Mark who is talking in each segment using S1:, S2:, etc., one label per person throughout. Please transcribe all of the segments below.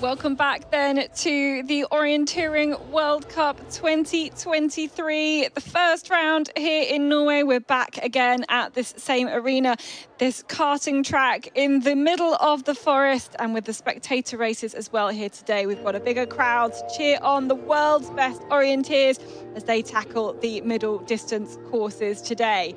S1: Welcome back then to the Orienteering World Cup 2023. The first round here in Norway. We're back again at this same arena, this karting track in the middle of the forest, and with the spectator races as well here today. We've got a bigger crowd to cheer on the world's best orienteers as they tackle the middle distance courses today.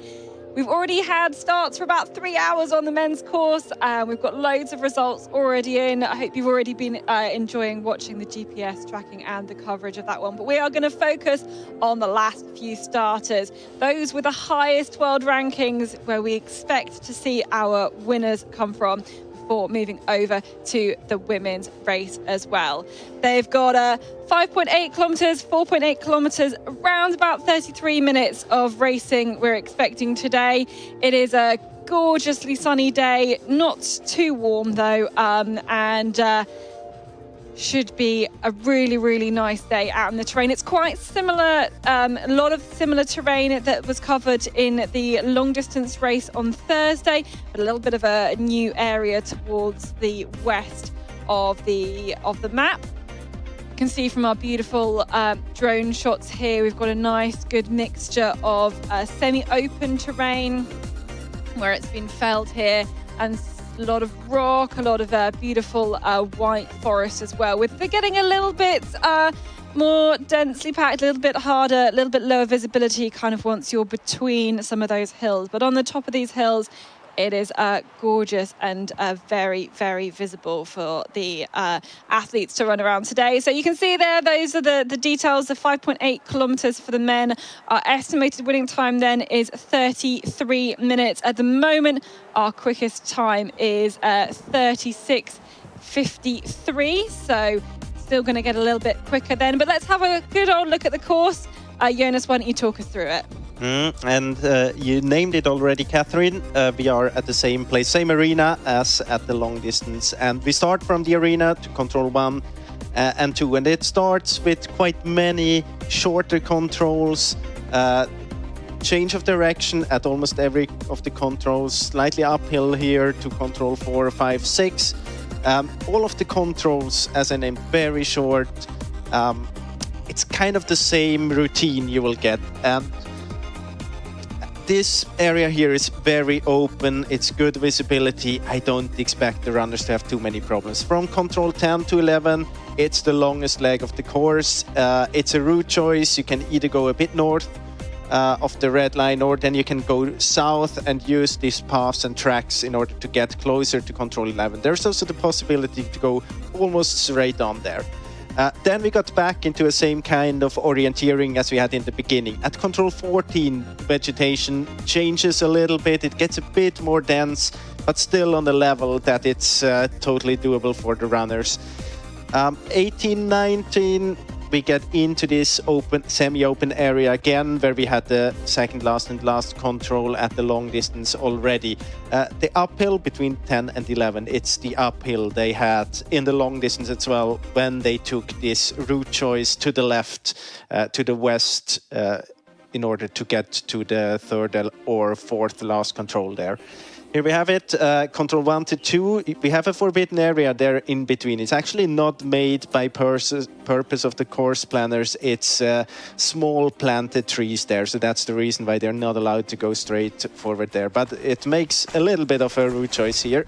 S1: We've already had starts for about 3 hours on the men's course. We've got loads of results already in. I hope you've already been enjoying watching the GPS tracking and the coverage of that one. But we are going to focus on the last few starters, those with the highest world rankings, where we expect to see our winners come from, before moving over to the women's race as well. They've got 5.8 kilometres, 4.8 kilometres, around about 33 minutes of racing we're expecting today. It is a gorgeously sunny day, not too warm though, and should be a really, really nice day out in the terrain. It's quite similar, a lot of similar terrain that was covered in the long distance race on Thursday, but a little bit of a new area towards the west of the map. You can see from our beautiful drone shots here, we've got a nice, good mixture of semi-open terrain where it's been felled here, and a lot of rock, a lot of beautiful white forest as well. They're getting a little bit more densely packed, a little bit harder, a little bit lower visibility kind of once you're between some of those hills. But on the top of these hills, it is gorgeous and very, very visible for the athletes to run around today. So you can see there, those are the details. The 5.8 kilometres for the men. Our estimated winning time then is 33 minutes. At the moment, our quickest time is 36:53. So still going to get a little bit quicker then. But let's have a good old look at the course. Jonas, why don't you talk us through it?
S2: You named it already, Katherine. We are at the same place, same arena as at the long distance. And we start from the arena to control 1 and 2. And it starts with quite many shorter controls, change of direction at almost every of the controls, slightly uphill here to control 4, 5, 6. All of the controls, as I named, very short. It's kind of the same routine you will get. This area here is very open, it's good visibility. I don't expect the runners to have too many problems. From control 10 to 11, it's the longest leg of the course. It's a route choice. You can either go a bit north of the red line, or then you can go south and use these paths and tracks in order to get closer to control 11. There's also the possibility to go almost straight on there. Then we got back into the same kind of orienteering as we had in the beginning. At control 14, vegetation changes a little bit. It gets a bit more dense, but still on the level that it's totally doable for the runners. 18, 19, we get into this open, semi-open area again, where we had the second last and last control at the long distance already. The uphill between 10 and 11, it's the uphill they had in the long distance as well when they took this route choice to the left, to the west, in order to get to the third or fourth last control there. Here we have it, control 1 to 2. We have a forbidden area there in between. It's actually not made by purpose of the course planners. It's small planted trees there, so that's the reason why they're not allowed to go straight forward there. But it makes a little bit of a route choice here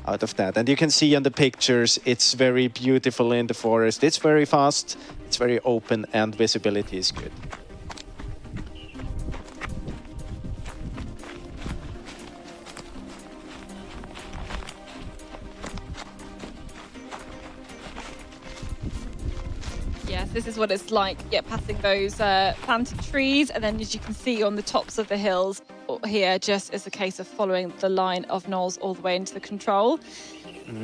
S2: out of that. And you can see on the pictures, it's very beautiful in the forest. It's very fast, it's very open, and visibility is good.
S1: Yes, this is what it's like, passing those planted trees, and then as you can see on the tops of the hills here, just as a case of following the line of knolls all the way into the control.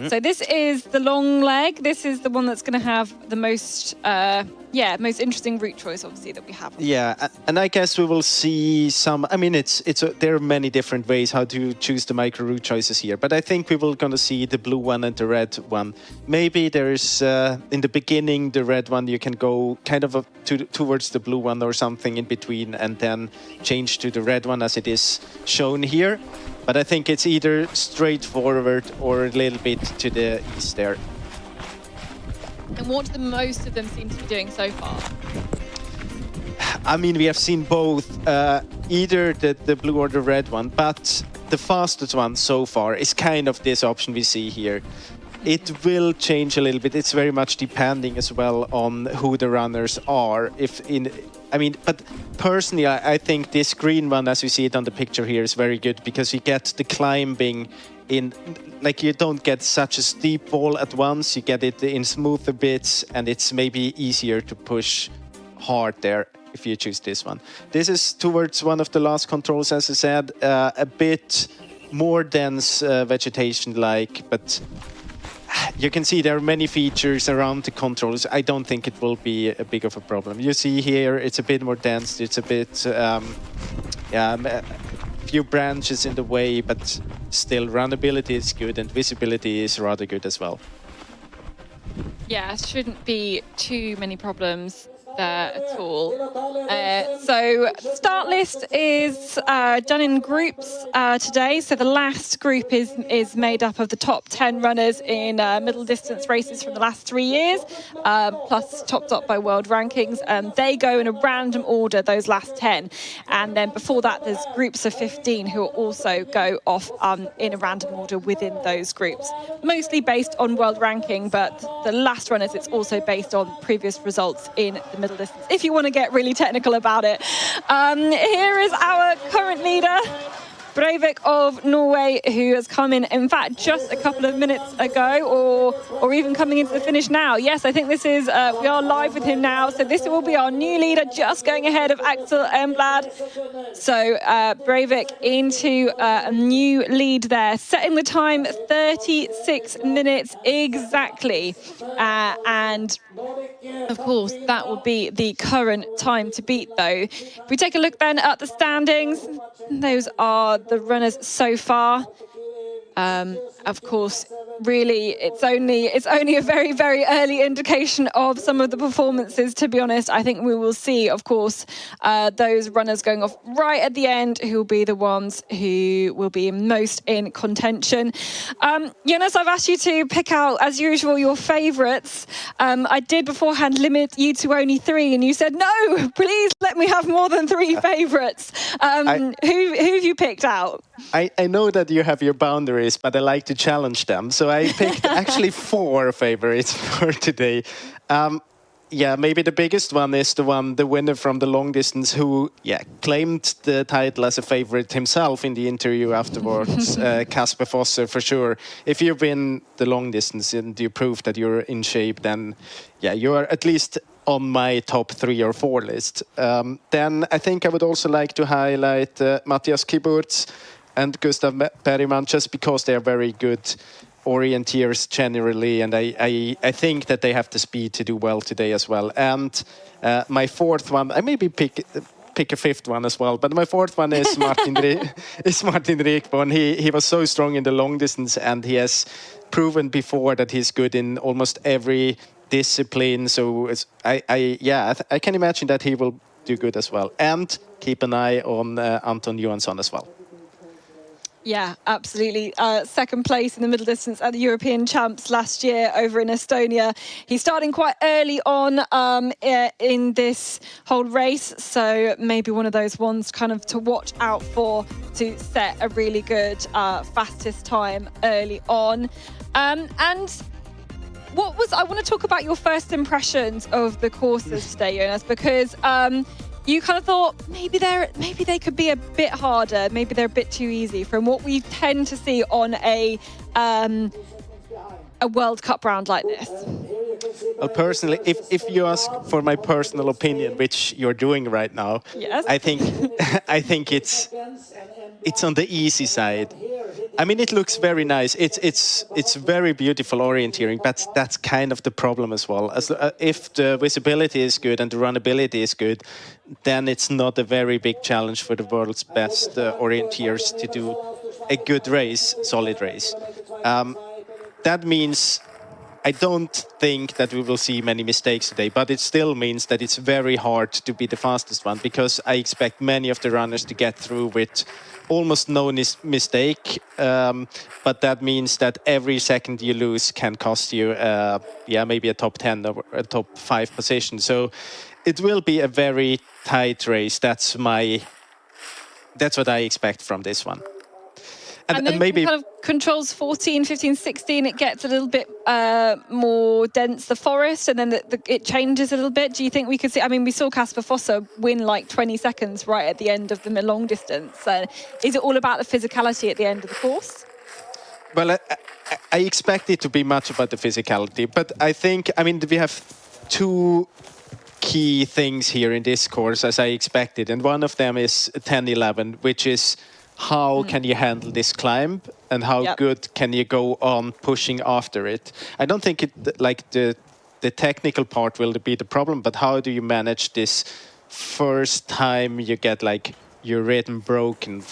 S1: So this is the long leg. This is the one that's going to have the most, most interesting route choice, obviously, that we have.
S2: Yeah, and I guess we will see some. I mean, there are many different ways how to choose the micro route choices here, but I think we will gonna see the blue one and the red one. Maybe there's in the beginning the red one. You can go kind of towards the blue one or something in between, and then change to the red one as it is shown here. But I think it's either straightforward or a little bit to the east there.
S1: And what do the most of them seem to be doing so far?
S2: I mean, we have seen both, either the blue or the red one, but the fastest one so far is kind of this option we see here. It will change a little bit. It's very much depending as well on who the runners are. But personally, I think this green one, as we see it on the picture here, is very good because you get the climbing in, like you don't get such a steep wall at once. You get it in smoother bits, and it's maybe easier to push hard there if you choose this one. This is towards one of the last controls, as I said, a bit more dense vegetation-like, but you can see there are many features around the controls. I don't think it will be a big of a problem. You see here, it's a bit more dense. It's a bit, a few branches in the way, but still runnability is good and visibility is rather good as well.
S1: Yeah, shouldn't be too many problems there at all. So start list is done in groups today. So the last group is made up of the top 10 runners in middle distance races from the last 3 years, plus topped up by world rankings. They go in a random order, those last 10. And then before that, there's groups of 15 who also go off in a random order within those groups. Mostly based on world ranking, but the last runners, it's also based on previous results in the middle distance, if you want to get really technical about it. Here is our current leader, Breivik of Norway, who has come in fact, just a couple of minutes ago, or even coming into the finish now. Yes, I think this is, we are live with him now, so this will be our new leader, just going ahead of Axel Emblad. So Breivik into a new lead there, setting the time 36 minutes exactly. And of course, that will be the current time to beat, though. If we take a look then at the standings, those are the runners so far. Of course, really, it's only a very, very early indication of some of the performances, to be honest. I think we will see, of course, those runners going off right at the end, who will be the ones who will be most in contention. Jonas, I've asked you to pick out, as usual, your favourites. I did beforehand limit you to only 3, and you said, no, please let me have more than 3 favourites. Who have you picked out?
S2: I know that you have your boundaries, but I like to challenge them. So I picked actually 4 favorites for today. Maybe the biggest one is the winner from the long distance, who claimed the title as a favorite himself in the interview afterwards. Kasper Fosser, for sure. If you win the long distance and you prove that you're in shape, then you are at least on my top 3 or 4 list. Then I think I would also like to highlight Matthias Kiburtz and Gustav Bergman, just because they are very good orienteers generally, and I think that they have the speed to do well today as well. And my 4th one, I maybe pick a 5th one as well, but my 4th one is Martin Rikborn. He was so strong in the long distance, and he has proven before that he's good in almost every discipline. So I can imagine that he will do good as well. And keep an eye on Anton Johansson as well.
S1: Yeah, absolutely. Second place in the middle distance at the European Champs last year over in Estonia. He's starting quite early on in this whole race, so maybe one of those ones kind of to watch out for, to set a really good fastest time early on. And I want to talk about your first impressions of the courses today, Jonas, because you kind of thought maybe they could be a bit harder, maybe they're a bit too easy from what we tend to see on a World Cup round like this.
S2: Well, personally, if you ask for my personal opinion, which you're doing right now,
S1: yes.
S2: I think it's on the easy side. I mean, it looks very nice. It's very beautiful orienteering, but that's kind of the problem as well. If the visibility is good and the runnability is good, then it's not a very big challenge for the world's best orienteers to do a good race, solid race. That means I don't think that we will see many mistakes today, but it still means that it's very hard to be the fastest one, because I expect many of the runners to get through with almost no mistake, but that means that every second you lose can cost you, maybe a top 10 or a top 5 position. So it will be a very tight race. That's what I expect from this one.
S1: And then
S2: maybe
S1: kind of controls 14, 15, 16, it gets a little bit more dense, the forest, and then it changes a little bit. Do you think we could see, I mean, we saw Kasper Fosse win like 20 seconds right at the end of the long distance. So is it all about the physicality at the end of the course?
S2: Well, I expect it to be much about the physicality, but I think, I mean, we have two key things here in this course, as I expected, and one of them is 10-11, which is how can you handle this climb and how good can you go on pushing after it. I don't think the technical part will be the problem, but how do you manage this first time you get like your rhythm broken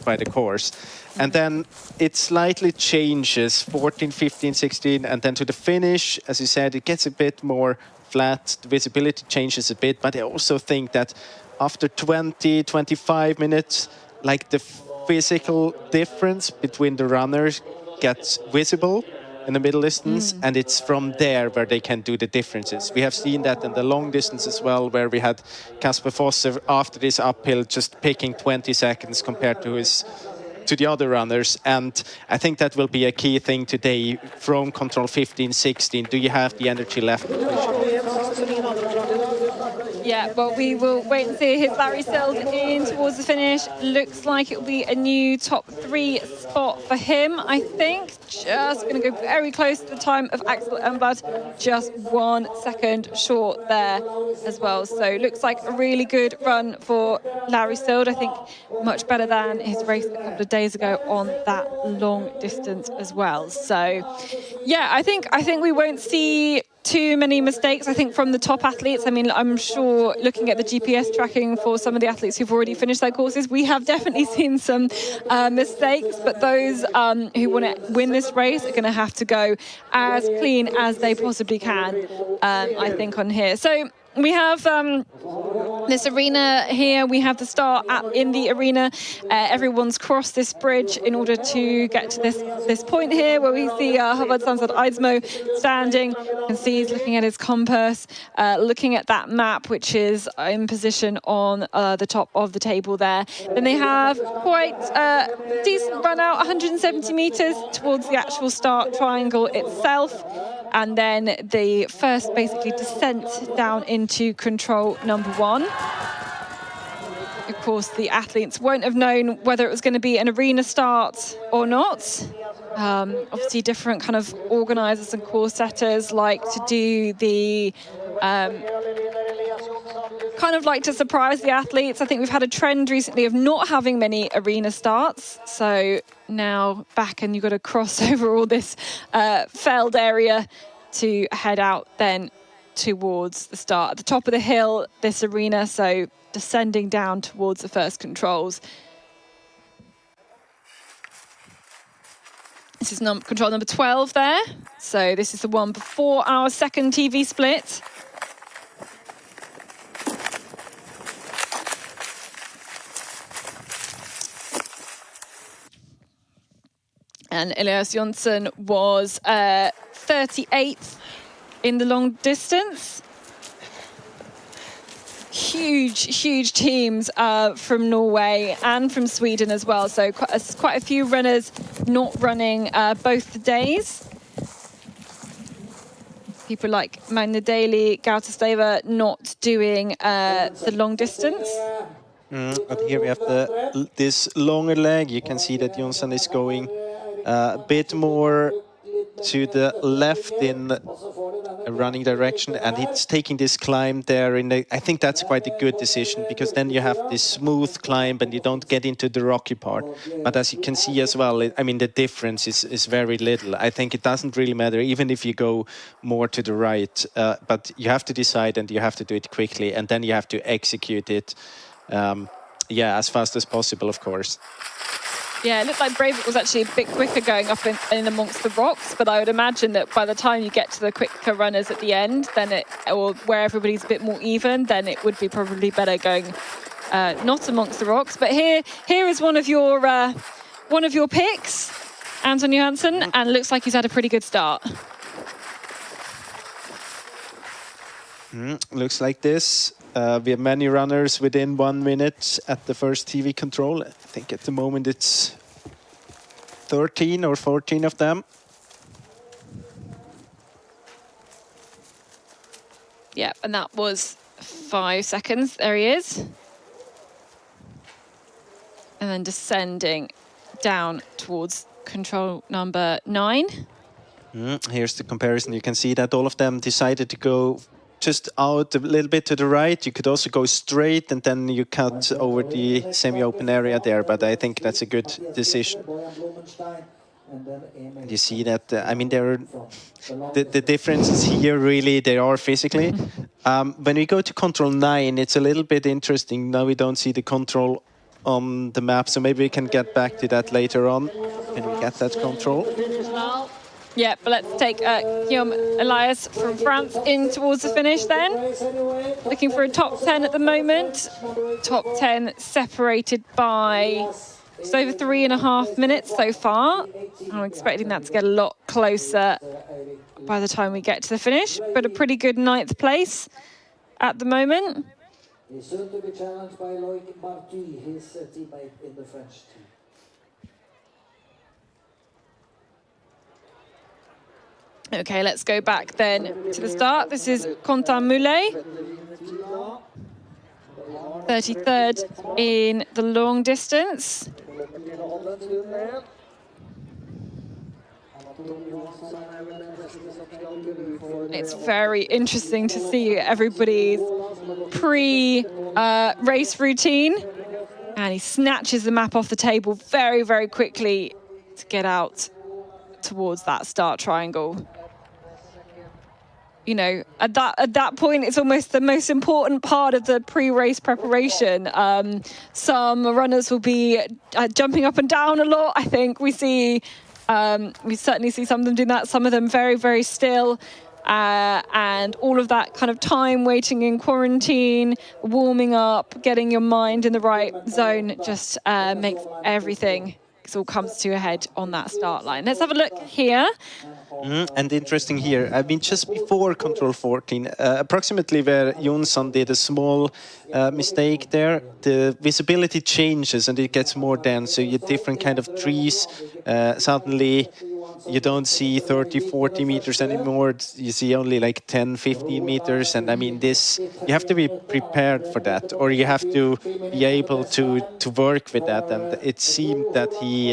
S2: by the course. And then it slightly changes 14, 15, 16, and then to the finish, as you said, it gets a bit more flat, the visibility changes a bit, but I also think that after 20, 25 minutes, like the physical difference between the runners gets visible in the middle distance, and it's from there where they can do the differences. We have seen that in the long distance as well, where we had Kasper Fosse after this uphill just picking 20 seconds compared to the other runners, and I think that will be a key thing today from control 15, 16. Do you have the energy left?
S1: Yeah, well, we will wait and see. Here's Larry Sills in towards the finish. Looks like it will be a new top 3 spot for him, I think. Just going to go very close to the time of Axel Emblad. Just 1 second short there as well. So looks like a really good run for Larry Sills. I think much better than his race a couple of days ago on that long distance as well. So, yeah, I think we won't see too many mistakes, I think, from the top athletes. I mean, I'm sure looking at the GPS tracking for some of the athletes who've already finished their courses, we have definitely seen some mistakes, but those who want to win this race are going to have to go as clean as they possibly can, I think, on here. So we have this arena here. We have the start in the arena. Everyone's crossed this bridge in order to get to this point here where we see Håvard Sandstad Eidsmo standing. You can see he's looking at his compass, looking at that map, which is in position on the top of the table there. Then they have quite a decent run out, 170 meters towards the actual start triangle itself. And then the first basically descent down into control number 1. Of course, the athletes won't have known whether it was going to be an arena start or not. Obviously, different kind of organisers and course setters like to do the kind of like to surprise the athletes. I think we've had a trend recently of not having many arena starts. So now back, and you've got to cross over all this felled area to head out then towards the start. At the top of the hill, this arena, so descending down towards the first controls. This is control number 12 there. So this is the one before our second TV split. And Elias Jonsson was 38th in the long distance. Huge teams from Norway and from Sweden as well. So quite a few runners not running both the days. People like Magne Daly, Gautasteva not doing the long distance.
S2: But here we have this longer leg. You can see that Jonsson is going a bit more to the left in a running direction, and it's taking this climb there. I think that's quite a good decision, because then you have this smooth climb and you don't get into the rocky part. But as you can see as well, I mean, the difference is very little. I think it doesn't really matter, even if you go more to the right. But you have to decide, and you have to do it quickly, and then you have to execute it, as fast as possible, of course.
S1: Yeah, it looked like Breivik was actually a bit quicker going up in amongst the rocks, but I would imagine that by the time you get to the quicker runners at the end, then or where everybody's a bit more even, then it would be probably better going not amongst the rocks. But here is one of your picks, Anton Johansson, and looks like he's had a pretty good start.
S2: Looks like this. We have many runners within 1 minute at the first TV control. I think at the moment it's 13 or 14 of them.
S1: Yeah, and that was 5 seconds. There he is. And then descending down towards control number 9.
S2: Here's the comparison. You can see that all of them decided to go just out a little bit to the right. You could also go straight and then you cut over the semi-open area there, but I think that's a good decision. You see that, I mean, there are the differences here really, they are physically. When we go to control 9, it's a little bit interesting. Now we don't see the control on the map, so maybe we can get back to that later on. Can we get that control?
S1: Yeah, but let's take Guillaume Elias from France in towards the finish then. Looking for a top 10 at the moment. Top 10 separated by just over 3.5 minutes so far. I'm expecting that to get a lot closer by the time we get to the finish, but a pretty good 9th place at the moment.
S3: He's soon to be challenged by Loic Marty, his teammate in the French team.
S1: Okay, let's go back then to the start. This is Quentin Moulet, 33rd in the long distance. It's very interesting to see everybody's pre-race routine. And he snatches the map off the table very, very quickly to get out towards that start triangle. You know, at that point, it's almost the most important part of the pre-race preparation. Some runners will be jumping up and down a lot. I think we certainly see some of them doing that. Some of them very, very still. And all of that kind of time waiting in quarantine, warming up, getting your mind in the right zone just makes everything, it all comes to a head on that start line. Let's have a look here.
S2: And interesting here, I mean, just before control 14, approximately where Jonsson did a small mistake there, the visibility changes and it gets more dense. So you get different kind of trees. Suddenly, you don't see 30, 40 meters anymore. You see only like 10, 15 meters. And I mean, this, you have to be prepared for that, or you have to be able to work with that. And it seemed that he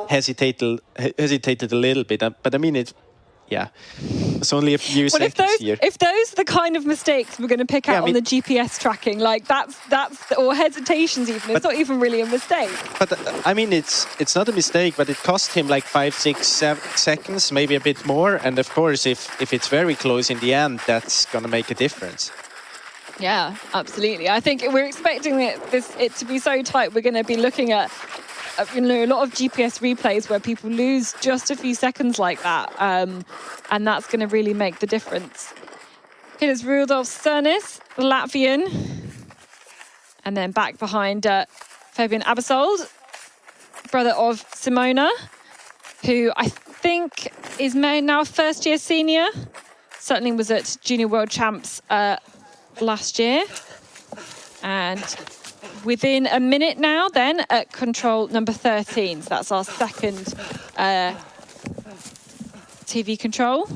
S2: hesitated a little bit. But I mean, it's only a few seconds here.
S1: If those are the kind of mistakes we're going to pick out on the GPS tracking, like that's or hesitations even, it's not even really a mistake.
S2: But I mean, it's not a mistake, but it cost him like 5, 6, 7 seconds, maybe a bit more. And of course, if it's very close in the end, that's going to make a difference.
S1: Yeah, absolutely. I think we're expecting it to be so tight. We're going to be looking at a lot of GPS replays where people lose just a few seconds like that, and that's going to really make the difference. Here's Rudolf Sternis, the Latvian, and then back behind Fabian Abersold, brother of Simona, who I think is now first-year senior. Certainly was at Junior World Champs last year, and within a minute now then at control number 13. So that's our second TV control.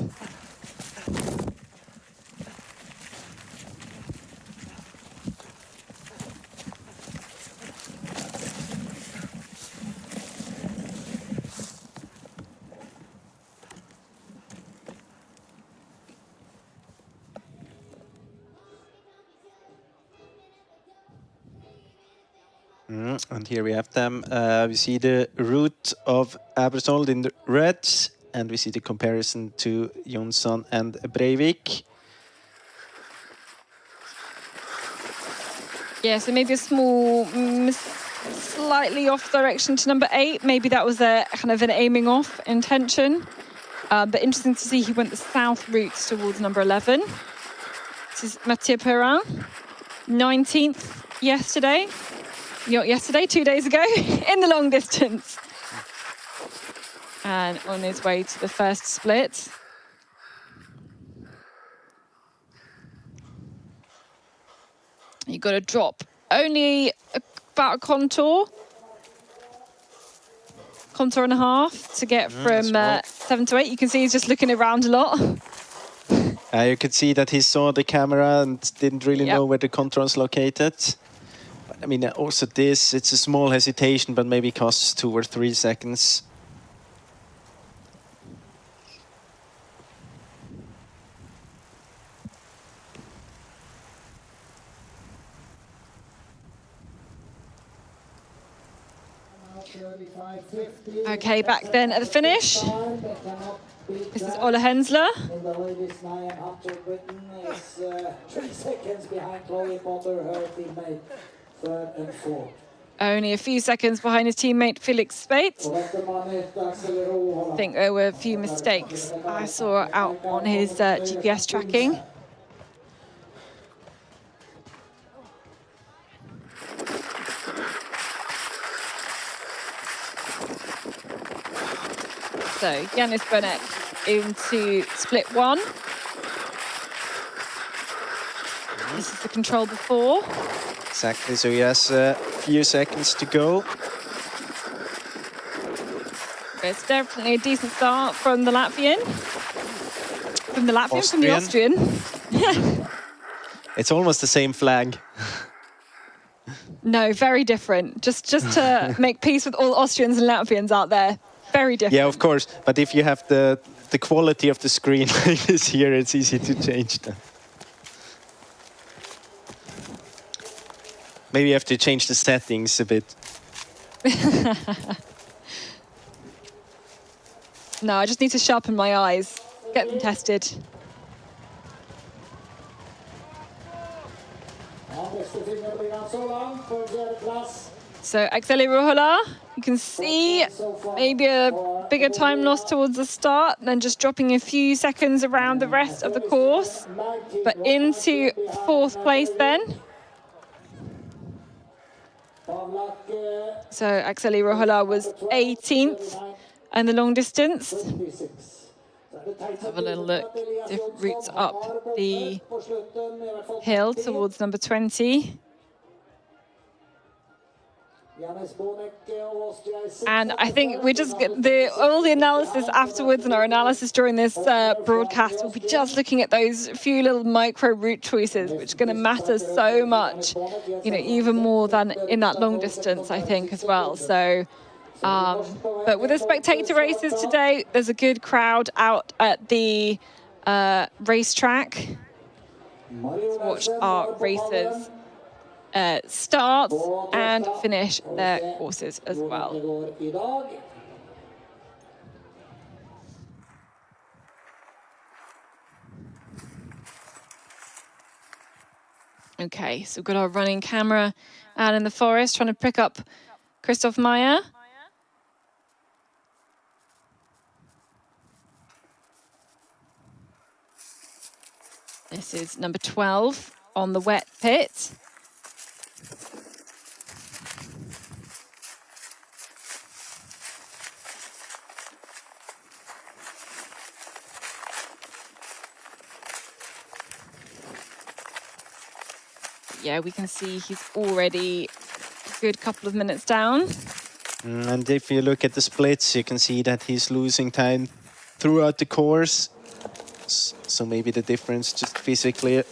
S2: And here we have them. We see the route of Abersold in the red, and we see the comparison to Jonsson and Breivik.
S1: Yeah, so maybe a small, slightly off direction to number 8. Maybe that was a kind of an aiming off intention. But interesting to see he went the south route towards number 11. This is Mathieu Perrin, 19th yesterday. Not yesterday, 2 days ago, in the long distance. And on his way to the first split. You've got to drop only about a contour and a half to get from 7 to 8. You can see he's just looking around a lot.
S2: You could see that he saw the camera and didn't really know where the contour is located. But, I mean, also this, it's a small hesitation, but maybe costs 2 or 3 seconds.
S1: Okay, back then at the finish. This is Ola Hensler.
S3: In the ladies' 900, Britain is 3 seconds behind Chloe Potter, her teammate, 3rd and 4th.
S1: Only a few seconds behind his teammate Felix Spate. I think there were a few mistakes I saw out on his GPS tracking. So Janis Bennett into split 1. This is the control before.
S2: Exactly, so he has a few seconds to go.
S1: It's definitely a decent start from the Latvian. From the Austrian.
S2: It's almost the same flag.
S1: No, very different. Just to make peace with all Austrians and Latvians out there. Very different.
S2: Yeah, of course. But if you have the quality of the screen like this here, it's easy to change that. Maybe you have to change the settings a bit.
S1: No, I just need to sharpen my eyes, get them tested. So Akseli Ruohola, you can see maybe a bigger time loss towards the start, then just dropping a few seconds around the rest of the course, but into 4th place then. So Akseli Ruohola was 18th and the long distance. Have a little look, different routes up the hill towards number 20. And I think we just get all the analysis afterwards, and our analysis during this broadcast will be just looking at those few little micro route choices, which are going to matter so much, you know, even more than in that long distance, I think, as well. So, but with the spectator races today, there's a good crowd out at the racetrack to watch our racers start and finish their courses as well. Okay, so we've got our running camera out in the forest trying to pick up Christoph Meyer. This is number 12 on the wet pit. Yeah, we can see he's already a good couple of minutes down.
S2: And if you look at the splits, you can see that he's losing time throughout the course. So maybe the difference just physically.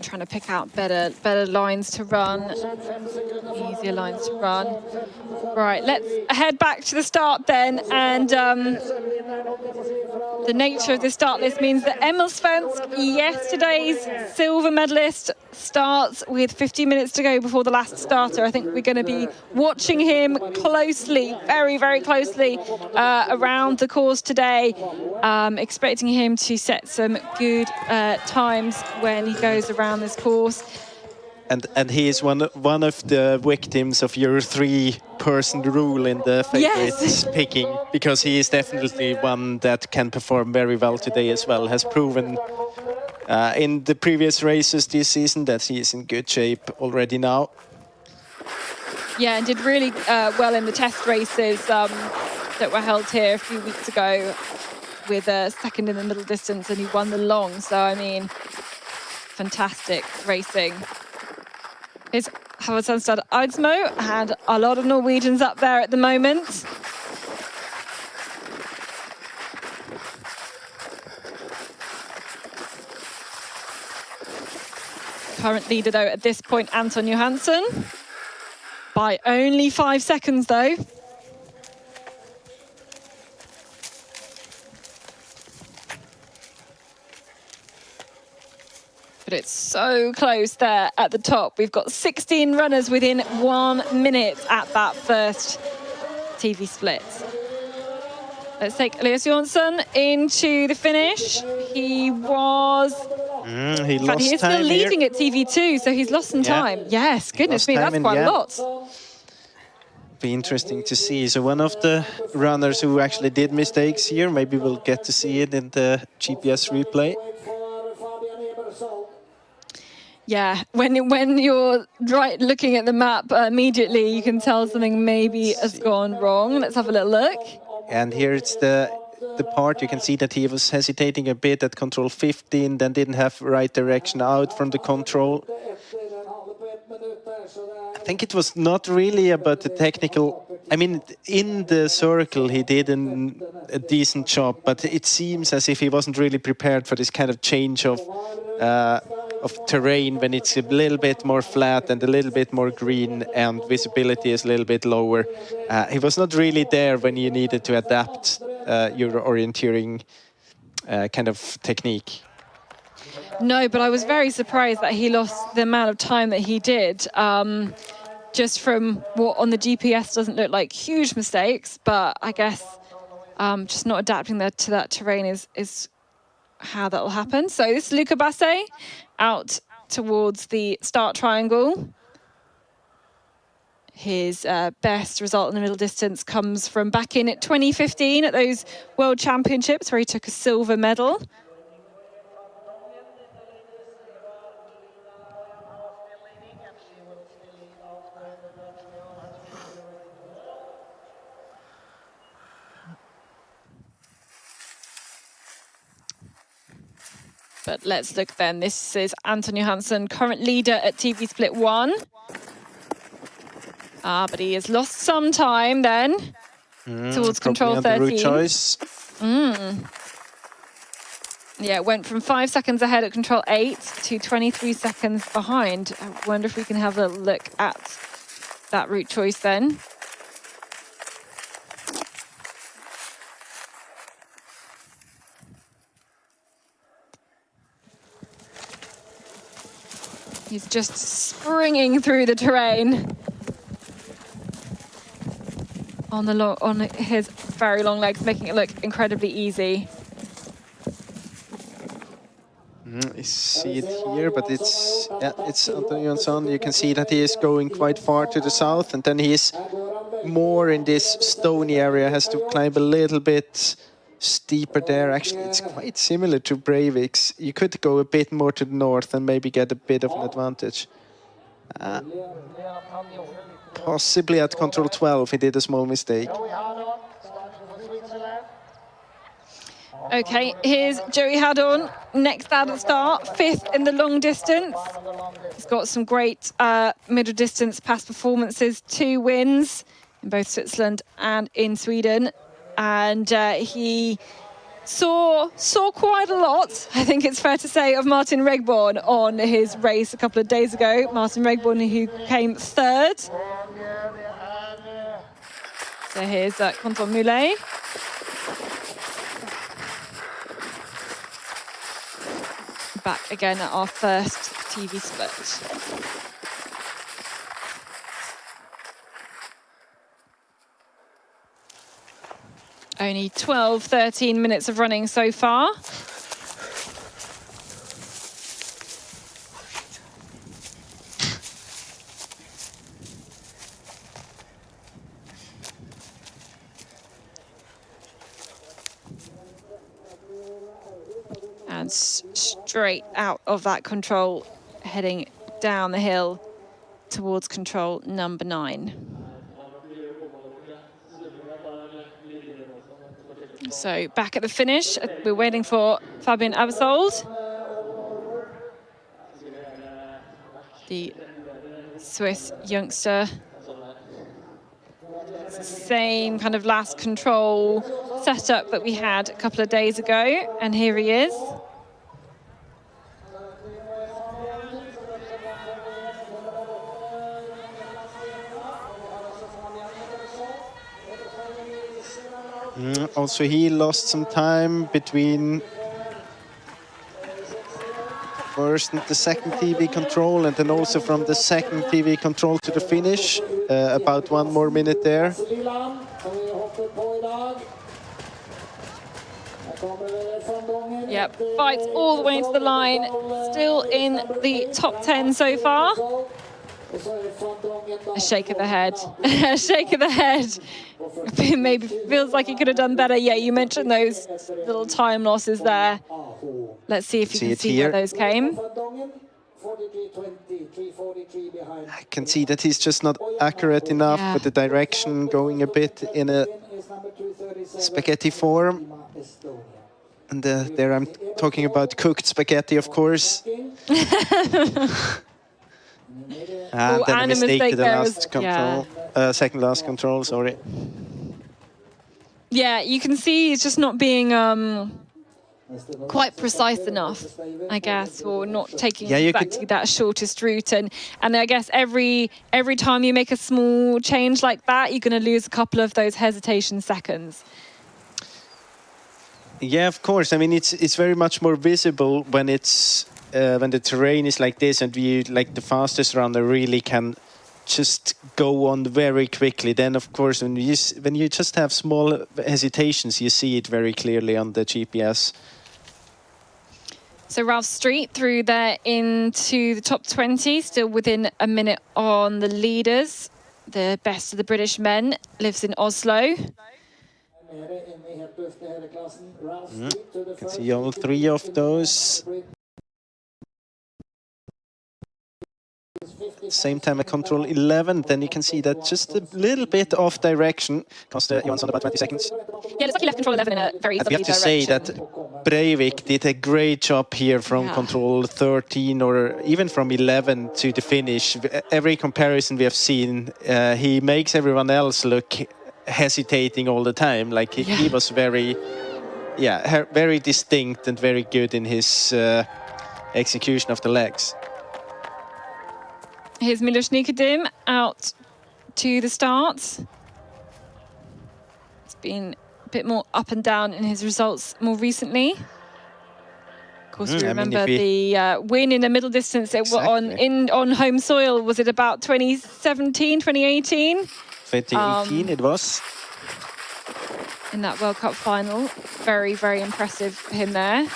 S1: Trying to pick out better lines to run, easier lines to run. Right, let's head back to the start then. And the nature of the start list means that Emil Svensk, yesterday's silver medalist starts with 15 minutes to go before the last starter. I think we're going to be watching him closely, very, very closely around the course today. Expecting him to set some good times when he goes around this course.
S2: And he is one of the victims of your 3-person rule in the favorites picking, because he is definitely one that can perform very well today as well. Has proven in the previous races this season that he is in good shape already now.
S1: Yeah, and did really well in the test races that were held here a few weeks ago, with a second in the middle distance, and he won the long. So, I mean, fantastic racing. It's Havasandstad Eidsmo, and a lot of Norwegians up there at the moment. Current leader, though, at this point, Anton Johansson. By only 5 seconds, though. But it's so close there at the top. We've got 16 runners within 1 minute at that first TV split. Let's take Elias Johansson into the finish. He was...
S2: he lost
S1: he is
S2: time
S1: still leading
S2: here.
S1: at TV2, so he's lost some time. Yes, goodness me, that's quite a lot.
S2: Be interesting to see. So one of the runners who actually did mistakes here, maybe we'll get to see it in the GPS replay.
S1: Yeah, when you're looking at the map immediately, you can tell something maybe has gone wrong. Let's have a little look.
S2: And here it's the part you can see that he was hesitating a bit at control 15, then didn't have right direction out from the control. I think it was not really about the technical. I mean, in the circle he did a decent job, but it seems as if he wasn't really prepared for this kind of change of terrain when it's a little bit more flat and a little bit more green and visibility is a little bit lower. He was not really there when you needed to adapt your orienteering kind of technique.
S1: No, but I was very surprised that he lost the amount of time that he did. Just from what on the GPS doesn't look like huge mistakes, but I guess just not adapting to that terrain is how that will happen. So this is Luca Basse out towards the start triangle. His best result in the middle distance comes from back in 2015 at those World Championships where he took a silver medal. But let's look then. This is Anton Johansson, current leader at TV Split 1. But he has lost some time then towards control 13.
S2: Route choice.
S1: Yeah, it went from 5 seconds ahead at control 8 to 23 seconds behind. I wonder if we can have a look at that route choice then. He's just springing through the terrain on his very long legs, making it look incredibly easy.
S2: You see it here, but it's Anton Johansson. You can see that he is going quite far to the south, and then he is more in this stony area, has to climb a little bit steeper there. Actually, it's quite similar to Breivik's. You could go a bit more to the north and maybe get a bit of an advantage. Possibly at control 12 he did a small mistake.
S1: Okay, here's Joey Hadorn, next out of the start, 5th in the long distance. He's got some great middle distance past performances, 2 wins in both Switzerland and in Sweden. And he saw quite a lot, I think it's fair to say, of Martin Regborn on his race a couple of days ago. Martin Regborn, who came 3rd. So here's Quentin Moulet. Back again at our first TV split. Only 12, 13 minutes of running so far. And straight out of that control, heading down the hill towards control number 9. So back at the finish, we're waiting for Fabian Abersold, the Swiss youngster. Same kind of last control setup that we had a couple of days ago, and here he is.
S2: Also, he lost some time between first and the second TV control, and then also from the second TV control to the finish, about 1 more minute there.
S1: Yep, fights all the way to the line, still in the top 10 so far. A shake of the head, a shake of the head. Maybe feels like he could have done better. Yeah, you mentioned those little time losses there. Let's see if you can see where those came.
S2: I can see that he's just not accurate enough with the direction, going a bit in a spaghetti form. And there I'm talking about cooked spaghetti, of course. And then a mistake to the last control, second last control, sorry.
S1: Yeah, you can see he's just not being quite precise enough, I guess, or not taking exactly that shortest route. And I guess every time you make a small change like that, you're going to lose a couple of those hesitation seconds.
S2: Yeah, of course. I mean, it's very much more visible when it's when the terrain is like this, and you, like the fastest runner, really can just go on very quickly. Then, of course, when you just have small hesitations, you see it very clearly on the GPS.
S1: So Ralph Street through there into the top 20, still within a minute on the leaders. The best of the British men lives in Oslo.
S2: You can see all 3 of those. Same time at control 11, then you can see that just a little bit off direction. Cost Jonas about 20 seconds.
S1: Yeah, looks like he left control 11 in a very
S2: we have to say that Breivik did a great job here from control 13 or even from 11 to the finish. Every comparison we have seen, he makes everyone else look hesitating all the time. Like he was very, very distinct and very good in his execution of the legs.
S1: Here's Milos Nikodim out to the start. It's been a bit more up and down in his results more recently. Of course, we remember the win in the middle distance on home soil. Was it about 2017, 2018?
S2: 2018 it was.
S1: In that World Cup final. Very, very impressive for him there.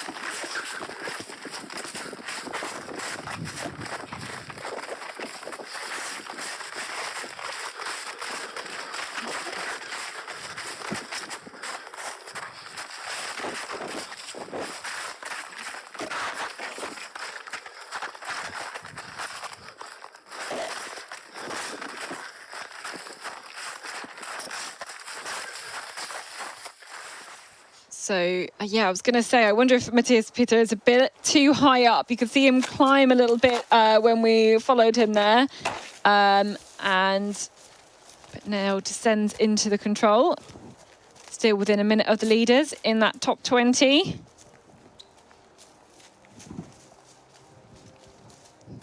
S1: So, yeah, I was going to say, I wonder if Matthias Peter is a bit too high up. You could see him climb a little bit when we followed him there. But now descends into the control. Still within a minute of the leaders in that top 20.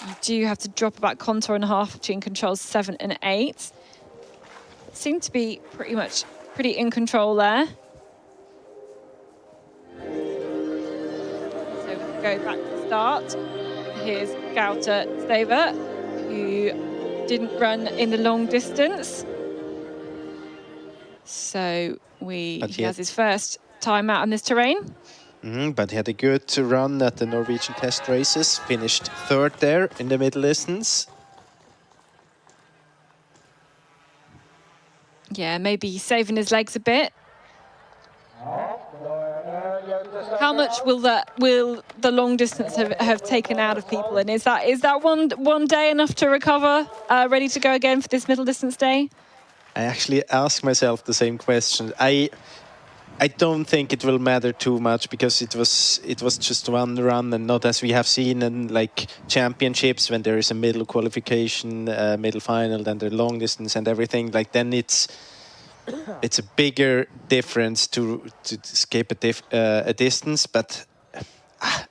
S1: You do have to drop about contour and a half between controls 7 and 8. Seem to be pretty in control there. Go back to the start. here's Gauta Steva, who didn't run in the long distance. So he has his first time out on this terrain.
S2: But he had a good run at the Norwegian test races, finished third there in the middle distance.
S1: Yeah, maybe he's saving his legs a bit. How much will the long distance have taken out of people? And is that one day enough to recover, ready to go again for this middle distance day?
S2: I actually asked myself the same question. I don't think it will matter too much because it was just one run and not as we have seen in like championships when there is a middle qualification, middle final, then the long distance and everything. Like then it's a bigger difference to escape a distance. But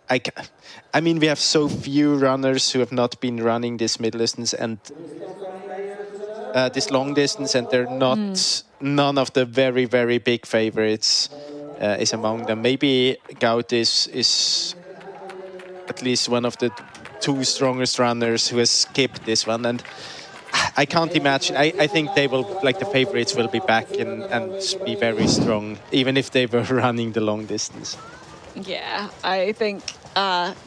S2: I mean we have so few runners who have not been running this middle distance and this long distance, and they're not none of the very, very big favorites is among them. Maybe Gout is at least one of the two strongest runners who has skipped this one, and I can't imagine. I think they will, like the favorites, will be back and be very strong, even if they were running the long distance.
S1: Yeah, I think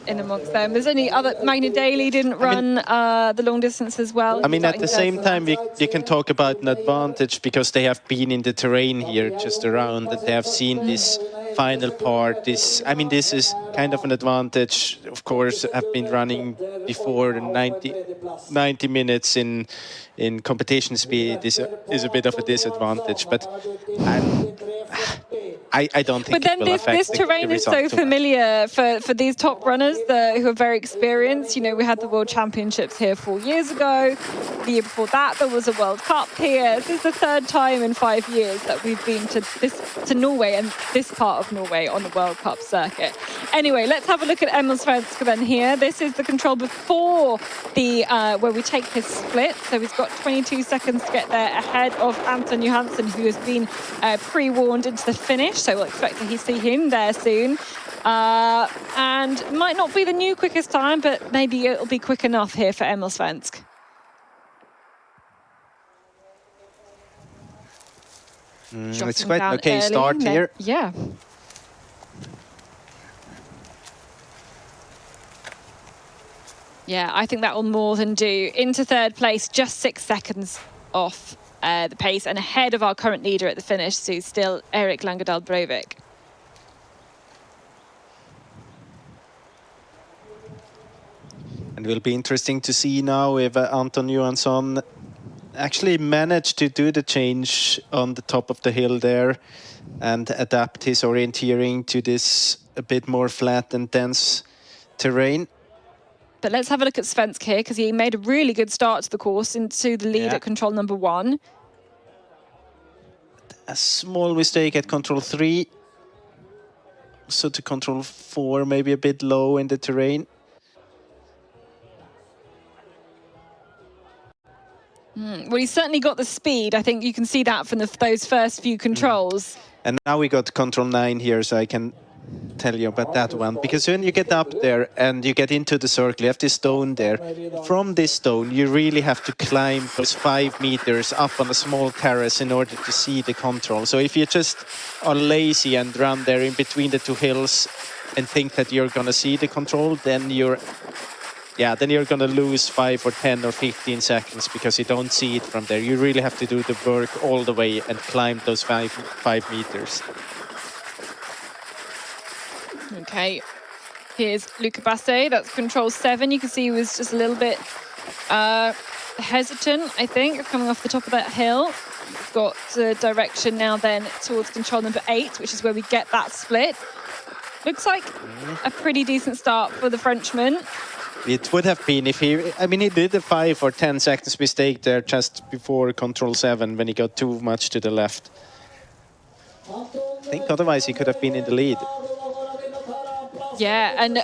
S1: in amongst them, there's only Magna Daly didn't run the long distance as well.
S2: I mean, at the same time, you can talk about an advantage because they have been in the terrain here just around and they have seen this final part. This is kind of an advantage. Of course, I've been running before 90 minutes in competition speed is a bit of a disadvantage, but I don't think.
S1: But then this terrain is so familiar for these top runners who are very experienced. You know, we had the World Championships here 4 years ago. The year before that, there was a World Cup here. This is the third time in 5 years that we've been to Norway and this part of Norway on the World Cup circuit. Anyway, let's have a look at Emil Svensk then here. This is the control before the where we take his split. So he's got 22 seconds to get there ahead of Anton Johansson, who has been pre-warned into the finish. So we'll expect to see him there soon. And might not be the new quickest time, but maybe it'll be quick enough here for Emil Svensk.
S2: It's quite an okay start here.
S1: Yeah. Yeah, I think that will more than do. Into third place, just 6 seconds off the pace and ahead of our current leader at the finish, so still Erik Langadal Breivik.
S2: And it will be interesting to see now if Anton Johansson actually managed to do the change on the top of the hill there and adapt his orienteering to this a bit more flat and dense terrain.
S1: But let's have a look at Svensk here, because he made a really good start to the course into the lead at control number 1.
S2: A small mistake at control 3. So to control 4, maybe a bit low in the terrain.
S1: Well, he's certainly got the speed. I think you can see that from those first few controls.
S2: And now we got control 9 here, so I can tell you about that one. Because when you get up there and you get into the circle, you have this stone there. From this stone, you really have to climb those 5 meters up on a small terrace in order to see the control. So if you just are lazy and run there in between the two hills and think that you're going to see the control, then you're going to lose 5 or 10 or 15 seconds because you don't see it from there. You really have to do the work all the way and climb those 5 meters.
S1: Okay, here's Luca Basse, that's control 7. You can see he was just a little bit hesitant, I think, coming off the top of that hill. We've got direction now then towards control number 8, which is where we get that split. Looks like a pretty decent start for the Frenchman.
S2: It would have been if he did a 5 or 10 seconds mistake there just before control 7 when he got too much to the left. I think otherwise he could have been in the lead.
S1: Yeah, and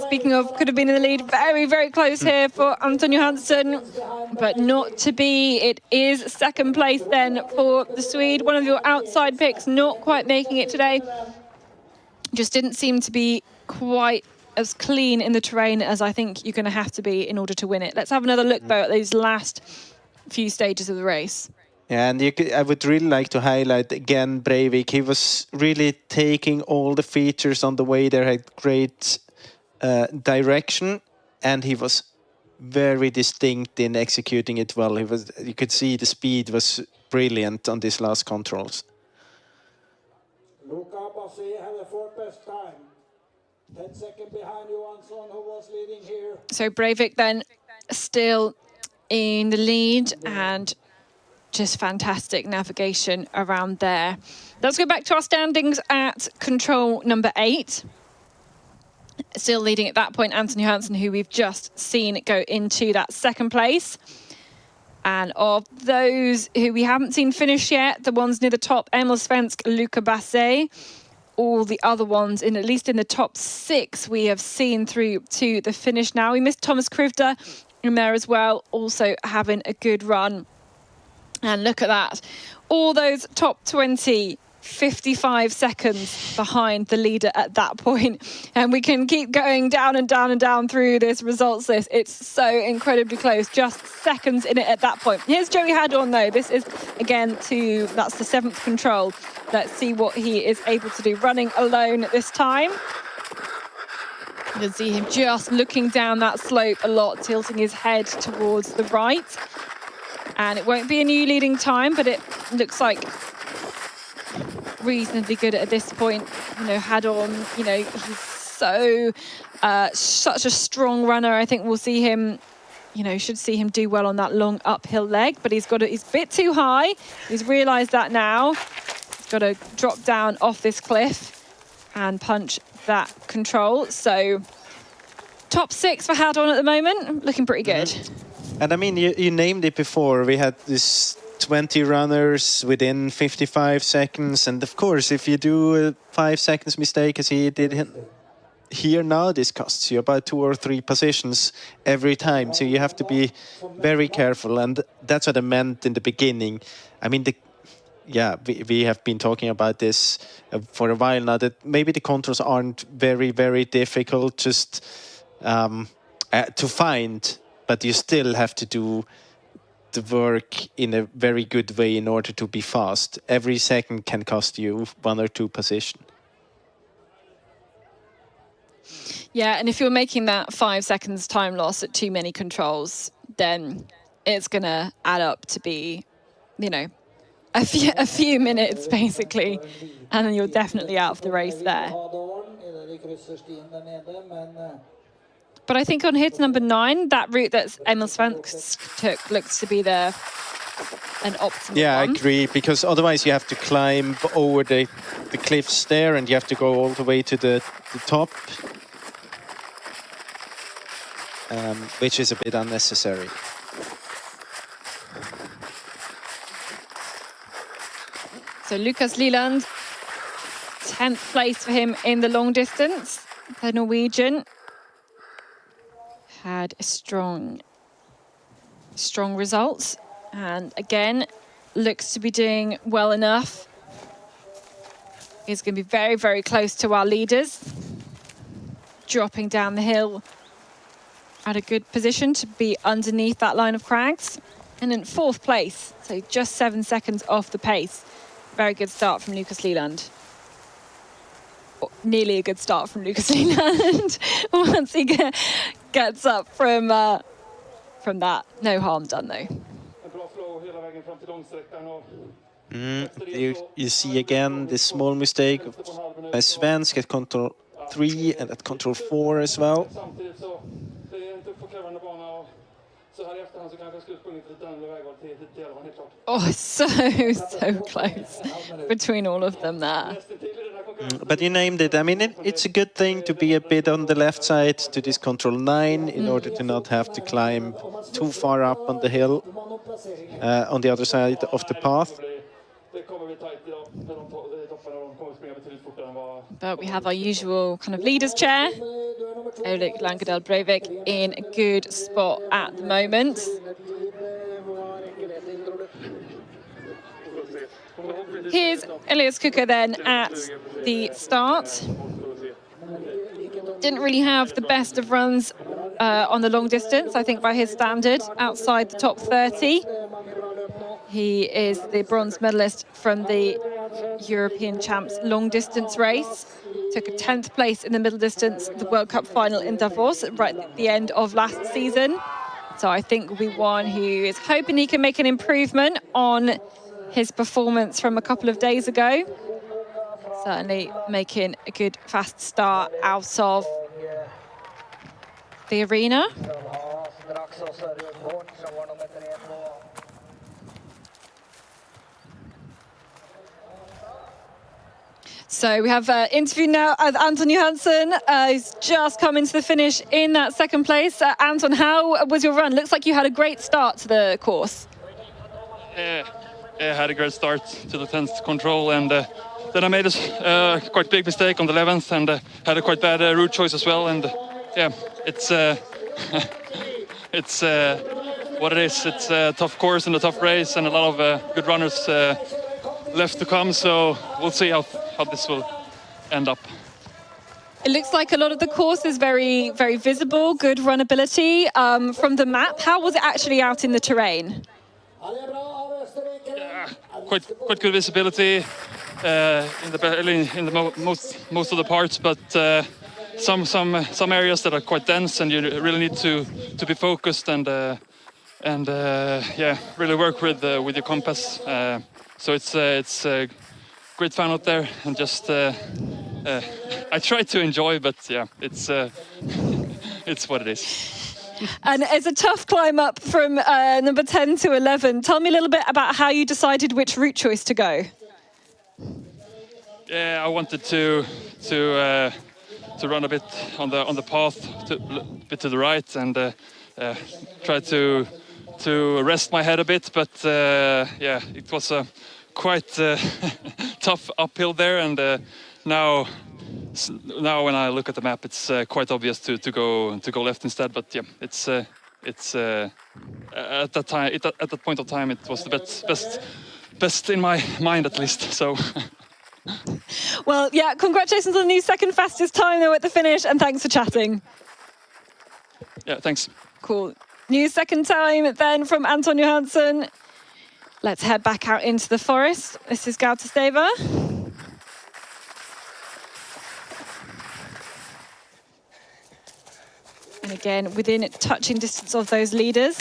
S1: speaking of could have been in the lead, very, very close here for Anton Johansson, but not to be. It is second place then for the Swede. One of your outside picks, not quite making it today. Just didn't seem to be quite as clean in the terrain as I think you're going to have to be in order to win it. Let's have another look, though, at these last few stages of the race.
S2: And I would really like to highlight again Breivik. He was really taking all the features on the way there, had great direction, and he was very distinct in executing it well. You could see the speed was brilliant on these last controls.
S3: Luca Bassi had the fourth best time. 10 seconds behind Johansson, who was leading here.
S1: So Breivik then still in the lead, and just fantastic navigation around there. Let's go back to our standings at control number 8. Still leading at that point, Anton Johansson, who we've just seen go into that second place. And of those who we haven't seen finish yet, the ones near the top, Emil Svensk, Luca Basset, all the other ones, at least in the top 6, we have seen through to the finish now. We missed Thomas Krivda in there as well, also having a good run. And look at that. All those top 20, 55 seconds behind the leader at that point. And we can keep going down and down and down through this results list. It's so incredibly close, just seconds in it at that point. Here's Joey Hadorn, though. This is, again, that's the 7th control. Let's see what he is able to do. Running alone this time. You can see him just looking down that slope a lot, tilting his head towards the right. And it won't be a new leading time, but it looks like reasonably good at this point. Hadorn, he's such a strong runner. I think we'll see him, should see him do well on that long uphill leg, but he's a bit too high. He's realised that now. He's got to drop down off this cliff and punch that control. So top 6 for Hadorn at the moment, looking pretty good.
S2: And I mean, you named it before. We had this 20 runners within 55 seconds. And of course, if you do a 5 seconds mistake, as he did here now, this costs you about 2 or 3 positions every time. So you have to be very careful. And that's what I meant in the beginning. I mean, we have been talking about this for a while now, that maybe the controls aren't very, very difficult just to find. But you still have to do the work in a very good way in order to be fast. Every second can cost you 1 or 2 positions.
S1: Yeah, and if you're making that 5 seconds time loss at too many controls, then it's going to add up to be, a few minutes, basically. And then you're definitely out of the race there. But I think on hit number 9, that route that Emil Svensk took looks to be an optimal one.
S2: I agree, because otherwise you have to climb over the cliffs there, and you have to go all the way to the top, which is a bit unnecessary.
S1: So Lucas Leland, 10th place for him in the long distance. The Norwegian had a strong results, and again looks to be doing well enough. He's going to be very, very close to our leaders, dropping down the hill at a good position to be underneath that line of crags. And in 4th place, so just 7 seconds off the pace. Very good start from Lucas Leland. Nearly a good start from Lucas Leland. Once he gets up from that. No harm done, though.
S2: You see again this small mistake of Svensk at control 3 and at control 4 as well.
S1: Oh, so close between all of them there.
S2: But you named it. I mean, it's a good thing to be a bit on the left side to this control 9 in order to not have to climb too far up on the hill on the other side of the path.
S1: But we have our usual kind of leader's chair. Erik Langadal Breivik in a good spot at the moment. Here's Elias Kuka then at the start. didn't really have the best of runs on the long distance, I think by his standard, outside the top 30. He is the bronze medalist from the European Champs long distance race. Took a 10th place in the middle distance, the World Cup final in Davos, right at the end of last season. So I think will be one who is hoping he can make an improvement on his performance from a couple of days ago. Certainly making a good fast start out of the arena. So we have an interview now with Anton Johansson, who's just come into the finish in that second place. Anton, how was your run? Looks like you had a great start to the course.
S4: Yeah, I had a great start to the 10th control, and then I made a quite big mistake on the 11th, and had a quite bad route choice as well. And yeah, it's it's what it is. It's a tough course and a tough race, and a lot of good runners left to come. So we'll see how this will end up.
S1: It looks like a lot of the course is very, very visible, good runnability from the map. How was it actually out in the terrain?
S4: Quite good visibility in the most of the parts, but some areas that are quite dense, and you really need to be focused and yeah, really work with your compass. So it's great fun out there, and just I try to enjoy, but yeah, it's what it is.
S1: And it's a tough climb up from number 10 to 11. Tell me a little bit about how you decided which route choice to go.
S4: Yeah, I wanted to run a bit on the path, a bit to the right, and try to rest my head a bit. But yeah, it was a quite tough uphill there, and now when I look at the map, it's quite obvious to go left instead. But yeah, it's at that point of time, it was the best in my mind, at least. So.
S1: Well, yeah, congratulations on the new second fastest time though at the finish, and thanks for chatting.
S4: Yeah, thanks.
S1: Cool. New second time then from Anton Johansson. Let's head back out into the forest. This is Gautasteva. And again, within touching distance of those leaders.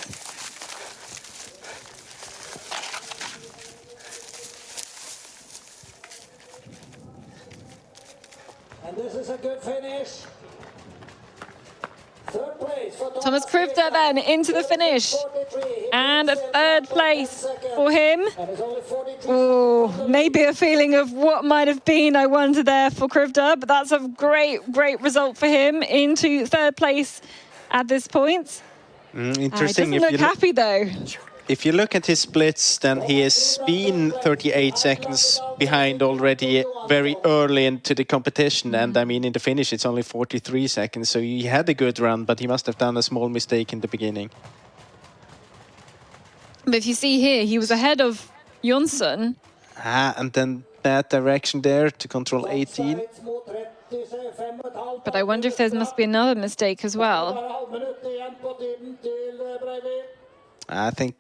S3: And this is a good finish. Third place for
S1: Thomas Krivda then into the finish.
S3: 43.
S1: And a third place for him. Oh, maybe a feeling of what might have been, I wonder there for Krivda, but that's a great result for him into third place at this point.
S2: Interesting.
S1: He doesn't look happy though.
S2: If you look at his splits, then he has been 38 seconds behind already very early into the competition. And I mean, in the finish, it's only 43 seconds. So he had a good run, but he must have done a small mistake in the beginning.
S1: But if you see here, he was ahead of Jonsson.
S2: And then that direction there to control 18.
S1: But I wonder if there must be another mistake as well.
S2: I think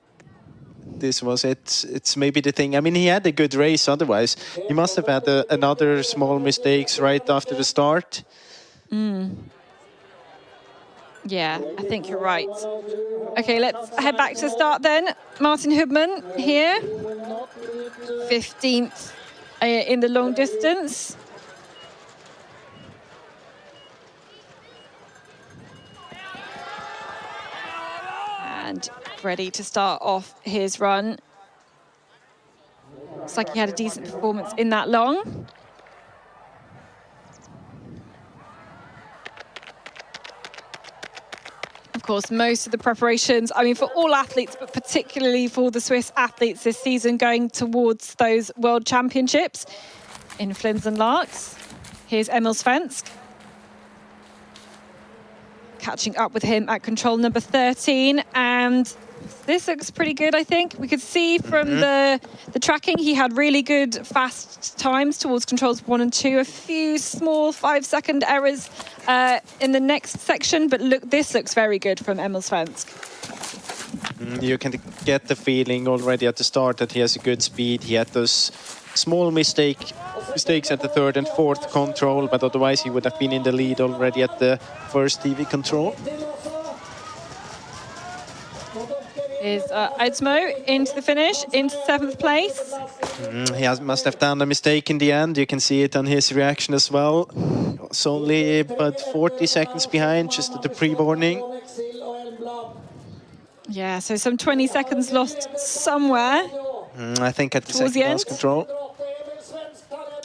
S2: this was it. It's maybe the thing. I mean, he had a good race otherwise. He must have had another small mistakes right after the start.
S1: Yeah, I think you're right. Okay, let's head back to the start then. Martin Hubman here. 15th in the long distance. And ready to start off his run. Looks like he had a decent performance in that long. Of course, most of the preparations, I mean, for all athletes, but particularly for the Swiss athletes this season, going towards those World Championships in Flins and Larks. Here's Emil Svensk. catching up with him at control number 13. And this looks pretty good, I think. We could see from the tracking, he had really good fast times towards controls 1 and 2. A few small 5-second errors in the next section, but look, this looks very good from Emil Svensk.
S2: You can get the feeling already at the start that he has a good speed. He had those small mistakes at the 3rd and 4th control, but otherwise he would have been in the lead already at the first TV control.
S1: Is Eidsmo into the finish, into 7th place.
S2: He must have done a mistake in the end. You can see it on his reaction as well. It's only about 40 seconds behind, just at the pre-warning.
S1: Yeah, so some 20 seconds lost somewhere.
S2: I think at the
S1: Towards
S2: second
S1: the
S2: last
S1: end.
S2: control.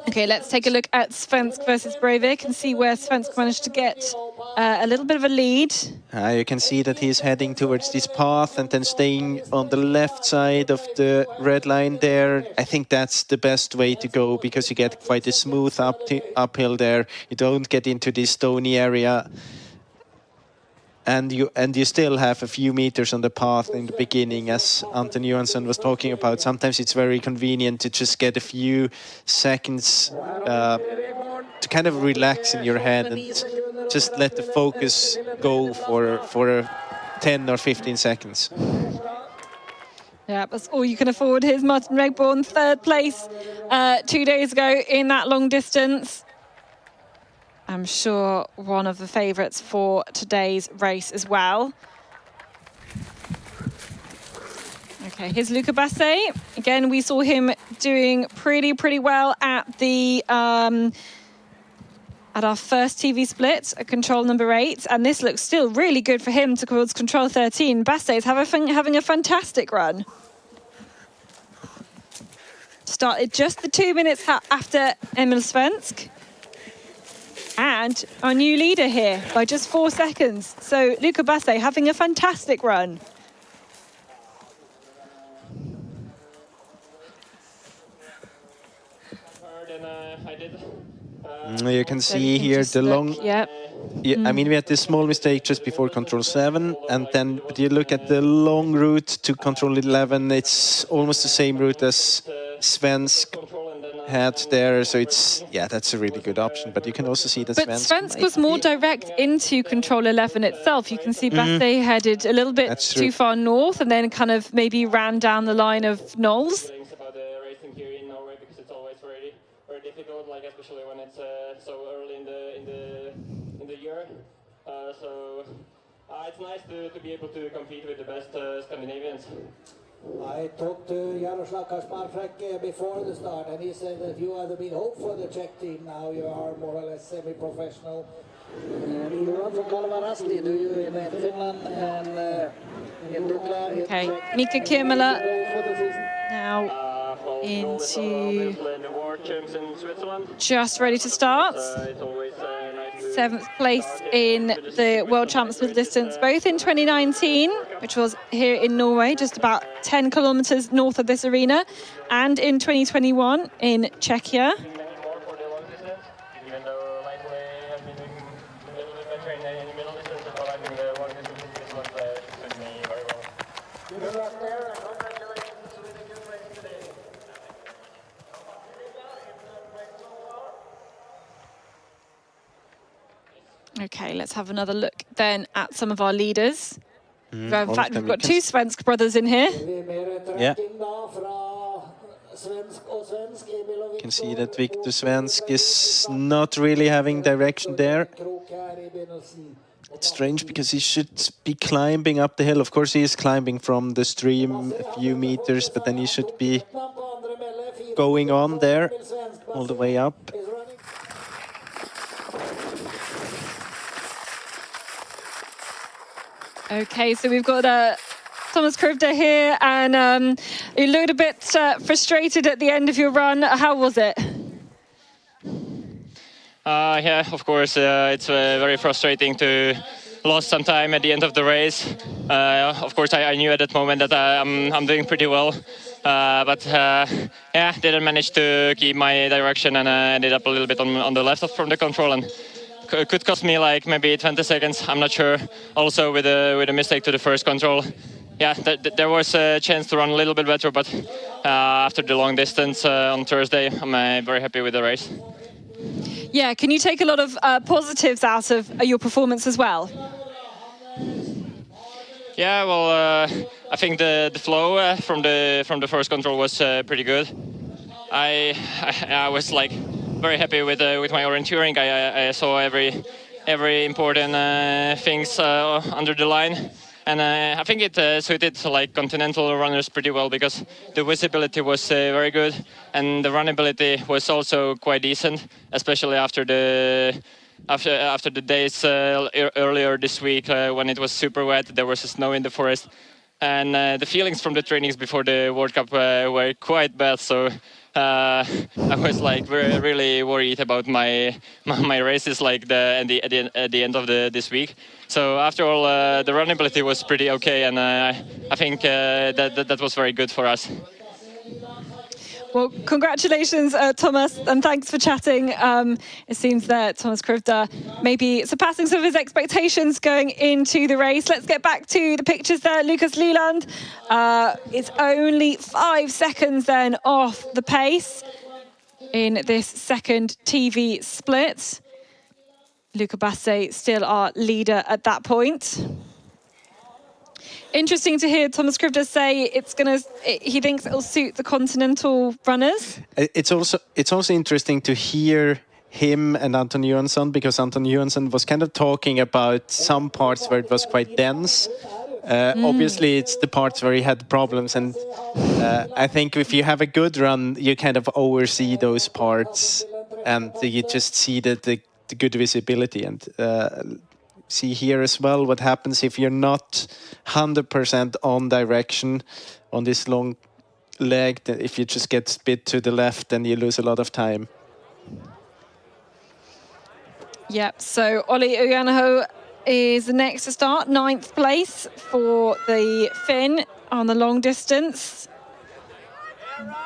S1: Okay, let's take a look at Svensk versus Breivik and see where Svensk managed to get a little bit of a lead.
S2: You can see that he's heading towards this path and then staying on the left side of the red line there. I think that's the best way to go because you get quite a smooth uphill there. You don't get into this stony area. And you still have a few meters on the path in the beginning, as Anton Johansson was talking about. Sometimes it's very convenient to just get a few seconds to kind of relax in your head and just let the focus go for 10 or 15 seconds.
S1: Yeah, that's all you can afford. Here's Martin Regborn, 3rd place 2 days ago in that long distance. I'm sure one of the favourites for today's race as well. Okay, here's Luca Basse. Again, we saw him doing pretty well at the at our first TV split at control number 8, and this looks still really good for him towards control 13. Basse is having a fantastic run. Started just the 2 minutes after Emil Svensk. And our new leader here by just 4 seconds. So Luca Basse having a fantastic run.
S2: You can see here the long...
S1: Yeah,
S2: I mean, we had this small mistake just before control 7, and then but you look at the long route to control 11, it's almost the same route as Svensk had there, so it's, yeah, that's a really good option, but you can also see that
S1: but Svensk was more direct into control 11 itself. You can see Basse headed a little bit too far north and then kind of maybe ran down the line of Knowles.
S5: About the racing here in Norway because it's always very difficult, like especially when it's so early in the year. So it's nice to be able to compete with the best Scandinavians.
S3: I talked to Jaroslav Kaczmarek before the start, and he said that you are the big hope for the Czech team now. You are more or less semi-professional. You run from Kalvarasti, do you, in Finland and in Dukla?
S1: Okay, Mika Kirmala now into just ready to start. 7th place in the World Champs middle distance, both in 2019, which was here in Norway, just about 10 kilometers north of this arena, and in 2021 in Czechia. Okay, let's have another look then at some of our leaders. In fact, we've got 2 Svensk brothers in here.
S2: Yeah. You can see that Victor Svensk is not really having direction there. It's strange because he should be climbing up the hill. Of course, he is climbing from the stream a few meters, but then he should be going on there all the way up.
S1: Okay, so we've got Thomas Krivda here, and you looked a bit frustrated at the end of your run. How was it?
S5: Yeah, of course, it's very frustrating to lose some time at the end of the race. Of course, I knew at that moment that I'm doing pretty well, but yeah, didn't manage to keep my direction and ended up a little bit on the left from the control and could cost me like maybe 20 seconds. I'm not sure. Also with a mistake to the first control. Yeah, there was a chance to run a little bit better, but after the long distance on Thursday, I'm very happy with the race.
S1: Yeah, can you take a lot of positives out of your performance as well?
S5: Yeah, well, I think the flow from the first control was pretty good. I was like very happy with my orienteering. I saw every important things under the line, and I think it suited like continental runners pretty well because the visibility was very good and the runnability was also quite decent, especially after the days earlier this week when it was super wet. There was snow in the forest, and the feelings from the trainings before the World Cup were quite bad. So I was like really worried about my races like at the end of this week. So after all, the runnability was pretty okay, and I think that was very good for us.
S1: Well, congratulations, Thomas, and thanks for chatting. It seems that Thomas Krivda may be surpassing some of his expectations going into the race. Let's get back to the pictures there. Lucas Leland is only 5 seconds then off the pace in this second TV split. Luca Basse still our leader at that point. Interesting to hear Thomas Krivda say he thinks it'll suit the continental runners.
S2: It's also interesting to hear him and Anton Johansson, because Anton Johansson was kind of talking about some parts where it was quite dense. Obviously, it's the parts where he had problems, and I think if you have a good run, you kind of oversee those parts, and you just see the good visibility. And see here as well what happens if you're not 100% on direction on this long leg. If you just get a bit to the left, then you lose a lot of time.
S1: Yep, so Olli Ujanaho is the next to start, 9th place for the Finn on the long distance.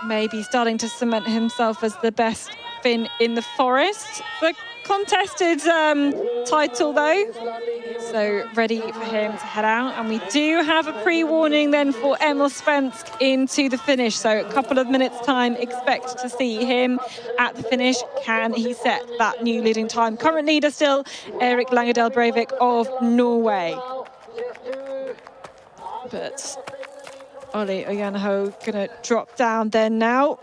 S1: Maybe starting to cement himself as the best Finn in the forest. The contested title though, so ready for him to head out. And we do have a pre-warning then for Emil Svensk into the finish, so a couple of minutes time expect to see him at the finish. Can he set that new leading time? Current leader still Erik Langedal Breivik of Norway, but Olli Ujanaho gonna drop down there now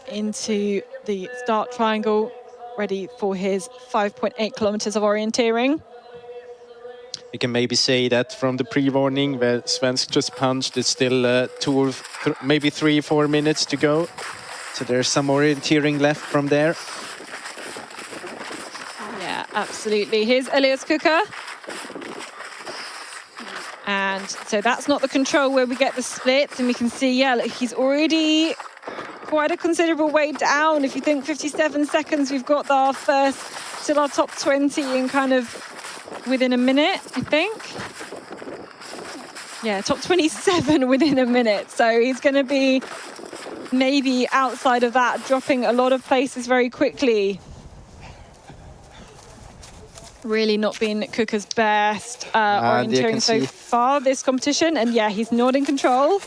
S1: into the start triangle, ready for his 5.8 kilometers of orienteering.
S2: We can maybe say that from the pre-warning where Svensk just punched, it's still maybe 3-4 minutes to go. So there's some orienteering left from there.
S1: Yeah, absolutely. Here's Elias Kuka. And so that's not the control where we get the splits, and we can see, yeah, look, he's already quite a considerable way down. If you think 57 seconds, we've got our first, still our top 20 in kind of within a minute, I think. Yeah, top 27 within a minute. So he's going to be maybe outside of that, dropping a lot of places very quickly. Really not been Kuka's best orienteering so far this competition. And yeah, he's not in control.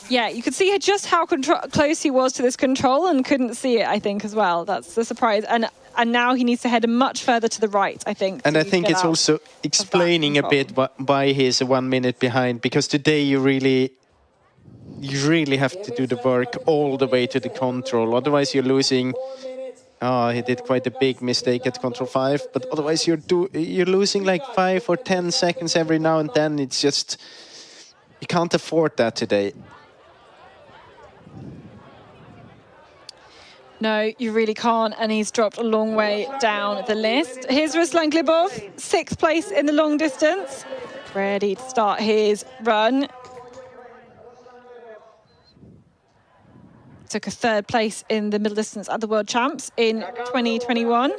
S1: Yeah, you could see just how close he was to this control and couldn't see it, I think, as well. That's the surprise. And now he needs to head much further to the right, I think.
S2: And I think it's also explaining a bit why he's 1 minute behind, because today you really have to do the work all the way to the control. Otherwise, you're losing. Oh, he did quite a big mistake at control 5, but otherwise you're losing like 5 or 10 seconds every now and then. It's just, you can't afford that today.
S1: No, you really can't, and he's dropped a long way down the list. Here's Ruslan Glibov, 6th place in the long distance, ready to start his run. Took a 3rd place in the middle distance at the World Champs in 2021.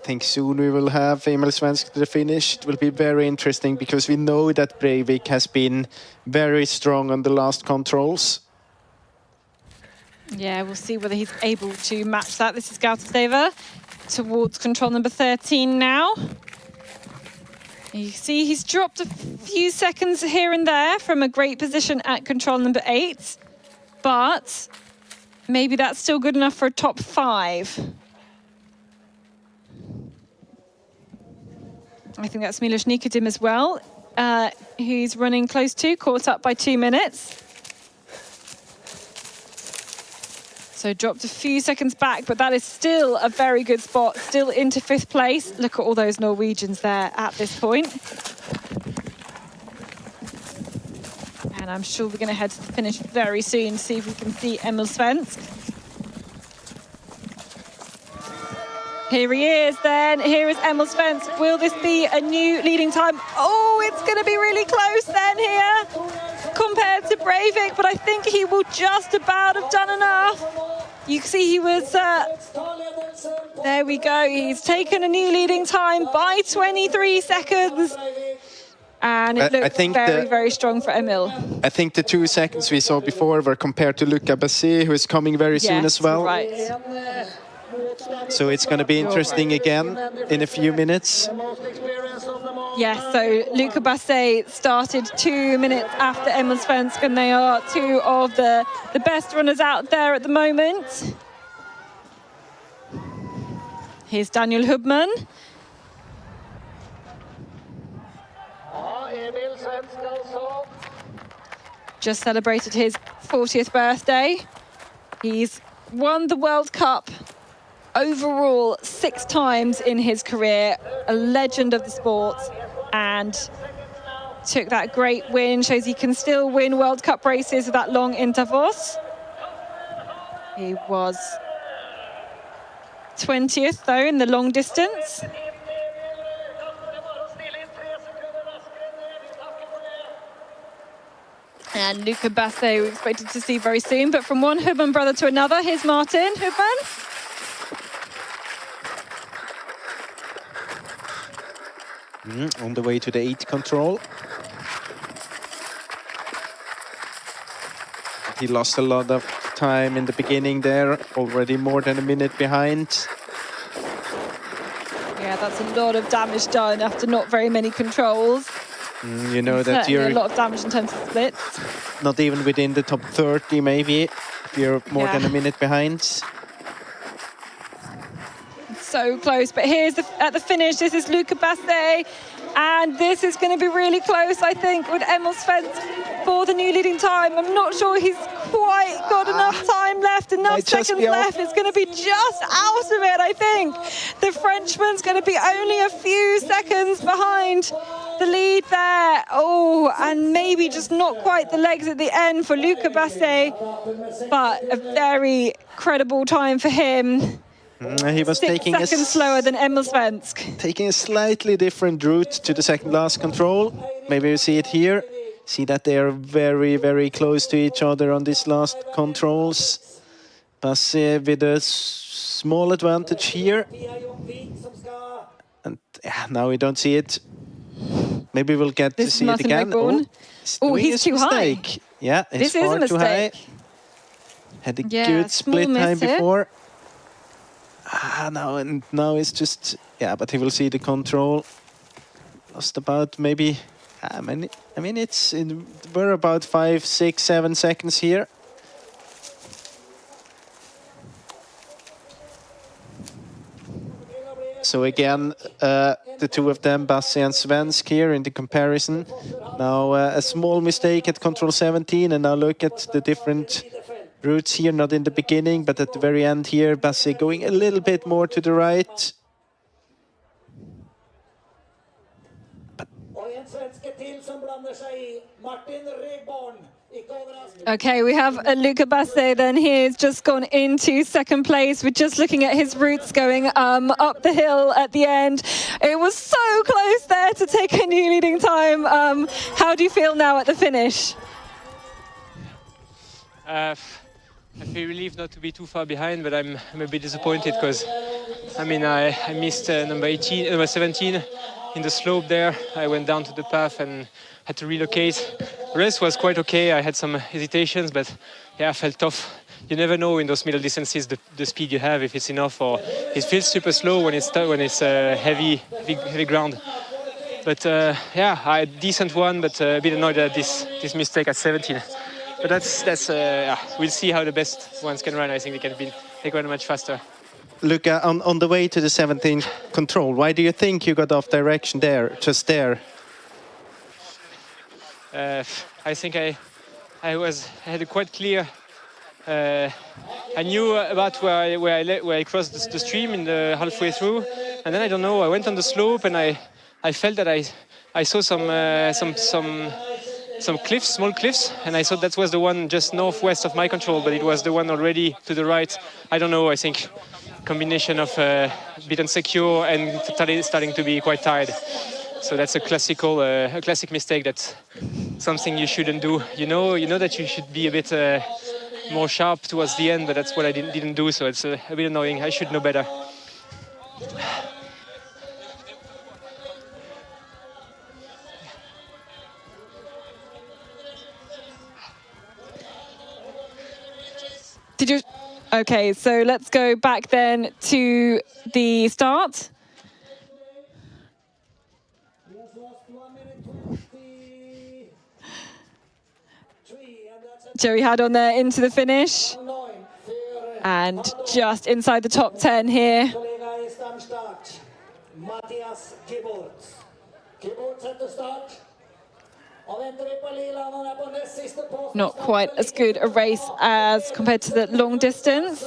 S2: think soon we will have Emil Svensk to the finish. It will be very interesting because we know that Breivik has been very strong on the last controls.
S1: Yeah, we'll see whether he's able to match that. This is Gautasteva towards control number 13 now. You see he's dropped a few seconds here and there from a great position at control number 8, but maybe that's still good enough for a top 5. I think that's Milos Nikodim as well, who's running close to, caught up by 2 minutes. So dropped a few seconds back, but that is still a very good spot, still into 5th place. Look at all those Norwegians there at this point. And I'm sure we're going to head to the finish very soon to see if we can see Emil Svensk. Here he is then. Here is Emil Svensk. Will this be a new leading time? Oh, it's going to be really close then here compared to Breivik, but I think he will just about have done enough. You can see he was, there we go. He's taken a new leading time by 23 seconds. And it looks very strong for Emil.
S2: I think the 2 seconds we saw before were compared to Luca Basset, who is coming very soon as well.
S1: Right.
S2: So it's going to be interesting again in a few minutes.
S1: Yes, so Luca Basset started 2 minutes after Emil Svensk, and they are 2 of the best runners out there at the moment. Here's Daniel Hubman. Just celebrated his 40th birthday. He's won the World Cup overall 6 times in his career, a legend of the sport, and took that great win. Shows he can still win World Cup races with that long intervals. He was 20th though in the long distance. And Luca Basset we expected to see very soon, but from one Hubman brother to another, here's Martin Hubman.
S2: On the way to the 8 control. He lost a lot of time in the beginning there, already more than a minute behind.
S1: Yeah, that's a lot of damage done after not very many controls.
S2: You know that you're
S1: a lot of damage in terms of splits.
S2: Not even within the top 30 maybe, if you're more than a minute behind.
S1: So close, but here's at the finish, this is Luca Basset, and this is going to be really close, I think, with Emil Svensk for the new leading time. I'm not sure he's quite got enough time left, enough seconds left. It's going to be just out of it, I think. The Frenchman's going to be only a few seconds behind the lead there. Oh, and maybe just not quite the legs at the end for Luca Basset, but a very credible time for him.
S2: He was
S1: 6 seconds slower than Emil Svensk.
S2: Taking a slightly different route to the second last control. Maybe you see it here. See that they are very close to each other on these last controls. Basset with a small advantage here. And now we don't see it. Maybe we'll get to see it again.
S1: Oh, he's too high.
S2: Yeah, it's far too high. Had a good split time before. Now it's just, but he will see the control. Lost about maybe, I mean, we're about 5, 6, 7 seconds here. So again, the 2 of them, Basset and Svensk here in the comparison. Now a small mistake at control 17, and now look at the different routes here, not in the beginning, but at the very end here, Basset going a little bit more to the right.
S1: Okay, we have Luca Basset then. He's just gone into 2nd place. We're just looking at his routes going up the hill at the end. It was so close there to take a new leading time. How do you feel now at the finish?
S6: I feel relieved not to be too far behind, but I'm a bit disappointed because, I mean, I missed number 17 in the slope there. I went down to the path and had to relocate. The rest was quite okay. I had some hesitations, but yeah, I felt tough. You never know in those middle distances the speed you have, if it's enough, or it feels super slow when it's heavy ground. But yeah, I had a decent one, but a bit annoyed at this mistake at 17. But that's yeah, we'll see how the best ones can run. I think they can run much faster.
S2: Luca, on the way to the 17th control, why do you think you got off direction there, just there?
S6: I think I had a quite clear. I knew about where I crossed the stream in the halfway through, and then I don't know. I went on the slope and I felt that I saw some cliffs, small cliffs, and I thought that was the one just northwest of my control, but it was the one already to the right. I don't know. I think combination of a bit insecure and starting to be quite tired. So that's a classic mistake. That's something you shouldn't do. You know that you should be a bit more sharp towards the end, but that's what I didn't do. So it's a bit annoying. I should know better.
S1: Did you? Okay, so let's go back then to the start. Joey had on there into the finish. And just inside the top 10 here. Not quite as good a race as compared to the long distance.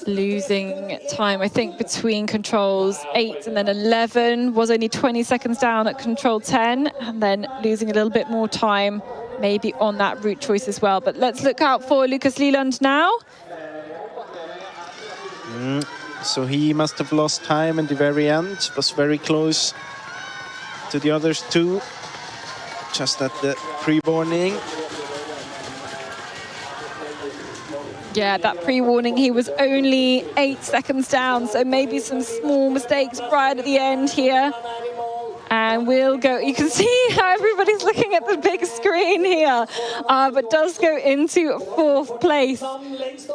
S1: Losing time, I think, between controls 8 and then 11, was only 20 seconds down at control 10, and then losing a little bit more time maybe on that route choice as well. But let's look out for Lukas Liland now.
S2: So he must have lost time in the very end. Was very close to the others two, just at the pre-warning.
S1: Yeah, that pre-warning, he was only 8 seconds down, so maybe some small mistakes right at the end here. And we'll go, you can see how everybody's looking at the big screen here, but does go into 4th place.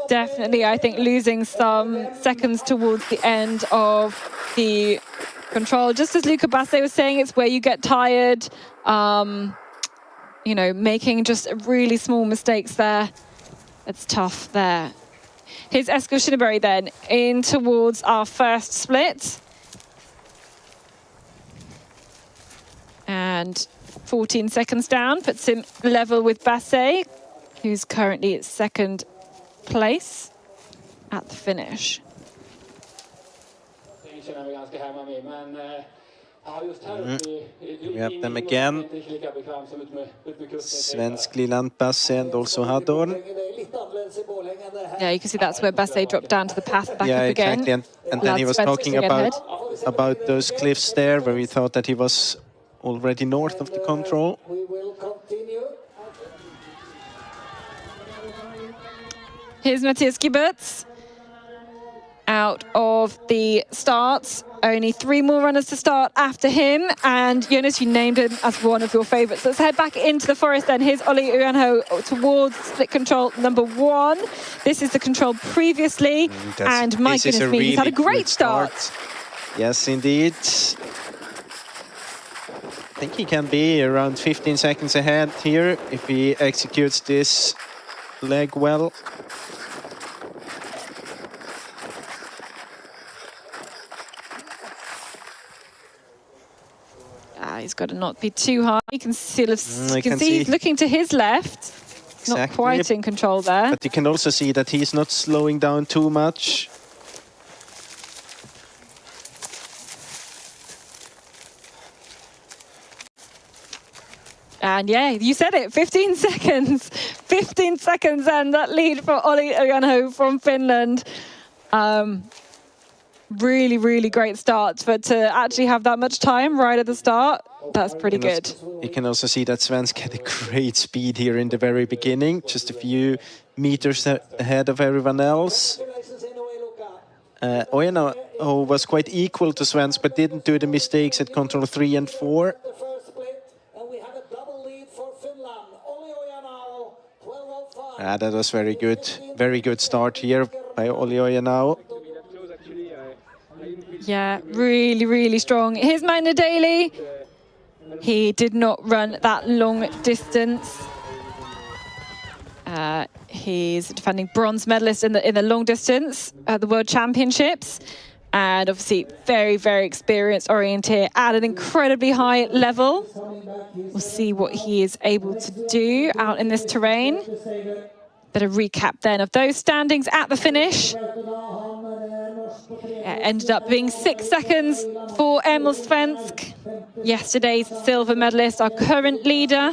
S1: Definitely, I think, losing some seconds towards the end of the control. Just as Luca Basse was saying, it's where you get tired, you know, making just really small mistakes there. It's tough there. Here's Eskil Shinneberry then, in towards our first split. And 14 seconds down, puts him level with Basse, who's currently at 2nd place at the finish.
S2: We have them again. Svensk Liland Basse and also Hadorn.
S1: Yeah, you can see that's where Basse dropped down to the path back
S2: yeah,
S1: up again.
S2: exactly. And then he was talking about those cliffs there where we thought that he was already north of the control.
S3: We will continue.
S1: Here's Matthias Gibberts out of the starts. Only 3 more runners to start after him. And Jonas, you named him as one of your favourites. Let's head back into the forest then. Here's Olli Uanho towards split control number 1. This is the control previously. And my goodness me, he's had a great start.
S2: Yes, indeed. I think he can be around 15 seconds ahead here if he executes this leg well.
S1: He's got to not be too high. You can see he's looking to his left. Exactly. Not quite in control there.
S2: But you can also see that he's not slowing down too much.
S1: And yeah, you said it, 15 seconds. 15 seconds and that lead for Olli Uanho from Finland. Really, really great start. But to actually have that much time right at the start, that's pretty good.
S2: You can also see that Svensk had a great speed here in the very beginning, just a few meters ahead of everyone else. Oyana was quite equal to Svensk, but didn't do the mistakes at control 3 and 4.
S3: The first split, and we have a double lead for Finland. Olli Ojanao, 12:05.
S2: That was very good. Very good start here by Olli Ojanao.
S1: Yeah, really, really strong. Here's Magna Daly. He did not run that long distance. He's a defending bronze medalist in the long distance at the World Championships. And obviously very, very experienced orienteer at an incredibly high level. We'll see what he is able to do out in this terrain. Bit of recap then of those standings at the finish. Ended up being 6 seconds for Emil Svensk, yesterday's silver medalist, our current leader.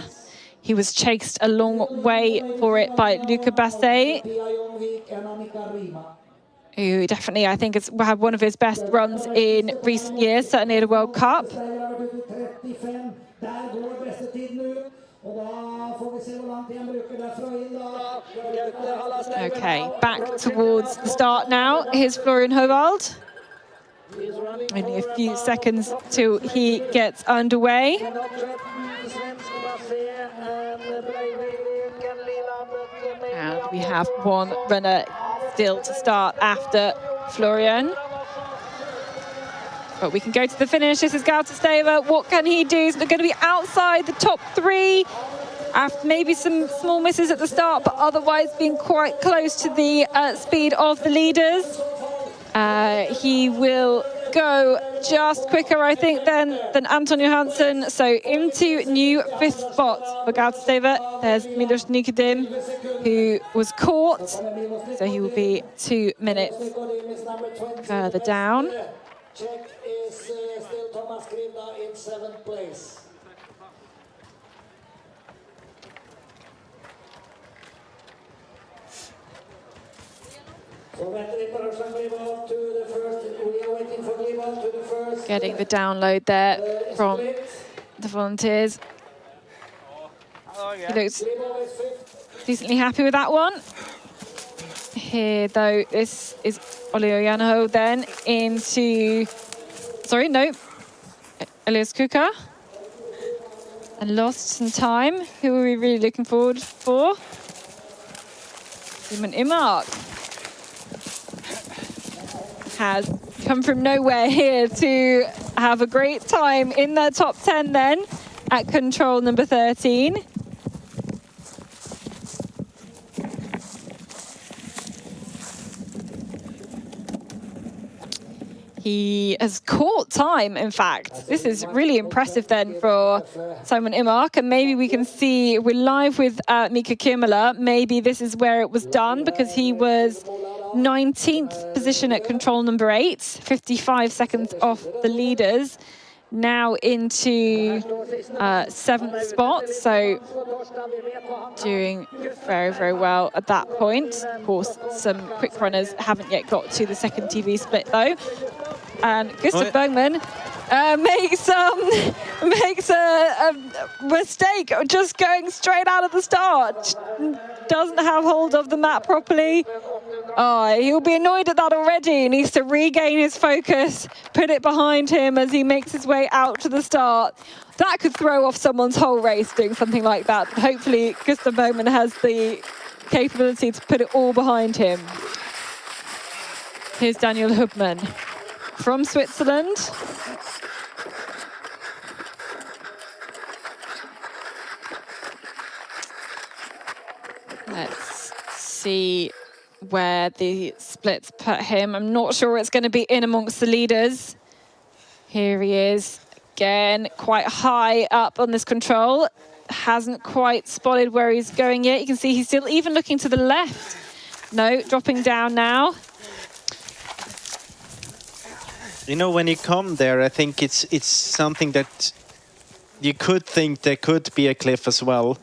S1: He was chased a long way for it by Luca Basset, who definitely, I think, has had one of his best runs in recent years, certainly at a World Cup. Okay, back towards the start now. Here's Florian Hovald. Only a few seconds till he gets underway. And we have one runner still to start after Florian. But we can go to the finish. This is Gautasteva. What can he do? He's going to be outside the top 3. After maybe some small misses at the start, but otherwise being quite close to the speed of the leaders. He will go just quicker, I think, than Anton Johansson. So into new 5th spot for Gautasteva. There's Milos Nikodim, who was caught. So he will be 2 minutes further down.
S3: Czech is still Thomas Krivda in 7th place. So
S1: getting the download there from the volunteers. He looks decently happy with that one. Here, though, this is Olli Ojanao then into... Sorry, no. Elias Kuka. And lost some time. Who are we really looking forward for? Simon Imark has come from nowhere here to have a great time in the top 10 then at control number 13. He has caught time, in fact. This is really impressive then for Simon Imark, and maybe we can see, we're live with Mika Kimmela, maybe this is where it was done, because he was 19th position at control number 8, 55 seconds off the leaders, now into 7th spot, so doing very, very well at that point. Of course, some quick runners haven't yet got to the second TV split though. And Gustav Bergman makes a mistake, just going straight out of the start. Doesn't have hold of the map properly. Oh, he'll be annoyed at that already. He needs to regain his focus, put it behind him as he makes his way out to the start. That could throw off someone's whole race, doing something like that. But hopefully Gustav Bergman has the capability to put it all behind him. Here's Daniel Hubman from Switzerland. Let's see where the splits put him. I'm not sure it's going to be in amongst the leaders. Here he is again, quite high up on this control. Hasn't quite spotted where he's going yet. You can see he's still even looking to the left. No, dropping down now.
S2: You know, when you come there, I think it's something that you could think there could be a cliff as well.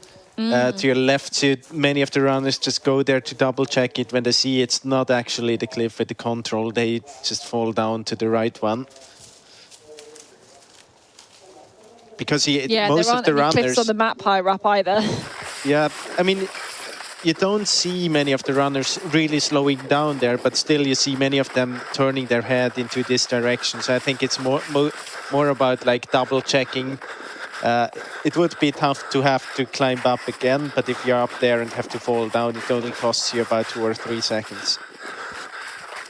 S2: to your left. So many of the runners just go there to double check it when they see it's not actually the cliff with the control. They just fall down to the right one. Because most of the runners...
S1: cliffs on the map higher up either.
S2: Yeah, I mean, you don't see many of the runners really slowing down there, but still you see many of them turning their head into this direction. So I think it's more about like double checking. It would be tough to have to climb up again, but if you're up there and have to fall down, it only costs you about 2 or 3 seconds.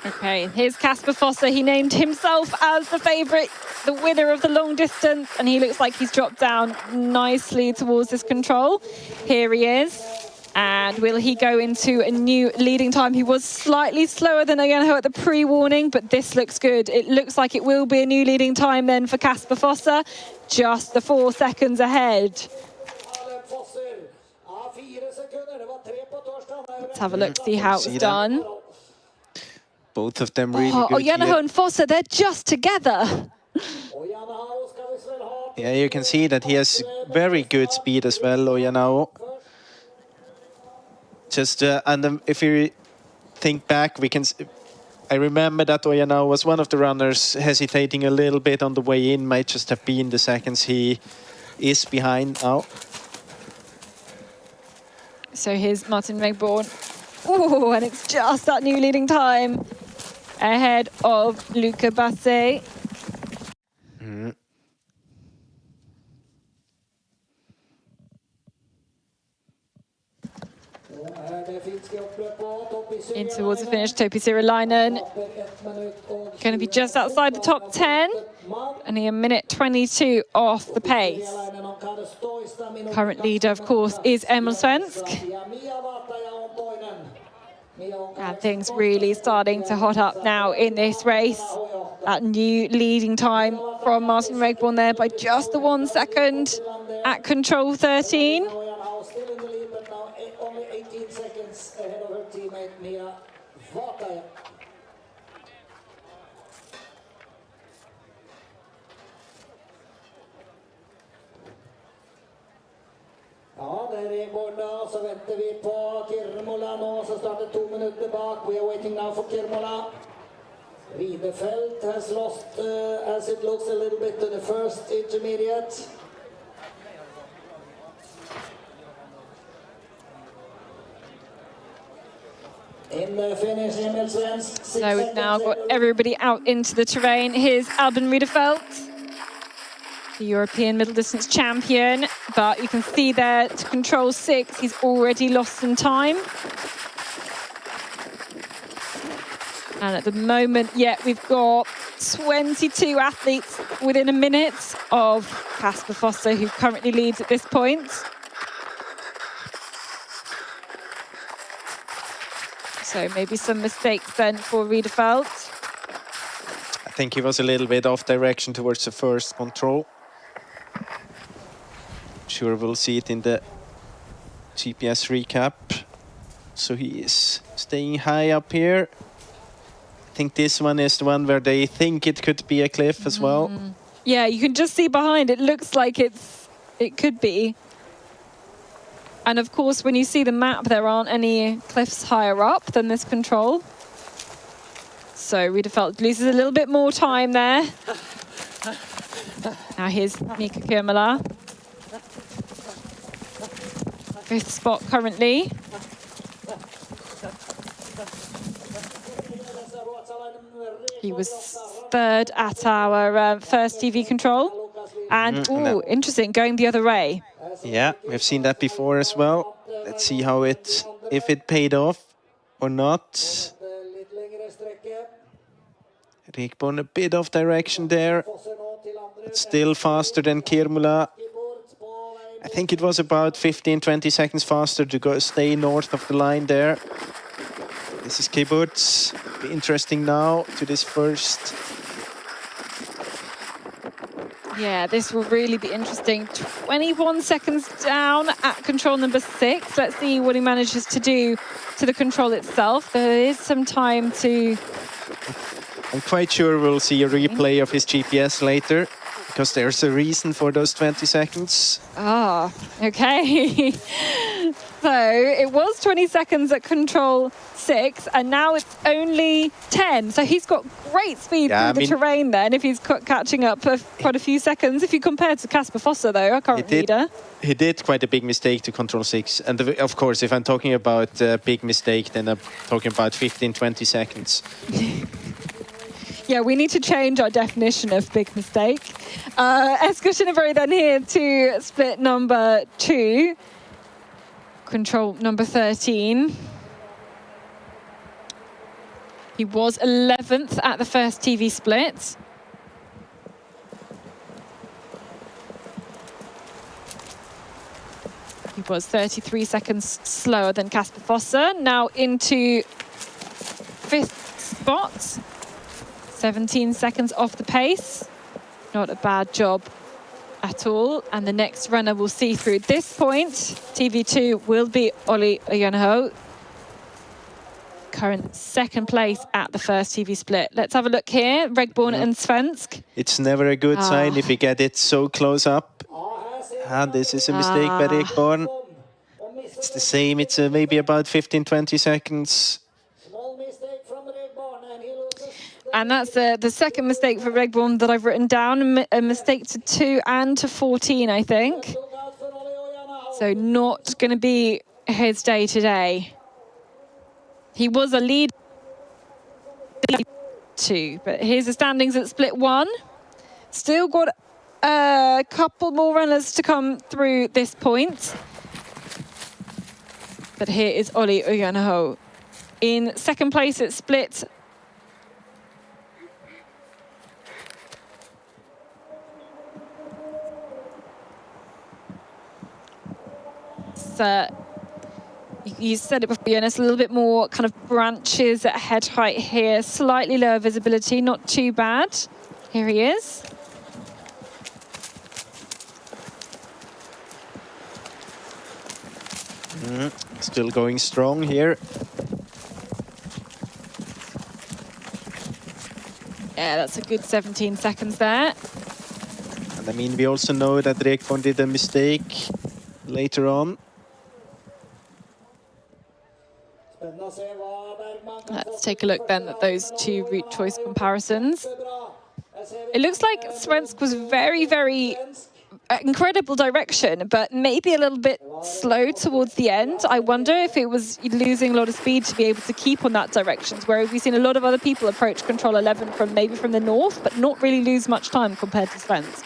S1: Okay, here's Kasper Fosse. He named himself as the favourite, the winner of the long distance, and he looks like he's dropped down nicely towards this control. Here he is. And will he go into a new leading time? He was slightly slower than Oyanaho at the pre-warning, but this looks good. It looks like it will be a new leading time then for Kasper Fosse, just the 4 seconds ahead. Let's have a look, see how it's done.
S2: Both of them really good.
S1: Oyanaho and Fosse, they're just together.
S2: Yeah, you can see that he has very good speed as well, Oyanaho. Just and if you think back, I remember that Oyanaho was one of the runners hesitating a little bit on the way in. Might just have been the seconds he is behind now.
S1: So here's Martin Regborn. Oh, and it's just that new leading time ahead of Luca Basset. In towards the finish, Topi Sirolainen. Going to be just outside the top 10. Only a minute 22 off the pace. Current leader, of course, is Emil Svensk. And things really starting to hot up now in this race. That new leading time from Martin Regborn there by just the 1 second at control 13.
S3: Ahead of her teammate Mia Vataja. Ja, det är Regborn då, så väntar vi på Kirmola nu, så startar 2 minuter bak. We are waiting now for Kirmola. Ridefelt has lost, as it looks, a little bit to the first intermediate. In the finish, Emil Svensk.
S1: So we've now got everybody out into the terrain. Here's Albin Ridefelt, the European middle distance champion. But you can see there to control 6, he's already lost some time. And at the moment, we've got 22 athletes within a minute of Kasper Fosse, who currently leads at this point. So maybe some mistakes then for Ridefelt.
S2: I think he was a little bit off direction towards the first control. Sure, we'll see it in the GPS recap. So he is staying high up here. I think this one is the one where they think it could be a cliff as well.
S1: Yeah, you can just see behind. It looks like it could be. And of course, when you see the map, there aren't any cliffs higher up than this control. So Ridefelt loses a little bit more time there. Now here's Mika Kirmola. 5th spot currently. He was 3rd at our first TV control. And, interesting, going the other way.
S2: Yeah, we've seen that before as well. Let's see how if it paid off or not. Regborn a bit off direction there. But still faster than Kirmola. I think it was about 15-20 seconds faster to stay north of the line there. This is Kibbutz. Be interesting now to this first.
S1: Yeah, this will really be interesting. 21 seconds down at control number 6. Let's see what he manages to do to the control itself. There is some time to...
S2: I'm quite sure we'll see a replay of his GPS later. because there's a reason for those 20 seconds.
S1: Ah, okay. So it was 20 seconds at control 6, and now it's only 10. So he's got great speed through the terrain then, if he's catching up for quite a few seconds. If you compare to Kasper Fosse, though, our current leader.
S2: He did quite a big mistake to control 6. And of course, if I'm talking about a big mistake, then I'm talking about 15, 20 seconds.
S1: Yeah, we need to change our definition of big mistake. Esko Shinneberry then here to split number 2. Control number 13. He was 11th at the first TV split. He was 33 seconds slower than Kasper Fosse. Now into 5th spot. 17 seconds off the pace. Not a bad job at all. And the next runner we'll see through this point, TV2, will be Olli Ojanaho. Current 2nd place at the first TV split. Let's have a look here. Regborn and Svensk.
S2: It's never a good sign if you get it so close up. And this is a mistake by Regborn. It's the same. It's maybe about 15, 20 seconds.
S1: And that's the second mistake for Regborn that I've written down. A mistake to 2 and to 14, I think. So not going to be his day today. He was a lead 2, but here's the standings at split 1. Still got a couple more runners to come through this point. But here is Olli Ojanaho in 2nd place at split. You said it before, Jonas, a little bit more kind of branches at head height here, slightly lower visibility, not too bad. Here he is.
S2: Still going strong here.
S1: Yeah, that's a good 17 seconds there.
S2: And I mean, we also know that Regborn did a mistake later on.
S1: Let's take a look then at those 2 route choice comparisons. It looks like Svensk was very, very incredible direction, but maybe a little bit slow towards the end. I wonder if it was losing a lot of speed to be able to keep on that direction, where we've seen a lot of other people approach control 11 from maybe from the north, but not really lose much time compared to Svensk.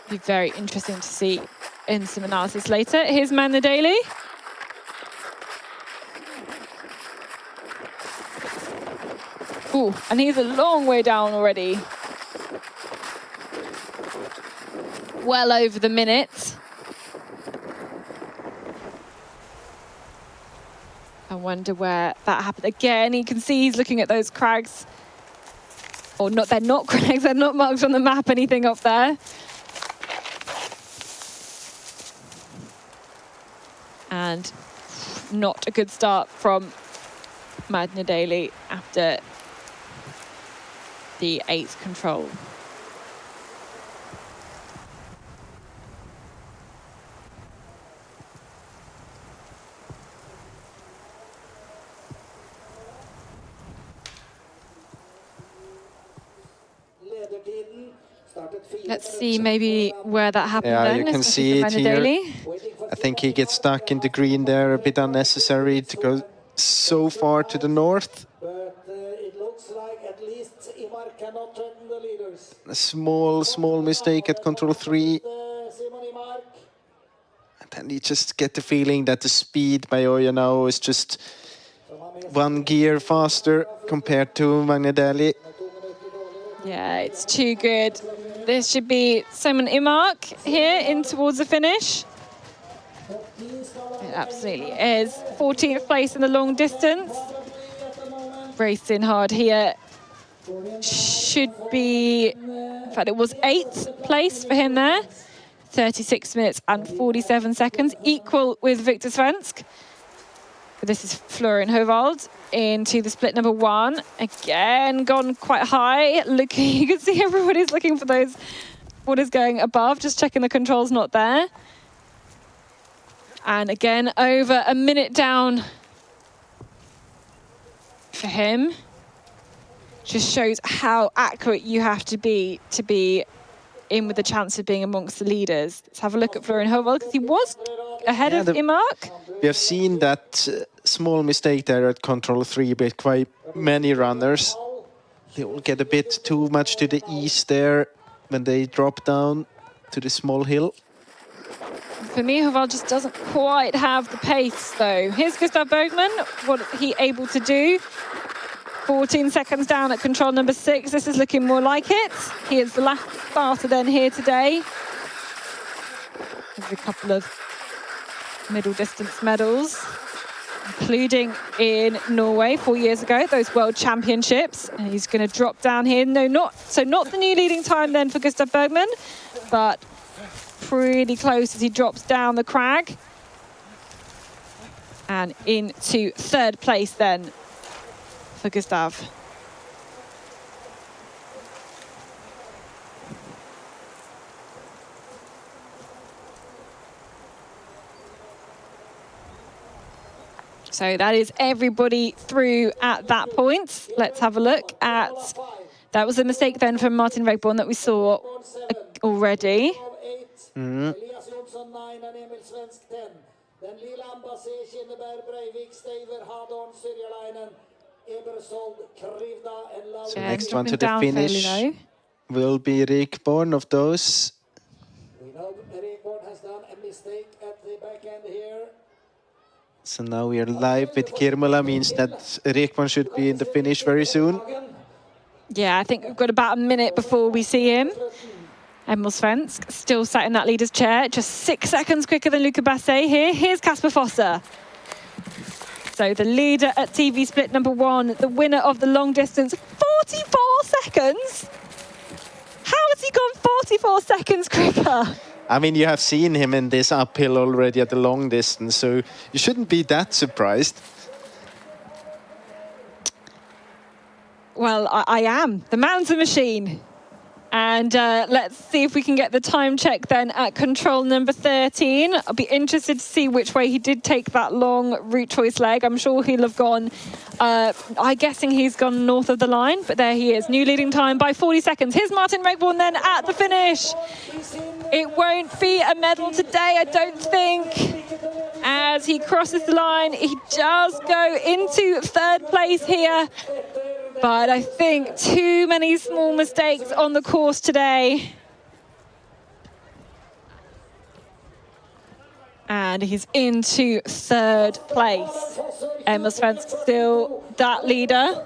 S1: Be very interesting to see in some analysis later. Here's Magne Daly. Ooh, and he's a long way down already. Well over the minute. I wonder where that happened. Again, you can see he's looking at those crags. Or not, they're not crags, they're not marked on the map, anything up there. And not a good start from Magne Daly after the 8th control. Let's see maybe where that happened then.
S2: Yeah, you can see it here. I think he gets stuck in the green there, a bit unnecessary to go so far to the north.
S3: But it looks like at least Imar cannot threaten the leaders.
S2: A small mistake at control 3. And then you just get the feeling that the speed by Ojanaho is just 1 gear faster compared to Magne Daly.
S1: Yeah, it's too good. This should be Simon Imark here in towards the finish. It absolutely is. 14th place in the long distance. Racing hard here. Should be, in fact, it was 8th place for him there. 36 minutes and 47 seconds, equal with Victor Svensk. But this is Florian Hovald into the split number 1. Again, gone quite high. Looking, you can see everybody's looking for those, what is going above, just checking the controls not there. And again, over a minute down for him. Just shows how accurate you have to be in with the chance of being amongst the leaders. Let's have a look at Florian Hovald, because he was ahead of Imark.
S2: We have seen that small mistake there at control 3, but quite many runners. They will get a bit too much to the east there when they drop down to the small hill.
S1: For me, Hovald just doesn't quite have the pace, though. Here's Gustav Bergman. What is he able to do? 14 seconds down at control number 6. This is looking more like it. He is the last starter then here today. There's a couple of middle distance medals, including in Norway 4 years ago, those World Championships. And he's going to drop down here. No, not the new leading time then for Gustav Bergman, but pretty close as he drops down the crag. And into 3rd place then for Gustav. So that is everybody through at that point. Let's have a look at, that was a mistake then from Martin Regborn that we saw already.
S3: Elias Jonsson 9 and Emil Svensk 10. Den lilla Ambassé, Kinneberg, Breivik, Staver, Hadorn, Syrjalainen, Ebersold, Krivda and Lauri.
S2: So next one to the finish will be Regborn of those.
S3: We know Regborn has done a mistake at the back end here.
S2: So now we are live with Kirmula, means that Regborn should be in the finish very soon.
S1: Yeah, I think we've got about a minute before we see him. Emil Svensk still sat in that leader's chair, just 6 seconds quicker than Luca Basset here. Here's Kasper Fosse. So the leader at TV split number 1, the winner of the long distance, 44 seconds? How has he gone 44 seconds quicker?
S2: I mean, you have seen him in this uphill already at the long distance, so you shouldn't be that surprised.
S1: Well, I am. The man's a machine. And let's see if we can get the time check then at control number 13. I'll be interested to see which way he did take that long route choice leg. I'm sure he'll have gone, I'm guessing he's gone north of the line, but there he is. New leading time by 40 seconds. Here's Martin Regborn then at the finish. It won't be a medal today, I don't think. As he crosses the line, he does go into 3rd place here. But I think too many small mistakes on the course today. And he's into 3rd place. Emil Svensk still that leader.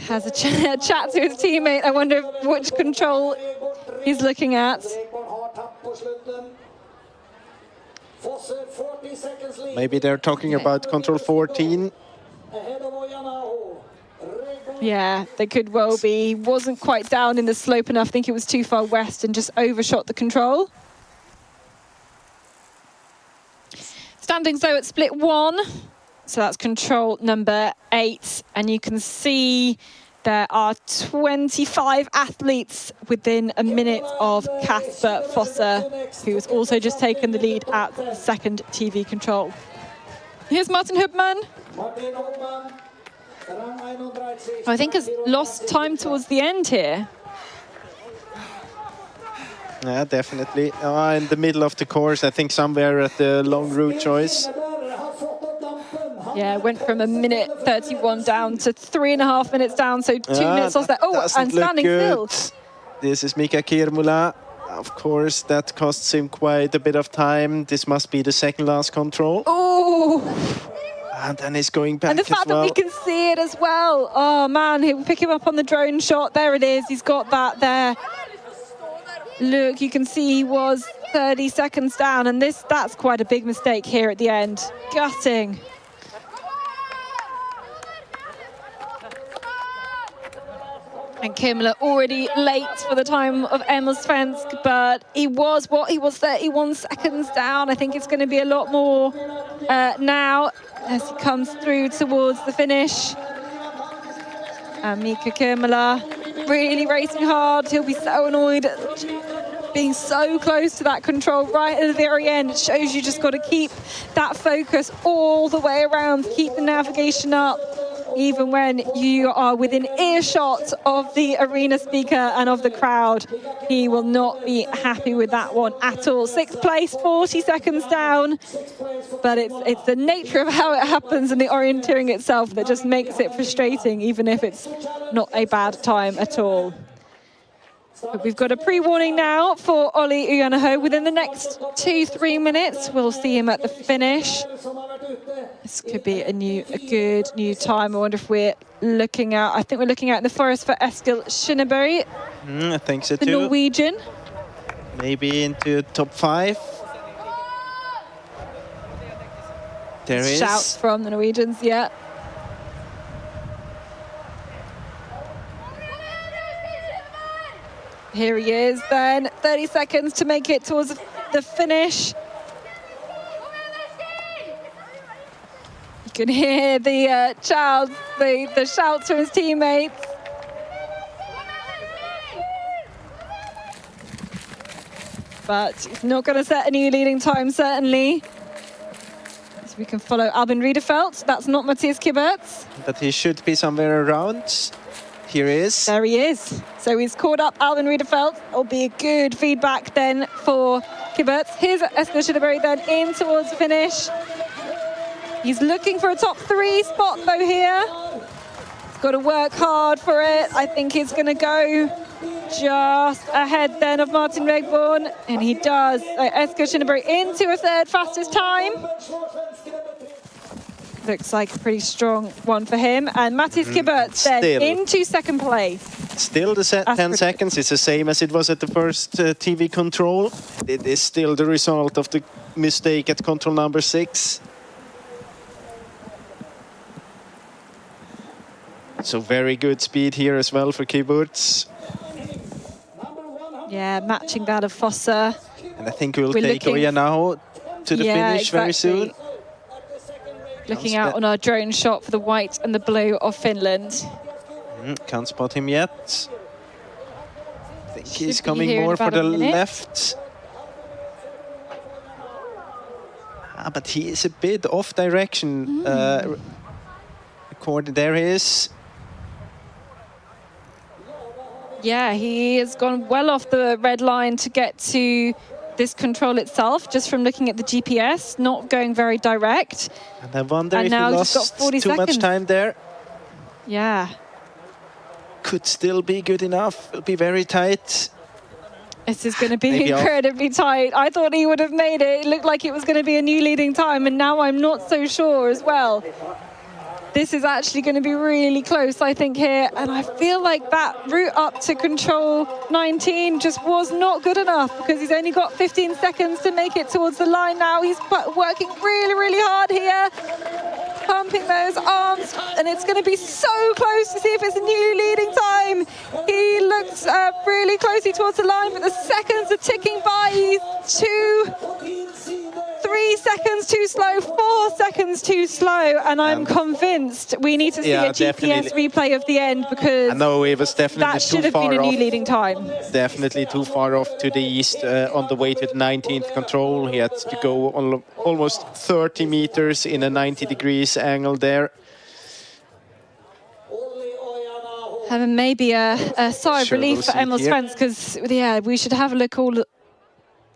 S1: Has a chat to his teammate. I wonder which control he's looking at.
S2: Maybe they're talking about control 14.
S1: Yeah, they could well be. He wasn't quite down in the slope enough. I think it was too far west and just overshot the control. Standings though at split 1. So that's control number 8. And you can see there are 25 athletes within a minute of Kasper Fosse, who's also just taken the lead at the 2nd TV control. Here's Martin Hubman. I think has lost time towards the end here.
S2: Yeah, definitely. In the middle of the course, I think somewhere at the long route choice.
S1: Yeah, went from a minute 31 down to 3.5 minutes down, so 2 minutes lost there. Oh, and standing still.
S2: This is Mika Kirmula. Of course, that costs him quite a bit of time. This must be the 2nd last control.
S1: Oh!
S2: And then he's going back as well.
S1: And the fact that we can see it as well. Oh, man, he'll pick him up on the drone shot. There it is. He's got that there. Look, you can see he was 30 seconds down. And that's quite a big mistake here at the end. Gutting. And Kimmler already late for the time of Emil Svensk, but he was 31 seconds down. I think it's going to be a lot more now as he comes through towards the finish. And Mika Kimmler really racing hard. He'll be so annoyed at being so close to that control right at the very end. It shows you just got to keep that focus all the way around, keep the navigation up, even when you are within earshot of the arena speaker and of the crowd. He will not be happy with that one at all. 6th place, 40 seconds down, but it's the nature of how it happens in the orienteering itself that just makes it frustrating, even if it's not a bad time at all. But we've got a pre-warning now for Olli Ujanaho. Within the next 2-3 minutes, we'll see him at the finish. This could be a good new time. I wonder if we're looking out. I think we're looking out in the forest for Eskil Shinneberg.
S2: I think so too.
S1: The Norwegian.
S2: Maybe into top 5. There is.
S1: Shouts from the Norwegians, yeah. Here he is then, 30 seconds to make it towards the finish. You can hear the the shouts from his teammates. But he's not going to set a new leading time, certainly. So we can follow Albin Riederfeldt. That's not Matthias Kiberts.
S2: But he should be somewhere around. Here he is.
S1: There he is. So he's caught up Albin Riederfeldt. It'll be a good feedback then for Kiberts. Here's Eskil Shinneberg then in towards the finish. He's looking for a top 3 spot though here. He's got to work hard for it. I think he's going to go just ahead then of Martin Regborn. And he does. So Eskil Shinneberg into a 3rd fastest time. Looks like a pretty strong one for him. And Matthias Kiberts then into 2nd place.
S2: Still the 10 seconds. It's the same as it was at the first TV control. It is still the result of the mistake at control number 6. So very good speed here as well for Kiberts.
S1: Yeah, matching that of Fossa.
S2: And I think we'll take Ujanaho to the finish very soon.
S1: Looking out on our drone shot for the white and the blue of Finland.
S2: Can't spot him yet. I think he's coming more for the left. But he is a bit off direction. There he is.
S1: Yeah, he has gone well off the red line to get to this control itself, just from looking at the GPS, not going very direct.
S2: And I wonder if he lost too much time there.
S1: Yeah.
S2: Could still be good enough. It'll be very tight.
S1: This is going to be incredibly tight. I thought he would have made it. It looked like it was going to be a new leading time, and now I'm not so sure as well. This is actually going to be really close, I think, here. And I feel like that route up to control 19 just was not good enough, because he's only got 15 seconds to make it towards the line now. He's working really, really hard here, pumping those arms. And it's going to be so close to see if it's a new leading time. He looks really closely towards the line, but the seconds are ticking by. He's 3 seconds too slow, 4 seconds too slow, and I'm convinced we need to see a GPS replay of the end, because
S2: I know it was definitely
S1: that should have been a new leading time.
S2: Definitely too far off to the east on the way to the 19th control. He had to go on almost 30 meters in a 90 degrees angle there.
S1: And maybe a sigh of relief for Emil Svensk, because we should have a look.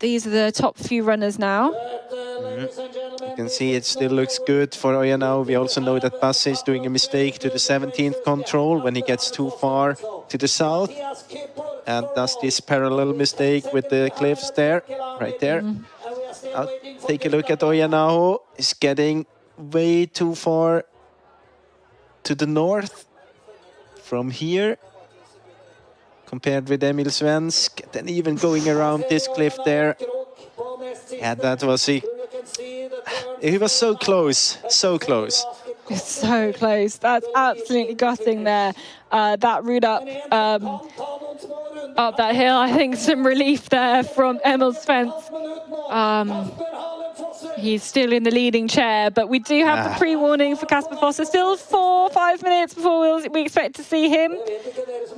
S1: These are the top few runners now.
S2: You can see it still looks good for Ujanaho. We also know that Basse is doing a mistake to the 17th control when he gets too far to the south and does this parallel mistake with the cliffs there, right there. I'll take a look at Ujanaho. He's getting way too far to the north from here compared with Emil Svensk. Then even going around this cliff there. Yeah, that was he was so close, so close.
S1: It's so close. That's absolutely gutting there. That route up that hill. I think some relief there from Emil Svens. He's still in the leading chair, but we do have the pre-warning for Kasper Fosse. Still 4-5 minutes before we expect to see him.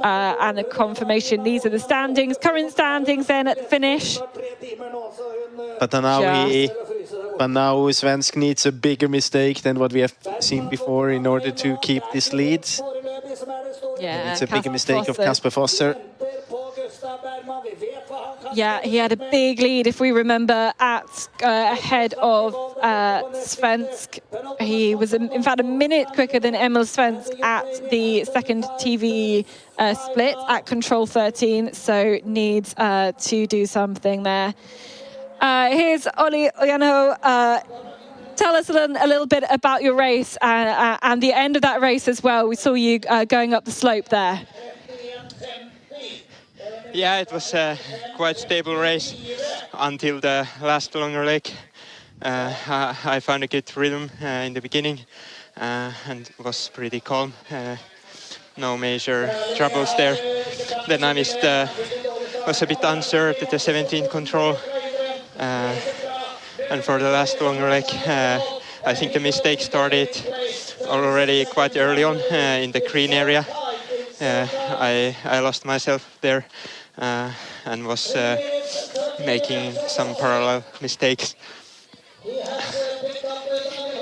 S1: And the confirmation. These are the standings, current standings then at the finish.
S2: But now Svensk needs a bigger mistake than what we have seen before in order to keep this lead.
S1: Yeah,
S2: it's a bigger mistake of Kasper Fosse.
S1: Yeah, he had a big lead, if we remember, at ahead of Svensk. He was, in fact, a minute quicker than Emil Svensk at the second TV split at Control 13, so needs to do something there. Here's Olli Ojano. Tell us a little bit about your race and the end of that race as well. We saw you going up the slope there.
S6: Yeah, it was a quite stable race until the last longer leg. I found a good rhythm in the beginning and was pretty calm. No major troubles there. Then I missed, was a bit unsure at the 17 control. And for the last longer leg, I think the mistake started already quite early on in the green area. I lost myself there and was making some parallel mistakes.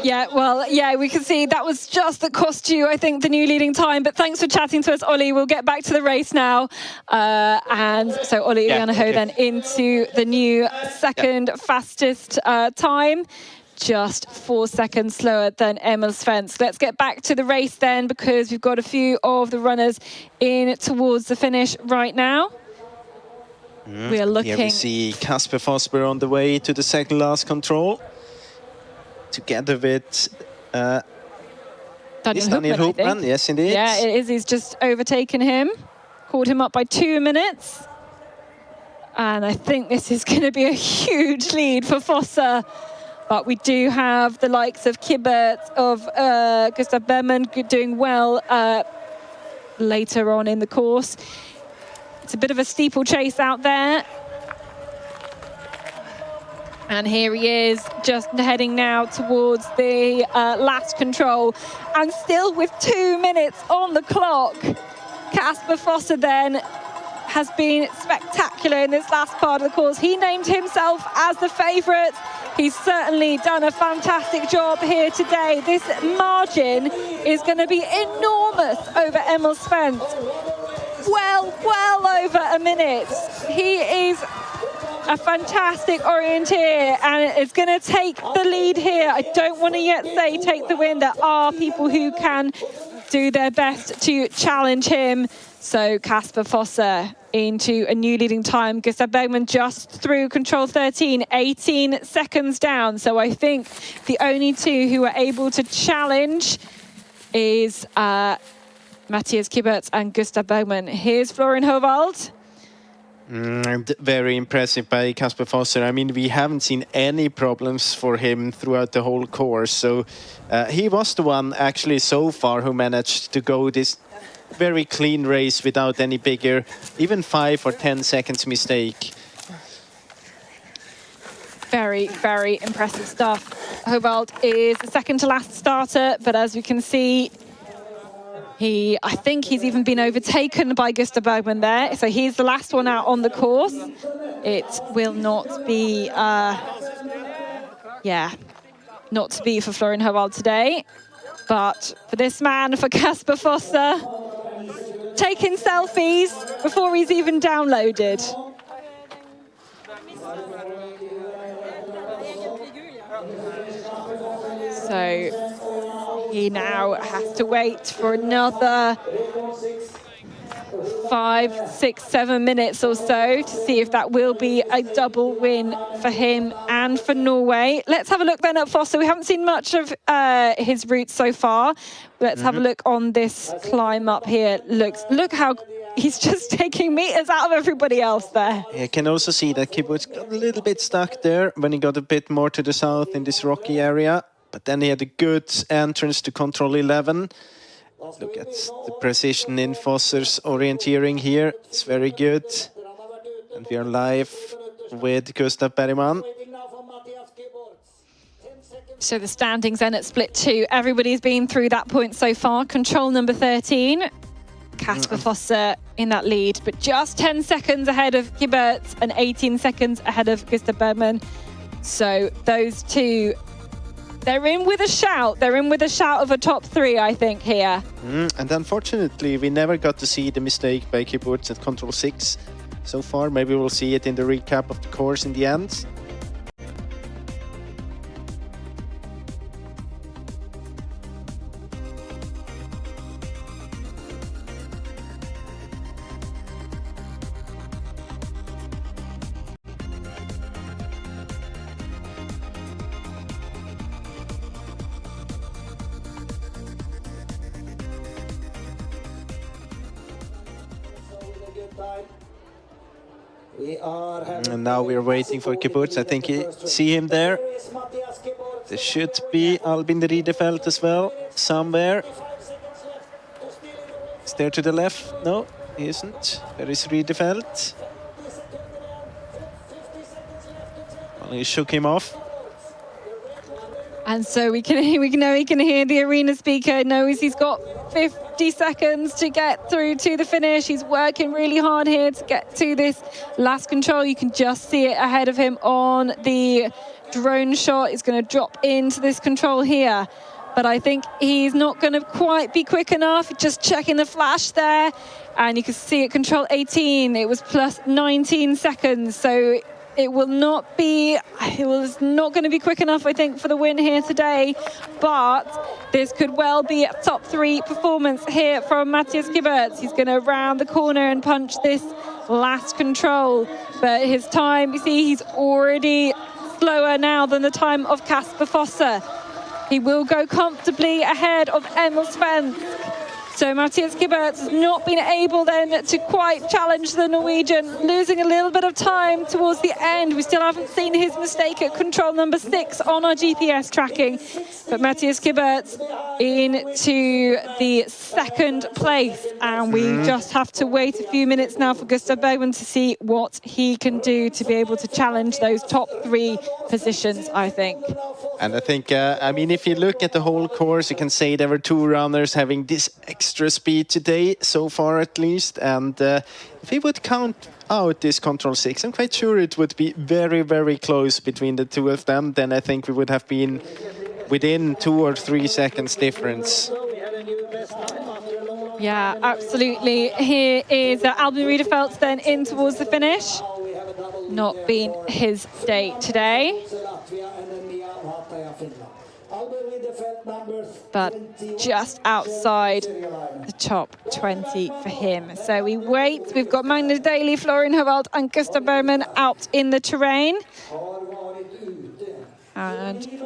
S1: Yeah, well, yeah, we can see that was just that cost you, I think, the new leading time. But thanks for chatting to us, Olli. We'll get back to the race now. And so Olli Ojano then into the new second fastest time. Just 4 seconds slower than Emil Svensk. Let's get back to the race then, because we've got a few of the runners in towards the finish right now. We are looking.
S2: Here we see Kasper Fosse on the way to the second last control, together with Daniel Hoopman. Yes, indeed.
S1: Yeah, it is. He's just overtaken him, caught him up by 2 minutes. And I think this is going to be a huge lead for Fosse. But we do have the likes of Kibert, of Gustav Bergman doing well later on in the course. It's a bit of a steeplechase out there. And here he is, just heading now towards the last control. And still with 2 minutes on the clock, Kasper Fosse then has been spectacular in this last part of the course. He named himself as the favourite. He's certainly done a fantastic job here today. This margin is going to be enormous over Emil Svensk. Well over a minute. He is a fantastic orienteer and is going to take the lead here. I don't want to yet say take the win. There are people who can do their best to challenge him. So Kasper Fosse into a new leading time. Gustav Bergman just through control 13, 18 seconds down. So I think the only two who are able to challenge is Matthias Kibert and Gustav Bergman. Here's Florian Hovald.
S2: Very impressive by Kasper Fosse. I mean, we haven't seen any problems for him throughout the whole course. So he was the one actually so far who managed to go this very clean race without any bigger, even 5 or 10 seconds mistake.
S1: Very impressive stuff. Hovald is the second to last starter, but as we can see, I think he's even been overtaken by Gustav Bergman there. So he's the last one out on the course. It will not be, not to be for Florian Hovald today. But for this man, for Kasper Fosse, taking selfies before he's even downloaded. So he now has to wait for another 5, 6, 7 minutes or so to see if that will be a double win for him and for Norway. Let's have a look then at Fosse. We haven't seen much of his route so far. Let's have a look on this climb up here. Look how he's just taking meters out of everybody else there.
S2: You can also see that Kibert got a little bit stuck there when he got a bit more to the south in this rocky area. But then he had a good entrance to control 11. Look at the precision in Fosser's orienteering here. It's very good. And we are live with Gustav Bergman.
S1: So the standings then at split 2. Everybody's been through that point so far. Control number 13. Kasper Fosser in that lead, but just 10 seconds ahead of Geberts and 18 seconds ahead of Gustav Bergman. So those two, they're in with a shout. They're in with a shout of a top 3, I think, here.
S2: And unfortunately, we never got to see the mistake by Geberts at control 6 so far. Maybe we'll see it in the recap of the course in the end. And now we're waiting for Geberts. I think you see him there. There should be Albin Riedefeld as well, somewhere. Is there to the left? No, he isn't. There is Riedefeld. Well, he shook him off.
S1: And so we know he can hear the arena speaker, knows he's got 50 seconds to get through to the finish. He's working really hard here to get to this last control. You can just see it ahead of him on the drone shot. He's going to drop into this control here. But I think he's not going to quite be quick enough. Just checking the flash there. And you can see at control 18, it was plus 19 seconds. So it was not going to be quick enough, I think, for the win here today. But this could well be a top 3 performance here from Matthias Geberts. He's going to round the corner and punch this last control. But his time, you see, he's already slower now than the time of Kasper Fosser. He will go comfortably ahead of Emil Svensk. So Matthias Geberts has not been able then to quite challenge the Norwegian, losing a little bit of time towards the end. We still haven't seen his mistake at control number 6 on our GPS tracking. But Matthias Geberts into the 2nd place. And we just have to wait a few minutes now for Gustav Bergman to see what he can do to be able to challenge those top 3 positions, I think.
S2: And I think, I mean, if you look at the whole course, you can say there were 2 runners having this extra speed today, so far at least. And if we would count out this control 6, I'm quite sure it would be very, very close between the 2 of them. Then I think we would have been within 2 or 3 seconds difference.
S1: Yeah, absolutely. Here is Albin Riedefeld then in towards the finish. Not been his day today. But just outside the top 20 for him. So we wait. We've got Magnus Daly, Florian Howald and Gustav Bergman out in the terrain. And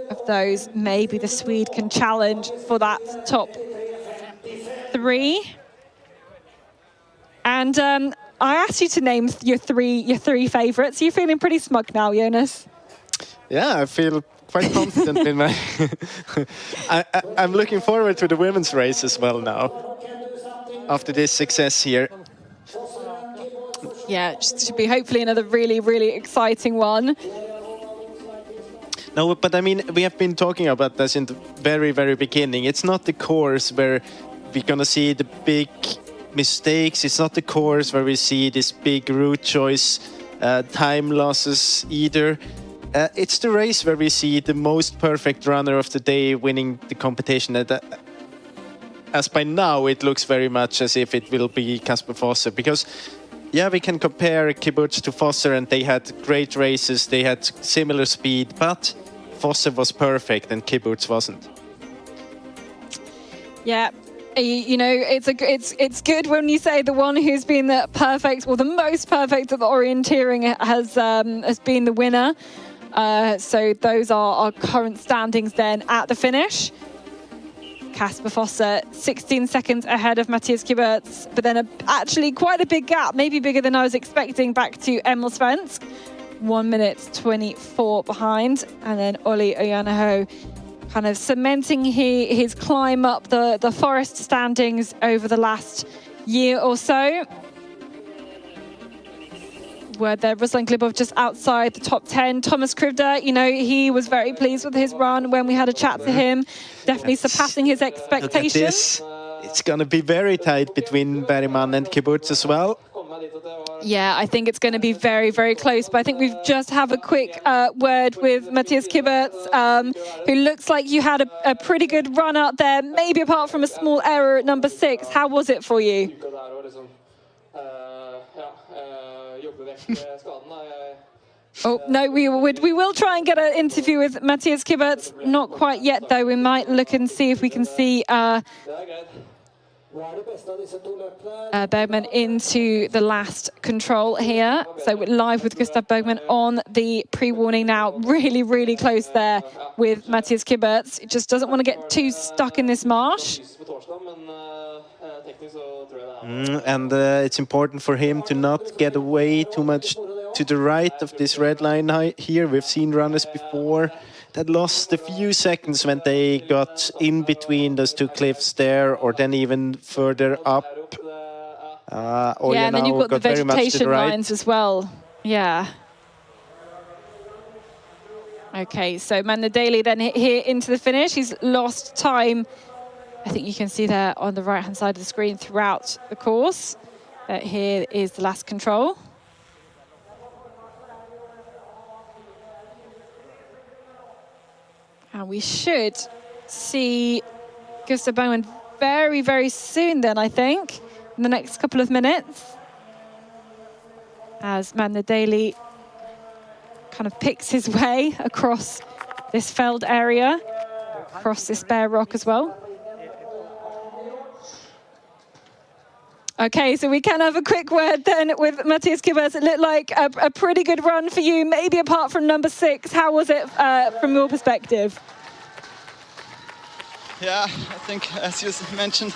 S1: of those, maybe the Swede can challenge for that top 3. And I asked you to name your three favourites. Are you feeling pretty smug now, Jonas?
S2: Yeah, I feel quite confident in my... I'm looking forward to the women's race as well now, after this success here.
S1: Yeah, it should be hopefully another really, really exciting one.
S2: No, but I mean, we have been talking about this in the very, very beginning. It's not the course where we're going to see the big mistakes. It's not the course where we see this big route choice, time losses either. It's the race where we see the most perfect runner of the day winning the competition. As by now, it looks very much as if it will be Kasper Fosser. Because, yeah, we can compare Geberts to Fosser, and they had great races. They had similar speed, but Fosser was perfect and Geberts wasn't.
S1: Yeah. You know, it's good when you say the one who's been the perfect or the most perfect at the orienteering has been the winner. So those are our current standings then at the finish. Kasper Fosser 16 seconds ahead of Matthias Geberts, but then actually quite a big gap, maybe bigger than I was expecting, back to Emil Svensk. 1 minute 24 behind, and then Olli Ojanaho kind of cementing his climb up the forest standings over the last year or so. Where there, Ruslan Glibov just outside the top 10. Thomas Krivda, you know, he was very pleased with his run when we had a chat to him. Definitely surpassing his expectations.
S2: It's going to be very tight between Bergman and Kibbutz as well.
S1: Yeah, I think it's going to be very, very close. But I think we've just have a quick word with Matthias Kibbutz, who looks like you had a pretty good run out there, maybe apart from a small error at number 6. How was it for you? Oh, no, we will try and get an interview with Matthias Kibbutz. Not quite yet, though. We might look and see if we can see Bergman into the last control here. So we're live with Gustav Bergman on the pre-warning now. Really, really close there with Matthias Kibbutz. He just doesn't want to get too stuck in this marsh.
S2: And it's important for him to not get away too much to the right of this red line here. We've seen runners before that lost a few seconds when they got in between those two cliffs there, or then even further up.
S1: Yeah, and then you've got the vegetation lines as well. Yeah. Okay, so Mander Daly then here into the finish. He's lost time. I think you can see there on the right-hand side of the screen throughout the course that here is the last control. And we should see Gustav Bergman very, very soon then, I think, in the next couple of minutes. As Mander Daly kind of picks his way across this felled area, across this bare rock as well. Okay, so we can have a quick word then with Matthias Kibbutz. It looked like a pretty good run for you, maybe apart from number 6. How was it from your perspective?
S7: Yeah, I think, as you mentioned,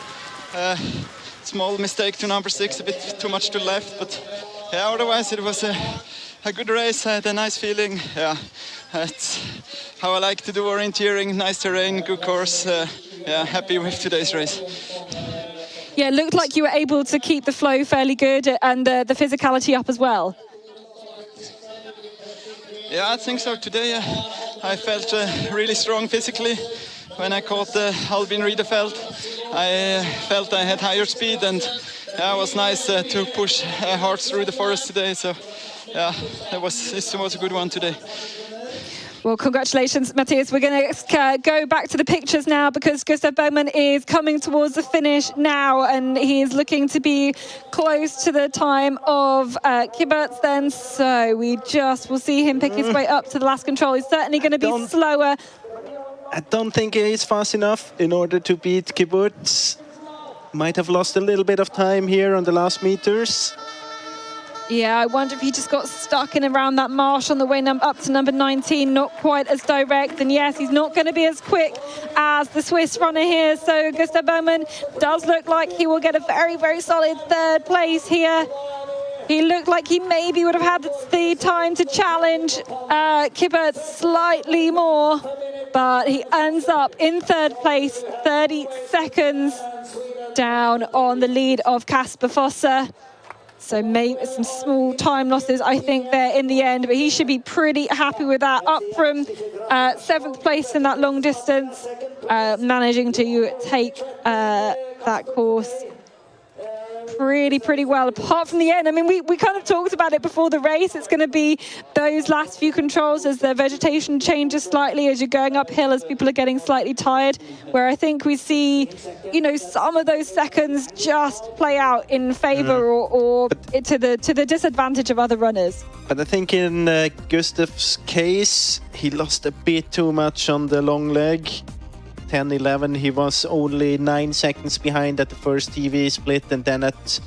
S7: small mistake to number 6, a bit too much to left. But yeah, otherwise it was a good race. I had a nice feeling. Yeah, that's how I like to do orienteering. Nice terrain, good course. Yeah, happy with today's race.
S1: Yeah, it looked like you were able to keep the flow fairly good and the physicality up as well.
S7: Yeah, I think so. Today I felt really strong physically. When I caught the Albin Riedefeld, I felt I had higher speed, and yeah, it was nice to push hard through the forest today. So yeah, it was a good one today.
S1: Well, congratulations, Matthias. We're going to go back to the pictures now because Gustav Bergman is coming towards the finish now, and he is looking to be close to the time of Kibbutz then. So we just will see him pick his way up to the last control. He's certainly going to be slower.
S2: I don't think he's fast enough in order to beat Kibbutz. Might have lost a little bit of time here on the last meters.
S1: Yeah, I wonder if he just got stuck in around that marsh on the way up to number 19, not quite as direct. And yes, he's not going to be as quick as the Swiss runner here. So Gustav Bergman does look like he will get a very, very solid 3rd place here. He looked like he maybe would have had the time to challenge Kibbutz slightly more, but he ends up in 3rd place, 30 seconds down on the lead of Kasper Fosse. So maybe some small time losses, I think, there in the end, but he should be pretty happy with that. Up from 7th place in that long distance, managing to take that course pretty well, apart from the end. I mean, we kind of talked about it before the race. It's going to be those last few controls as the vegetation changes slightly as you're going uphill, as people are getting slightly tired, where I think we see, you know, some of those seconds just play out in favor or to the disadvantage of other runners.
S2: But I think in Gustav's case, he lost a bit too much on the long leg. 10-11, he was only 9 seconds behind at the first TV split, and then at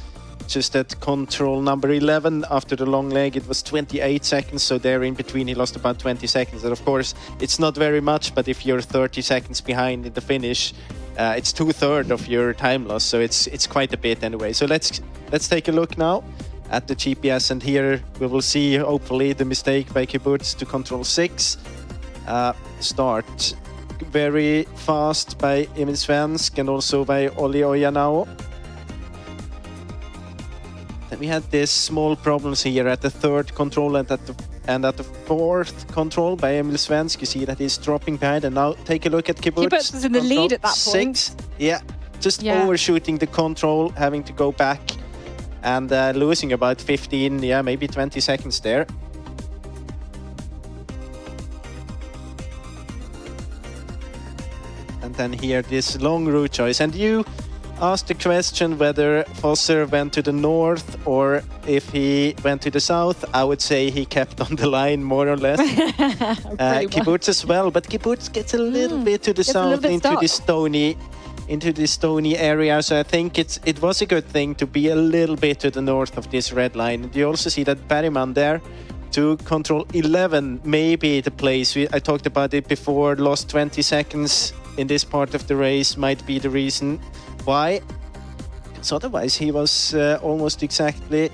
S2: control number 11 after the long leg it was 28 seconds, so there in between he lost about 20 seconds. And of course it's not very much, but if you're 30 seconds behind in the finish, it's 2/3 of your time loss, so it's quite a bit anyway. So let's take a look now at the GPS, and here we will see hopefully the mistake by Kibbutz to control 6 start. very fast by Emil Svensk and also by Olli Ojanao. Then we had these small problems here at the third control and at the fourth control by Emil Svensk. You see that he's dropping behind, and now take a look at Kibbutz.
S1: Kibbutz was in the lead at that point.
S2: 6. Yeah, just overshooting the control, having to go back and losing about 15, maybe 20 seconds there. And then here, this long route choice. And you asked the question whether Fosser went to the north or if he went to the south. I would say he kept on the line, more or less. Kibbutz as well, but Kibbutz gets a little bit to the south into the stony area. So I think it was a good thing to be a little bit to the north of this red line. And you also see that Berryman there to control 11, maybe the place. I talked about it before, lost 20 seconds in this part of the race might be the reason why. So otherwise he was almost exactly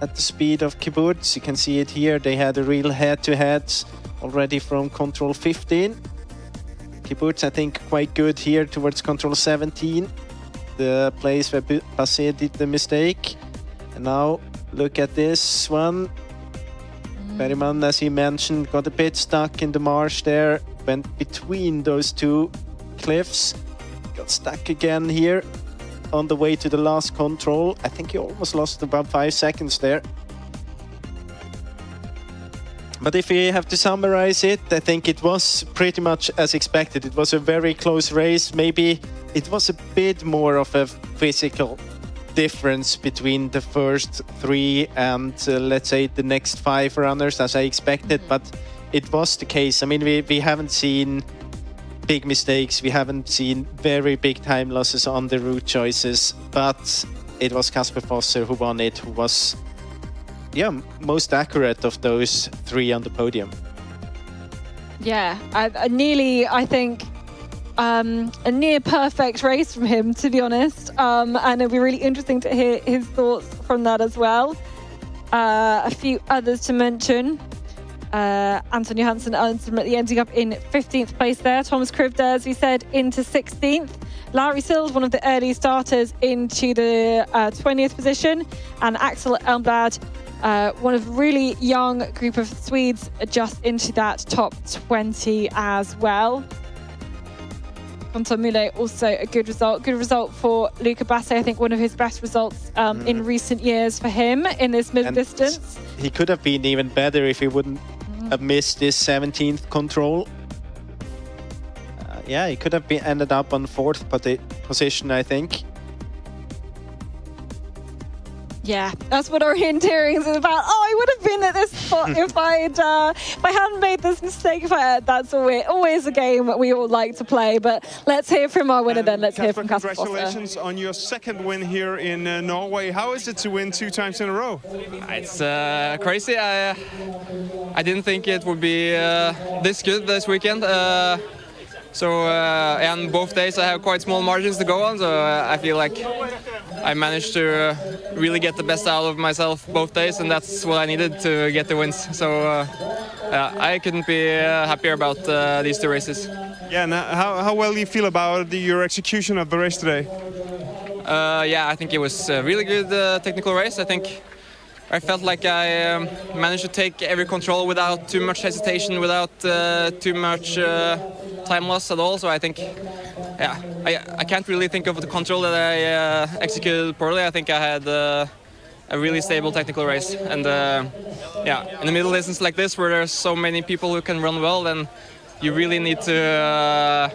S2: at the speed of Kibbutz. You can see it here. They had a real head-to-head already from control 15. Kibbutz, I think, quite good here towards control 17, the place where Passé did the mistake. And now look at this one. Berryman, as he mentioned, got a bit stuck in the marsh there, went between those two cliffs, got stuck again here on the way to the last control. I think he almost lost about 5 seconds there. But if we have to summarize it, I think it was pretty much as expected. It was a very close race. Maybe it was a bit more of a physical difference between the first 3 and let's say the next 5 runners as I expected, but it was the case. I mean, we haven't seen big mistakes, we haven't seen very big time losses on the route choices, but it was Kasper Fosser who won it, who was most accurate of those 3 on the podium.
S1: Yeah, I think a near perfect race from him, to be honest, and it'll be really interesting to hear his thoughts from that as well. A few others to mention. Anton Johansson ultimately ending up in 15th place there. Thomas Krivda, as we said, into 16th. Larry Sills, one of the early starters, into the 20th position. And Axel Elmblad, one of a really young group of Swedes, just into that top 20 as well. Contamule, also a good result. Good result for Luca Basse. I think one of his best results in recent years for him in this middle distance.
S2: He could have been even better if he wouldn't have missed this 17th control. He could have ended up on 4th position, I think.
S1: Yeah, that's what orienteering is about. Oh, I would have been at this spot if I hadn't made this mistake. That's always a game that we all like to play. But let's hear from our winner then. Let's hear from Kasper Fosser.
S8: Congratulations on your second win here in Norway. How is it to win 2 times in a row?
S5: It's crazy. I didn't think it would be this good this weekend. And both days I have quite small margins to go on, so I feel like I managed to really get the best out of myself both days, and that's what I needed to get the wins. So I couldn't be happier about these 2 races.
S8: Yeah, and how well do you feel about your execution of the race today?
S5: I think it was a really good technical race. I felt like I managed to take every control without too much hesitation, without too much time loss at all. So I think, I can't really think of the control that I executed poorly. I think I had a really stable technical race. And in the middle distance like this, where there's so many people who can run well, then you really need to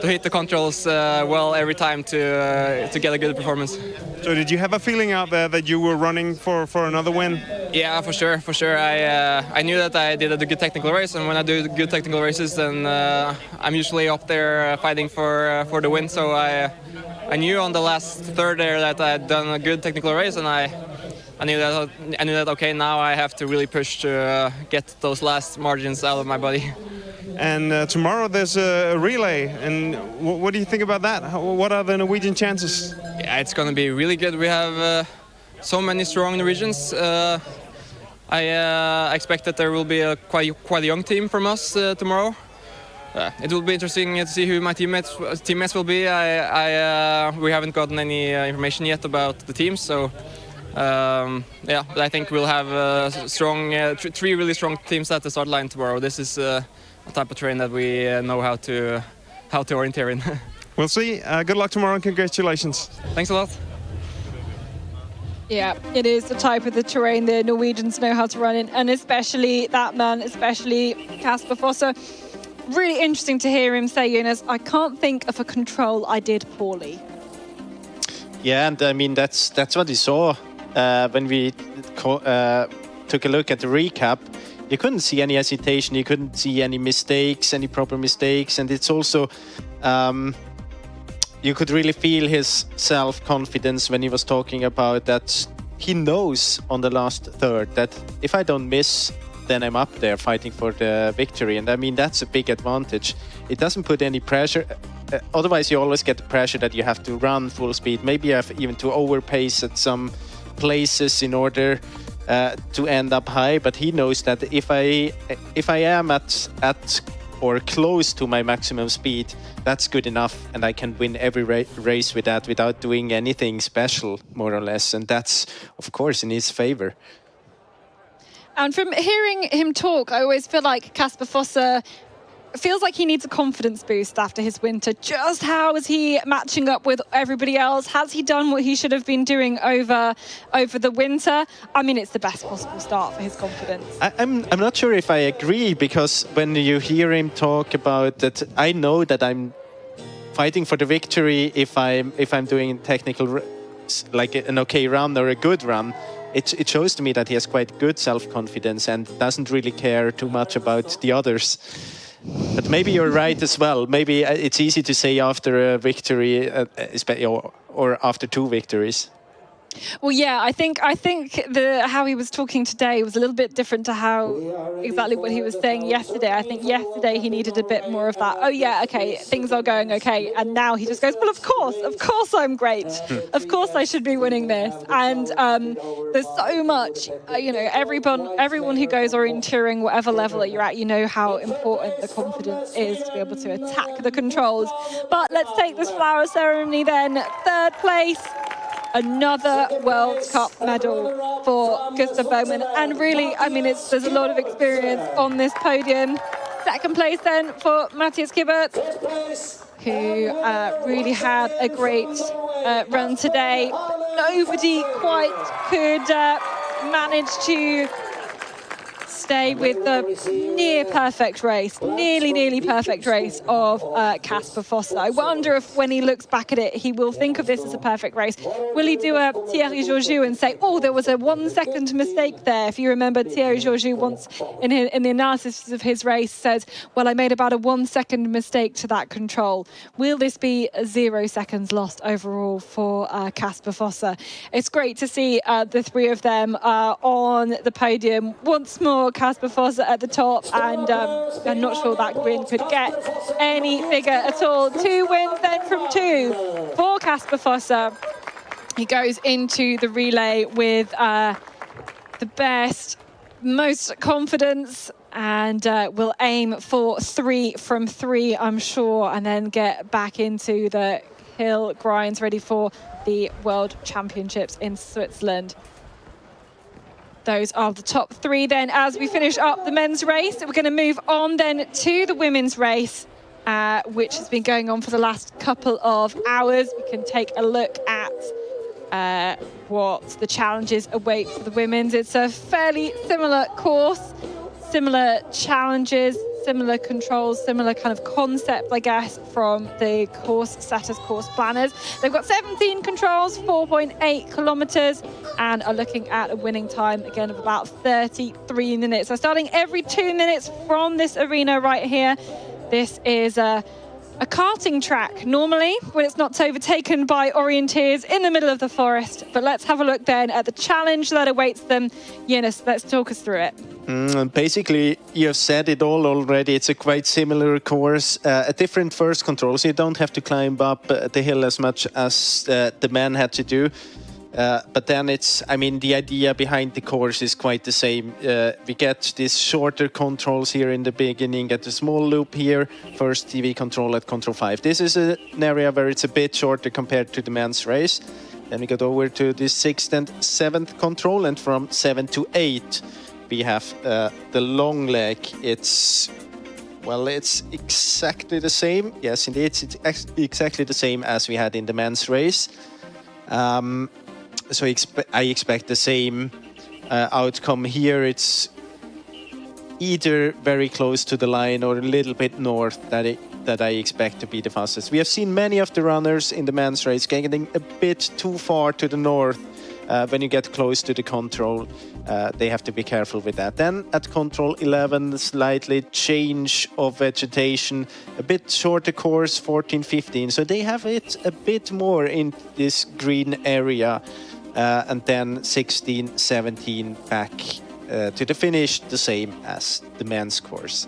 S5: hit the controls well every time to get a good performance.
S8: So did you have a feeling out there that you were running for another win?
S5: Yeah, for sure. I knew that I did a good technical race, and when I do good technical races, then I'm usually up there fighting for the win. So I knew on the last third there that I had done a good technical race, and I knew that okay, now I have to really push to get those last margins out of my body.
S8: And tomorrow there's a relay, and what do you think about that? What are the Norwegian chances?
S5: Yeah, it's going to be really good. We have so many strong Norwegians. I expect that there will be quite a young team from us tomorrow.
S9: it will be interesting to see who my teammates will be. We haven't gotten any information yet about the teams, so yeah, I think we'll have three really strong teams at the start line tomorrow. This is a type of terrain that we know how to orienteer in.
S8: We'll see. Good luck tomorrow and congratulations.
S9: Thanks a lot.
S1: Yeah, it is the type of the terrain the Norwegians know how to run in, and especially that man, especially Kasper Fosse. Really interesting to hear him say, Jonas, I can't think of a control I did poorly.
S2: Yeah, and I mean, that's what you saw when we took a look at the recap. You couldn't see any hesitation, you couldn't see any mistakes, any proper mistakes, and it's also... you could really feel his self-confidence when he was talking about that. He knows on the last third that if I don't miss, then I'm up there fighting for the victory. And I mean, that's a big advantage. It doesn't put any pressure. Otherwise, you always get the pressure that you have to run full speed. Maybe you have even to overpace at some places in order to end up high. But he knows that if I am at or close to my maximum speed, that's good enough, and I can win every race with that without doing anything special, more or less. And that's, of course, in his favor.
S1: And from hearing him talk, I always feel like Kasper Fosse feels like he needs a confidence boost after his winter. Just how is he matching up with everybody else? Has he done what he should have been doing over the winter? I mean, it's the best possible start for his confidence.
S2: I'm not sure if I agree, because when you hear him talk about that, I know that I'm fighting for the victory if I'm doing technical, like an okay run or a good run. It shows to me that he has quite good self-confidence and doesn't really care too much about the others. But maybe you're right as well. Maybe it's easy to say after a victory, or after two victories.
S1: Well, yeah, I think how he was talking today was a little bit different to how exactly what he was saying yesterday. I think yesterday he needed a bit more of that. Oh yeah, okay, things are going okay, and now he just goes, well, of course I'm great. Of course I should be winning this. And there's so much, everyone who goes orienteering, whatever level that you're at, you know how important the confidence is to be able to attack the controls. But let's take this flower ceremony then. Third place. Another World Cup medal for Gustav Bowman. And really, I mean, there's a lot of experience on this podium. Second place then for Matthias Kibbert, who really had a great run today. Nobody quite could manage to stay with the nearly perfect race of Kasper Fosse. I wonder if when he looks back at it, he will think of this as a perfect race. Will he do a Thierry Georgiou and say, oh, there was a 1 second mistake there? If you remember, Thierry Georgiou once in the analysis of his race says, well, I made about a 1 second mistake to that control. Will this be 0 seconds lost overall for Kasper Fosse? It's great to see the three of them on the podium once more. Kasper Fosse at the top, and I'm not sure that win could get any bigger at all. 2 wins then from 2 for Kasper Fosse. He goes into the relay with the best, most confidence, and will aim for 3 from 3, I'm sure, and then get back into the hill grinds ready for the World Championships in Switzerland. Those are the top 3 then. As we finish up the men's race, we're going to move on then to the women's race, which has been going on for the last couple of hours. We can take a look at what the challenges await for the women's. It's a fairly similar course, similar challenges, similar controls, similar kind of concept, I guess, from the course setters, course planners. They've got 17 controls, 4.8 kilometers, and are looking at a winning time, again, of about 33 minutes. So starting every 2 minutes from this arena right here. This is a karting track, normally, when it's not overtaken by orienteers in the middle of the forest. But let's have a look then at the challenge that awaits them. Jonas, let's talk us through it.
S2: Basically, you've said it all already. It's a quite similar course, a different first control, so you don't have to climb up the hill as much as the men had to do. But then I mean, the idea behind the course is quite the same. We get these shorter controls here in the beginning, get a small loop here, first TV control at control 5. This is an area where it's a bit shorter compared to the men's race. Then we got over to the 6th and 7th control, and from 7 to 8 we have the long leg. It's exactly the same. Yes, indeed, it's exactly the same as we had in the men's race. So I expect the same outcome here. It's either very close to the line or a little bit north that I expect to be the fastest. We have seen many of the runners in the men's race getting a bit too far to the north when you get close to the control. They have to be careful with that. Then at control 11, slightly change of vegetation, a bit shorter course, 14, 15. So they have it a bit more in this green area. And then 16, 17 back to the finish, the same as the men's course.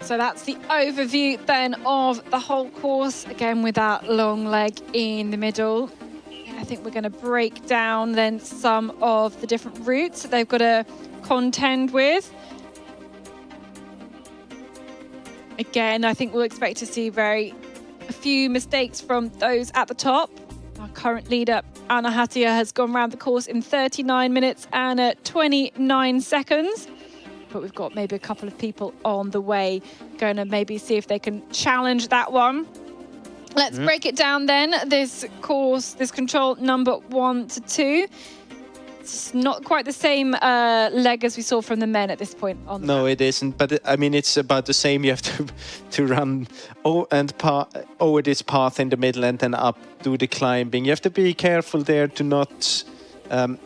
S1: So that's the overview then of the whole course, again with that long leg in the middle. I think we're going to break down then some of the different routes that they've got to contend with. Again, I think we'll expect to see a few mistakes from those at the top. Our current leader, Anna Hattia, has gone around the course in 39 minutes and 29 seconds. But we've got maybe a couple of people on the way, going to maybe see if they can challenge that one. Let's break it down then. This course, this control number 1 to 2. It's not quite the same leg as we saw from the men at this point on the
S2: No,
S1: map.
S2: it isn't. But I mean, it's about the same. You have to run over this path in the middle and then up, do the climbing. You have to be careful there to not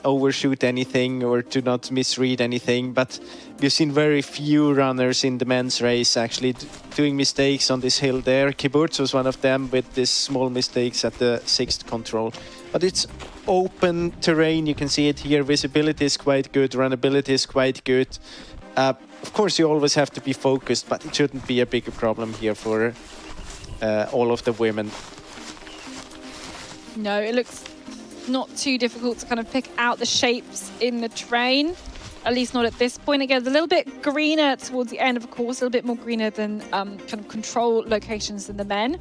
S2: overshoot anything or to not misread anything. But we've seen very few runners in the men's race actually doing mistakes on this hill there. Kibbutz was one of them with these small mistakes at the 6th control. But it's open terrain, you can see it here. Visibility is quite good, runnability is quite good. Of course, you always have to be focused, but it shouldn't be a bigger problem here for all of the women.
S1: No, it looks not too difficult to kind of pick out the shapes in the terrain, at least not at this point. Again, a little bit greener towards the end of the course, a little bit more greener than kind of control locations than the men.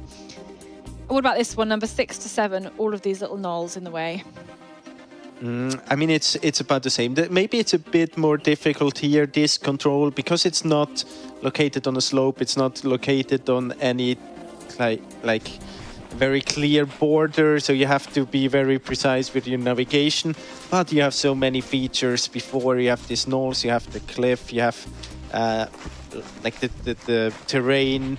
S1: What about this one, number 6 to 7, all of these little knolls in the way?
S2: I mean, it's about the same. Maybe it's a bit more difficult here, this control, because it's not located on a slope. It's not located on any like very clear border, so you have to be very precise with your navigation. But you have so many features before. You have these knolls, you have the cliff, you have like the terrain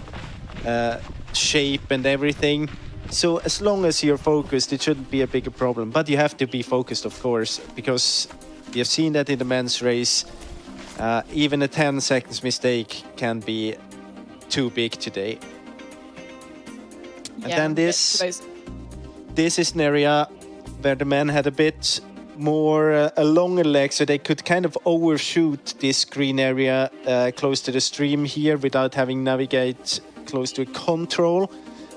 S2: shape and everything. So as long as you're focused, it shouldn't be a bigger problem. But you have to be focused, of course, because we have seen that in the men's race, even a 10 seconds mistake can be too big today. And then this is an area where the men had a bit more a longer leg, so they could kind of overshoot this green area close to the stream here without having navigate close to a control.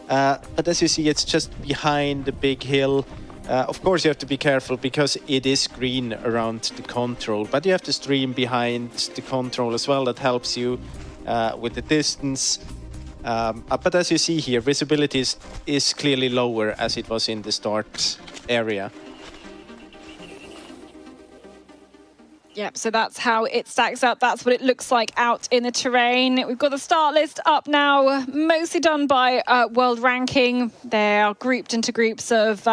S2: But as you see, it's just behind the big hill. Of course, you have to be careful because it is green around the control, but you have to stream behind the control as well. That helps you with the distance. But as you see here, visibility is clearly lower as it was in the start area.
S1: Yep, so that's how it stacks up. That's what it looks like out in the terrain. We've got the start list up now, mostly done by world ranking. They are grouped into groups of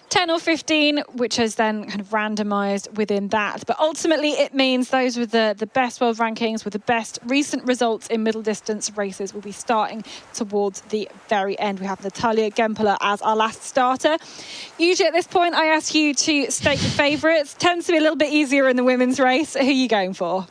S1: 10 or 15, which is then kind of randomized within that. But ultimately, it means those with the best world rankings, with the best recent results in middle distance races, will be starting towards the very end. We have Natalia Gempler as our last starter. Usually at this point, I ask you to state your favourites. Tends to be a little bit easier in the women's race. Who are you going for?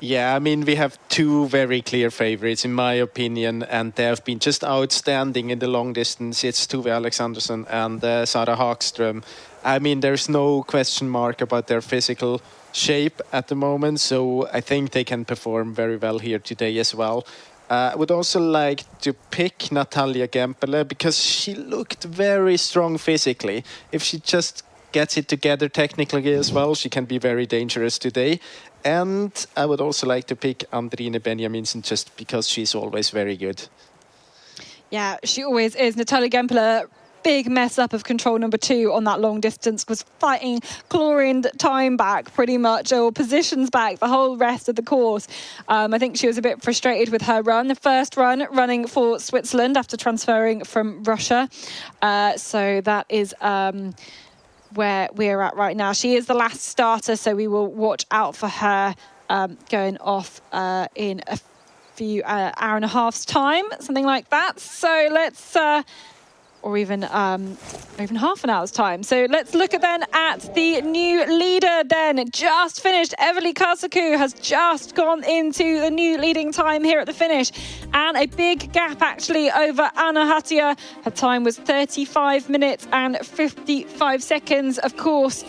S2: Yeah, I mean, we have two very clear favorites, in my opinion, and they have been just outstanding in the long distance. It's Tove Alexandersson and Sara Hagström. I mean, there's no question mark about their physical shape at the moment, so I think they can perform very well here today as well. I would also like to pick Natalia Gempele because she looked very strong physically. If she just gets it together technically as well, she can be very dangerous today. And I would also like to pick Andrine Benjaminsen just because she's always very good.
S1: Yeah, she always is. Natalia Gempele, big mess up of control number 2 on that long distance, was fighting, clawing time back pretty much, or positions back the whole rest of the course. I think she was a bit frustrated with her run. The first run running for Switzerland after transferring from Russia. So that is where we're at right now. She is the last starter, so we will watch out for her going off in a few hour and a half's time, something like that. So let's or even half an hour's time. So let's look then at the new leader then. Just finished. Eveli Kasaku has just gone into the new leading time here at the finish. And a big gap actually over Anna Hattia. Her time was 35 minutes and 55 seconds. Of course,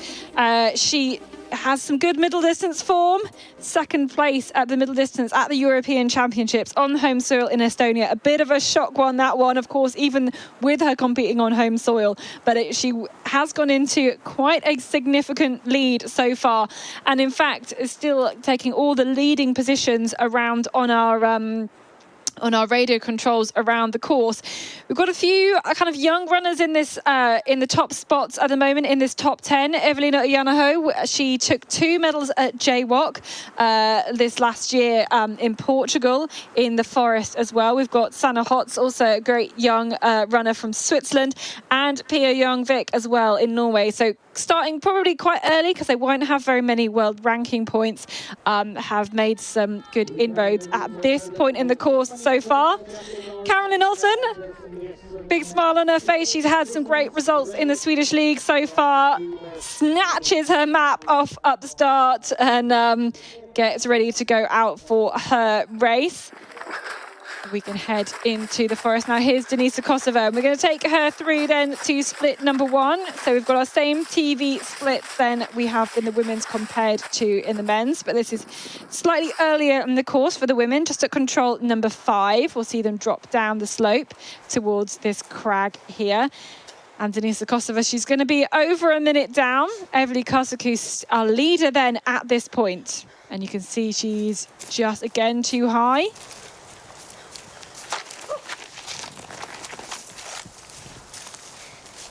S1: she has some good middle distance form. Second place at the middle distance at the European Championships on home soil in Estonia. A bit of a shock one, that one, of course, even with her competing on home soil. But she has gone into quite a significant lead so far. And in fact, is still taking all the leading positions around on our radio controls around the course. We've got a few kind of young runners in this in the top spots at the moment in this top 10. Evelina Ianaho, she took 2 medals at JWOC this last year in Portugal in the forest as well. We've got Sanna Hotz, also a great young runner from Switzerland, and Pia Youngvik as well in Norway. So starting probably quite early because they won't have very many world ranking points, have made some good inroads at this point in the course so far. Caroline Olsen, big smile on her face. She's had some great results in the Swedish league so far. Snatches her map off at the start and gets ready to go out for her race. We can head into the forest now. Here's Denisa Kosova, and we're going to take her through then to split number 1. So we've got our same TV splits then we have in the women's compared to in the men's, but this is slightly earlier in the course for the women, just at control number 5. We'll see them drop down the slope towards this crag here. And Denisa Kosova, she's going to be over a minute down. Eveli Kasaku's our leader then at this point. And you can see she's just again too high.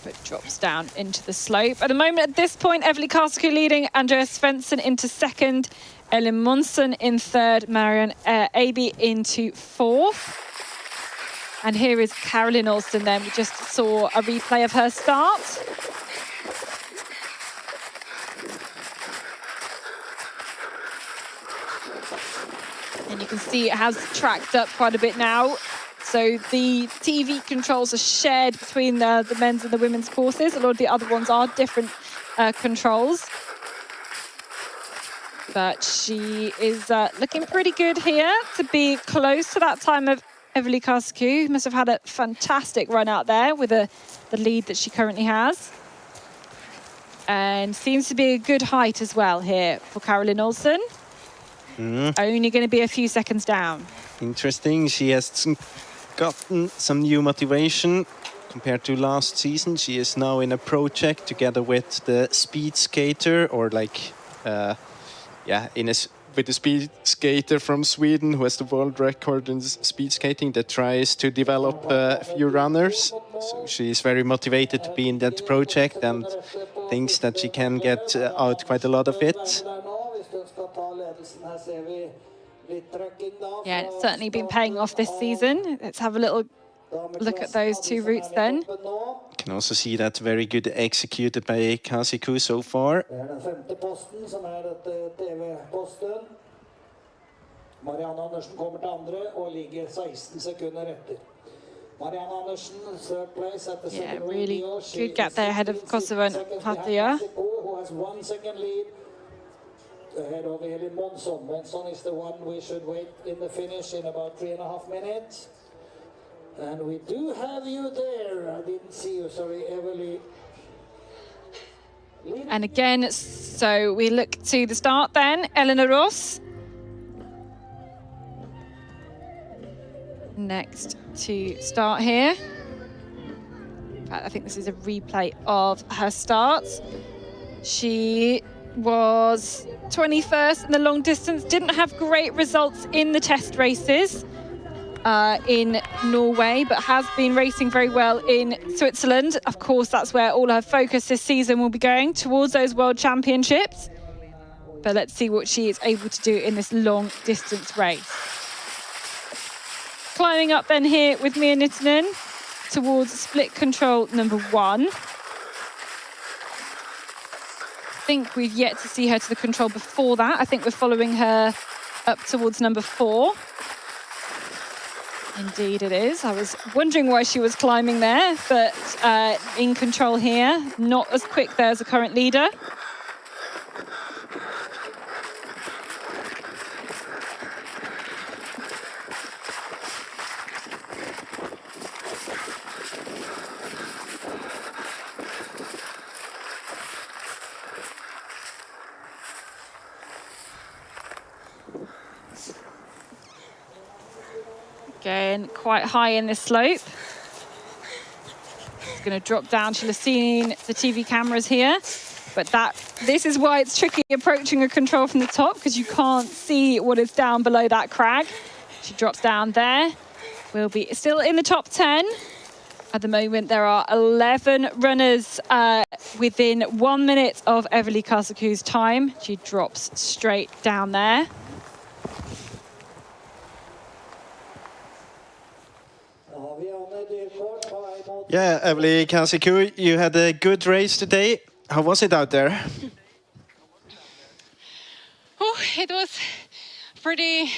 S1: But drops down into the slope. At the moment, at this point, Eveli Kasaku leading, Andreas Svensson into second, Ellen Monson in third, Marion Aby into fourth. And here is Caroline Olsen then. We just saw a replay of her start. And you can see it has tracked up quite a bit now. So the TV controls are shared between the men's and the women's courses. A lot of the other ones are different controls. But she is looking pretty good here to be close to that time of Eveli Kasaku. Must have had a fantastic run out there with the lead that she currently has. And seems to be a good height as well here for Caroline Olsen. Only going to be a few seconds down.
S2: Interesting. She has gotten some new motivation compared to last season. She is now in a project together with the speed skater, or like, with the speed skater from Sweden who has the world record in speed skating that tries to develop a few runners. So she is very motivated to be in that project and thinks that she can get out quite a lot of it.
S1: Yeah, it's certainly been paying off this season. Let's have a little look at those two routes then.
S2: You can also see that very good executed by Kasaku so far.
S3: Marianne Andersen kommer til andre og ligger 16 sekunder etter. Marianne Andersen, third place at the
S1: yeah, really good gap there ahead of Kosova and Hattia.
S3: Who has 1 second lead. ahead of Elin Månsson. Månsson is the one we should wait in the finish in about 3.5 minutes. And we do have you there. I didn't see you, sorry, Everly.
S1: And again, so we look to the start then, Elena Ross. Next to start here. In fact, I think this is a replay of her start. She was 21st in the long distance, didn't have great results in the test races in Norway, but has been racing very well in Switzerland. Of course, that's where all her focus this season will be going, towards those World Championships. But let's see what she is able to do in this long distance race. Climbing up then here with Mia Nittinen towards split control number 1. I think we've yet to see her to the control before that. I think we're following her up towards number 4. Indeed it is. I was wondering why she was climbing there, but in control here, not as quick there as the current leader. Again, quite high in this slope. It's going to drop down. She'll have seen the TV cameras here, but this is why it's tricky approaching a control from the top, because you can't see what is down below that crag. She drops down there. We'll be still in the top 10. At the moment, there are 11 runners within 1 minute of Everly Karsaku's time. She drops straight down there.
S2: Yeah, Everly Karsaku, you had a good race today. How was it out there?
S10: Oh, it was pretty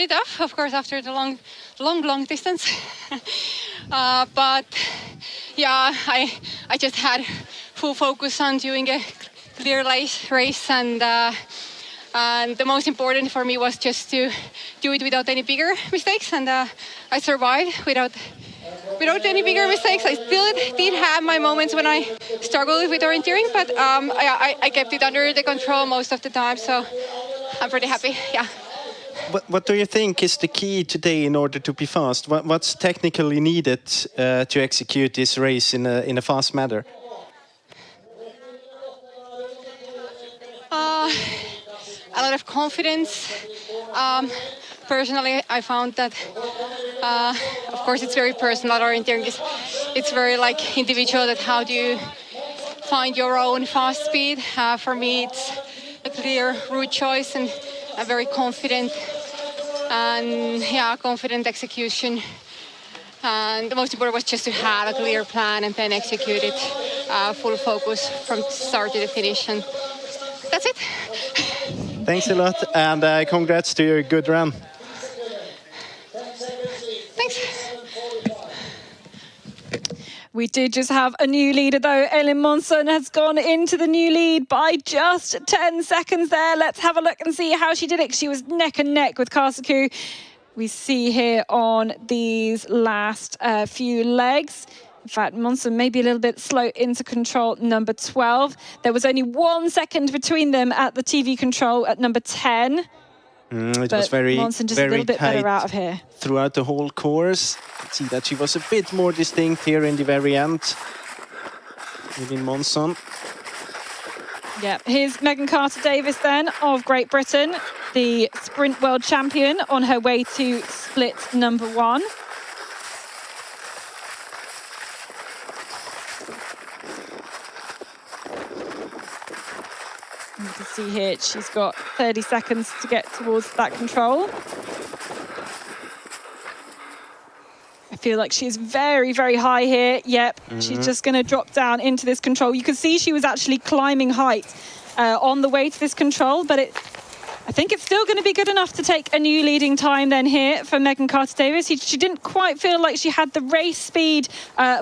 S10: tough, of course, after the long distance. But yeah, I just had full focus on doing a clear race, and the most important for me was just to do it without any bigger mistakes, and I survived without any bigger mistakes. I still did have my moments when I struggled with orienteering, but I kept it under the control most of the time, so I'm pretty happy, yeah.
S2: What do you think is the key today in order to be fast? What's technically needed to execute this race in a fast manner?
S10: A lot of confidence. Personally, I found that, of course, it's very personal. Orienteering it's very like individual. That how do you find your own fast speed? For me, it's a clear route choice and a very confident confident execution. And the most important was just to have a clear plan and then execute it, full focus from start to the finish, and that's it.
S2: Thanks a lot, and congrats to your good run.
S10: Thanks.
S1: We did just have a new leader though. Elin Månsson has gone into the new lead by just 10 seconds there. Let's have a look and see how she did it. She was neck and neck with Karsaku. We see here on these last few legs. In fact, Månsson maybe a little bit slow into control number 12. There was only 1 second between them at the TV control at number 10.
S2: It was very,
S1: Månsson just
S2: very
S1: a little bit
S2: tight
S1: better out of here.
S2: Throughout the whole course. See that she was a bit more distinct here in the very end. Elin Månsson.
S1: Yeah, here's Megan Carter-Davis then of Great Britain, the sprint world champion on her way to split number 1. You can see here she's got 30 seconds to get towards that control. I feel like she's very, very high here. Yep, she's just going to drop down into this control. You can see she was actually climbing height on the way to this control, but I think it's still going to be good enough to take a new leading time then here for Megan Carter-Davies. She didn't quite feel like she had the race speed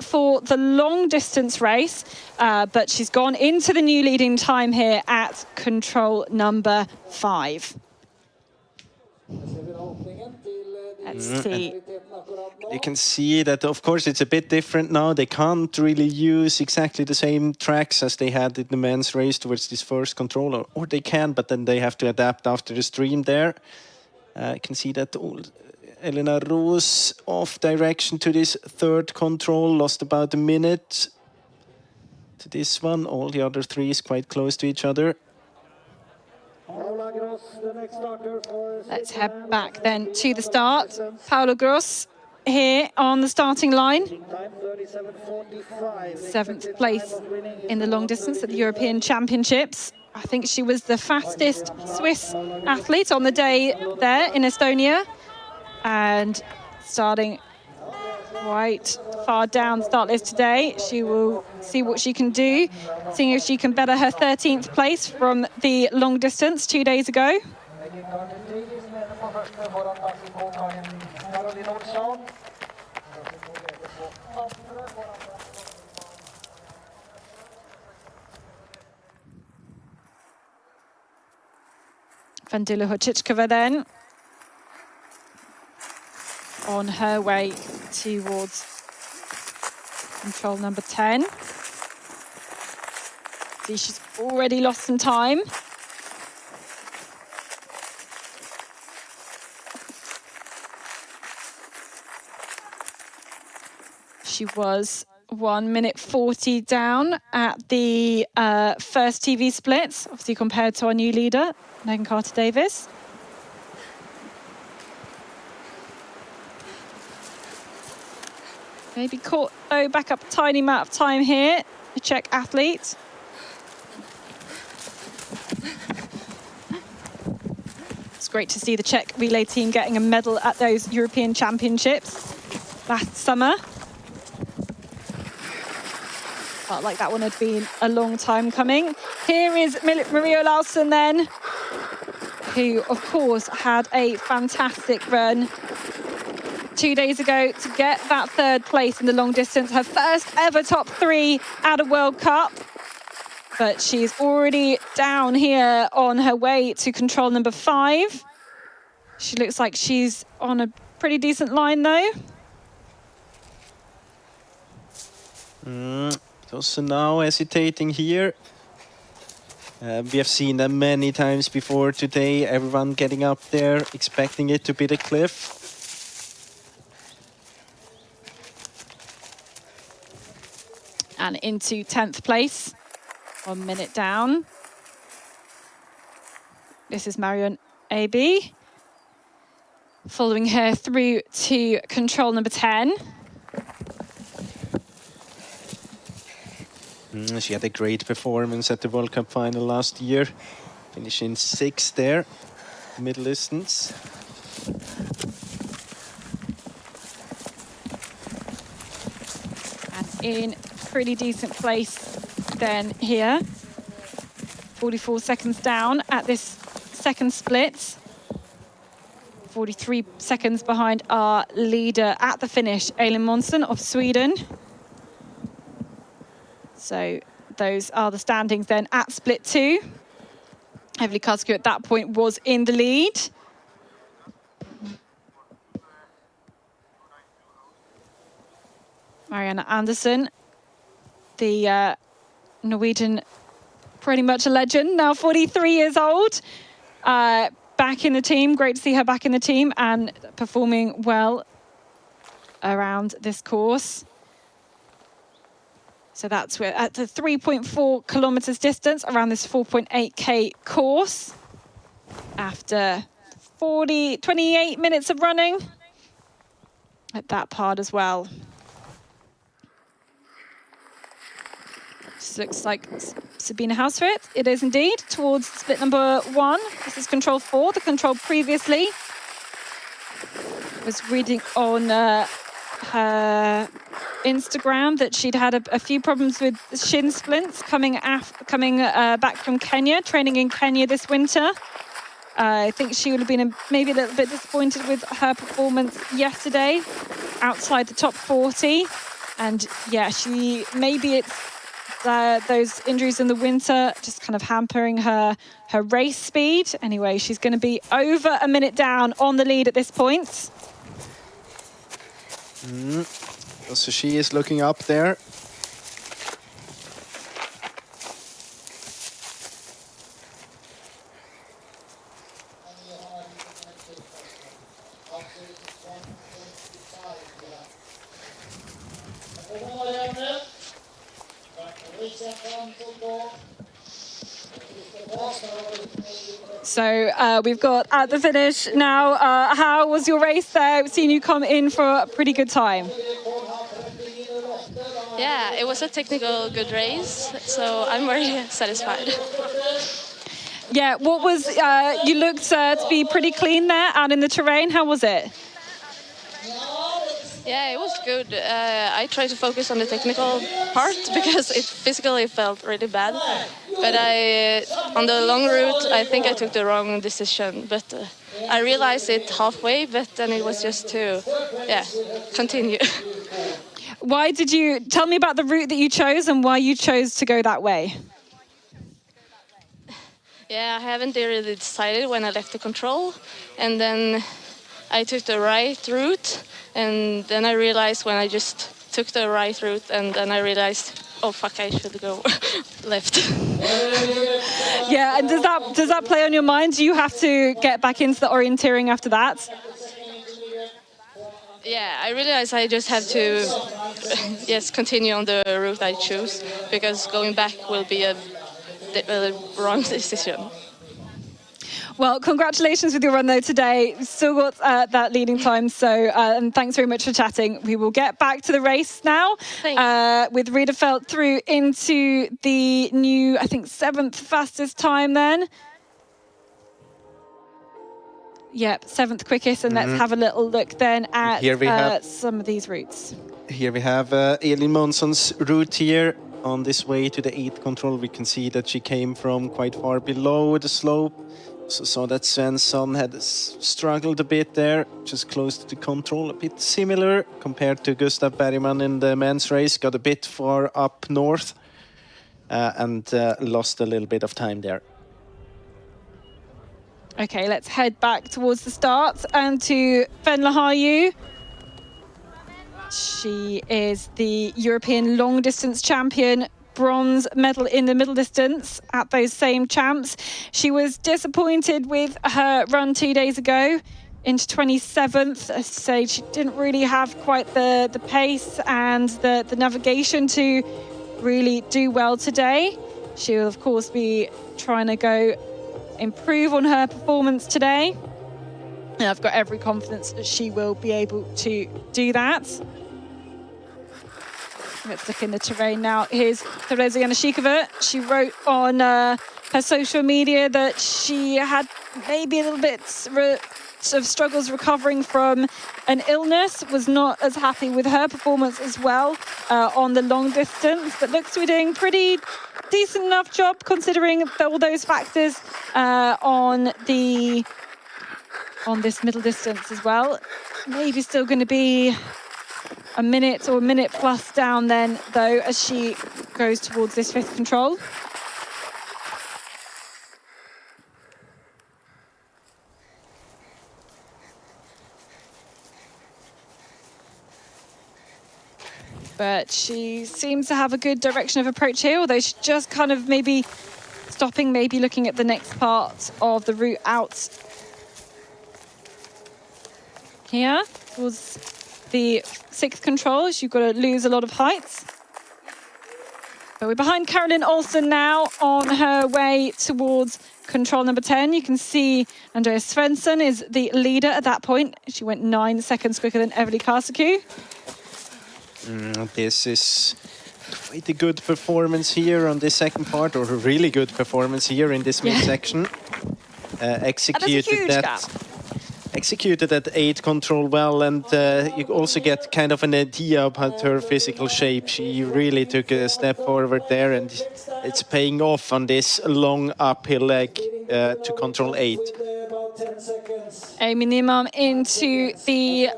S1: for the long distance race, but she's gone into the new leading time here at control number 5. Let's see.
S2: You can see that, of course, it's a bit different now. They can't really use exactly the same tracks as they had in the men's race towards this first control, or they can, but then they have to adapt after the stream there. You can see that Elena Roos off direction to this third control, lost about a minute to this one. All the other 3 is quite close to each other.
S1: Let's head back then to the start. Paula Gross here on the starting line. 7th place in the long distance at the European Championships. I think she was the fastest Swiss athlete on the day there in Estonia. And starting quite far down the start list today. She will see what she can do, seeing if she can better her 13th place from the long distance 2 days ago. Vandila Hočičková then on her way towards control number 10. See, she's already lost some time. She was 1 minute 40 down at the first TV splits, obviously compared to our new leader, Megan Carter-Davies. Maybe caught, though, back up a tiny amount of time here, the Czech athlete. It's great to see the Czech relay team getting a medal at those European Championships last summer. Felt like that one had been a long time coming. Here is Maria Olausson then, who, of course, had a fantastic run 2 days ago to get that 3rd place in the long distance, her first ever top 3 at a World Cup. But she's already down here on her way to control number 5. She looks like she's on a pretty decent line though.
S2: Also now hesitating here. We have seen them many times before today, everyone getting up there, expecting it to be the cliff.
S1: And into 10th place, 1 minute down. This is Marion AB, following her through to control number 10.
S2: She had a great performance at the World Cup final last year, finishing 6th there, middle distance.
S1: And in pretty decent place then here. 44 seconds down at this 2nd split. 43 seconds behind our leader at the finish, Elin Månsson of Sweden. So those are the standings then at split 2. Heavily Kartsky at that point was in the lead. Marianne Andersen, the Norwegian, pretty much a legend, now 43 years old. Back in the team, great to see her back in the team and performing well around this course. So that's where at the 3.4 kilometers distance around this 4.8k course after 28 minutes of running at that part as well. This looks like Sabine Hausfeld. It is indeed towards split number 1. This is control 4. The control previously was reading on her Instagram that she'd had a few problems with shin splints coming back from Kenya, training in Kenya this winter. I think she would have been maybe a little bit disappointed with her performance yesterday, outside the top 40. And yeah, maybe it's those injuries in the winter just kind of hampering her race speed. Anyway, she's going to be over a minute down on the lead at this point.
S2: So she is looking up there.
S1: So we've got at the finish now. How was your race there? We've seen you come in for a pretty good time.
S11: Yeah, it was a technical good race, so I'm very satisfied.
S1: Yeah, what was, you looked to be pretty clean there out in the terrain. How was it?
S11: Yeah, it was good. I tried to focus on the technical part because it physically felt really bad. But on the long route, I think I took the wrong decision. But I realized it halfway, but then it was just to, continue.
S1: Why did you, tell me about the route that you chose and why you chose to go that way?
S11: Yeah, I haven't really decided when I left the control. And then I took the right route. And then I realized when I just took the right route, and then I realized, oh fuck, I should go left.
S1: Yeah, and does that play on your mind? Do you have to get back into the orienteering after that?
S11: Yeah, I realized I just have to continue on the route I choose, because going back will be a wrong decision.
S1: Well, congratulations with your run though today. Still got that leading time, so and thanks very much for chatting. We will get back to the race now with Riedefeld through into the new, I think, 7th fastest time then. Yep, 7th quickest, and let's have a little look then at some of these routes.
S2: Here we have Elin Monson's route here. On this way to the 8th control, we can see that she came from quite far below the slope. So that Svensson had struggled a bit there, just close to the control, a bit similar compared to Gustav Bergman in the men's race. Got a bit far up north and lost a little bit of time there.
S1: Okay, let's head back towards the start and to Venla Harju. She is the European long distance champion, bronze medal in the middle distance at those same champs. She was disappointed with her run 2 days ago into 27th. So she didn't really have quite the pace and the navigation to really do well today. She will of course be trying to improve on her performance today. And I've got every confidence that she will be able to do that. Let's look in the terrain now. Here's Teresa Janashikova. She wrote on her social media that she had maybe a little bit of struggles recovering from an illness, was not as happy with her performance as well on the long distance, but looks to be doing pretty decent enough job considering all those factors on this middle distance as well. Maybe still going to be a minute or a minute plus down then, though, as she goes towards this 5th control. But she seems to have a good direction of approach here, although she's just kind of maybe stopping, maybe looking at the next part of the route out. Here was the 6th control. You've got to lose a lot of height. But we're behind Caroline Olsen now on her way towards control number 10. You can see Andreas Svensson is the leader at that point. She went 9 seconds quicker than Eveli Karsaku.
S2: This is quite a good performance here on this second part, or a really good performance here in this mid-section. Executed that 8 control well, and you also get kind of an idea about her physical shape. She really took a step forward there, and it's paying off on this long uphill leg to control 8.
S3: about 10 seconds.
S1: Amy Nimam into the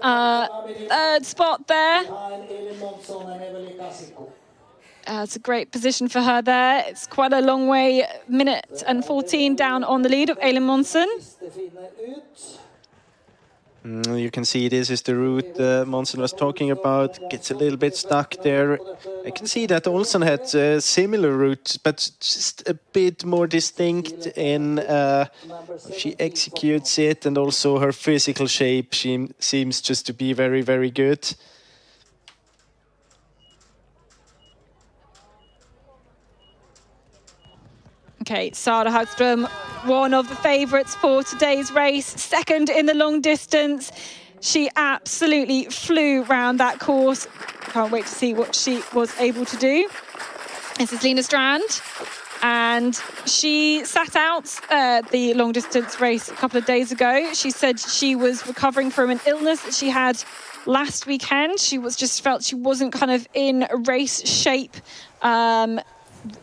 S1: third spot there.
S3: Behind Elin Månsson and Evelyn Kasikko.
S1: It's a great position for her there. It's quite a long way, minute and 14 down on the lead of Elin Månsson.
S2: You can see this is the route Månsson was talking about. Gets a little bit stuck there. I can see that Olsen had a similar route, but just a bit more distinct in she executes it, and also her physical shape. She seems just to be very, very good.
S1: Okay, Sara Hagström, one of the favourites for today's race, second in the long distance. She absolutely flew round that course. Can't wait to see what she was able to do. This is Lena Strand, and she sat out the long distance race a couple of days ago. She said she was recovering from an illness that she had last weekend. She felt she wasn't kind of in race shape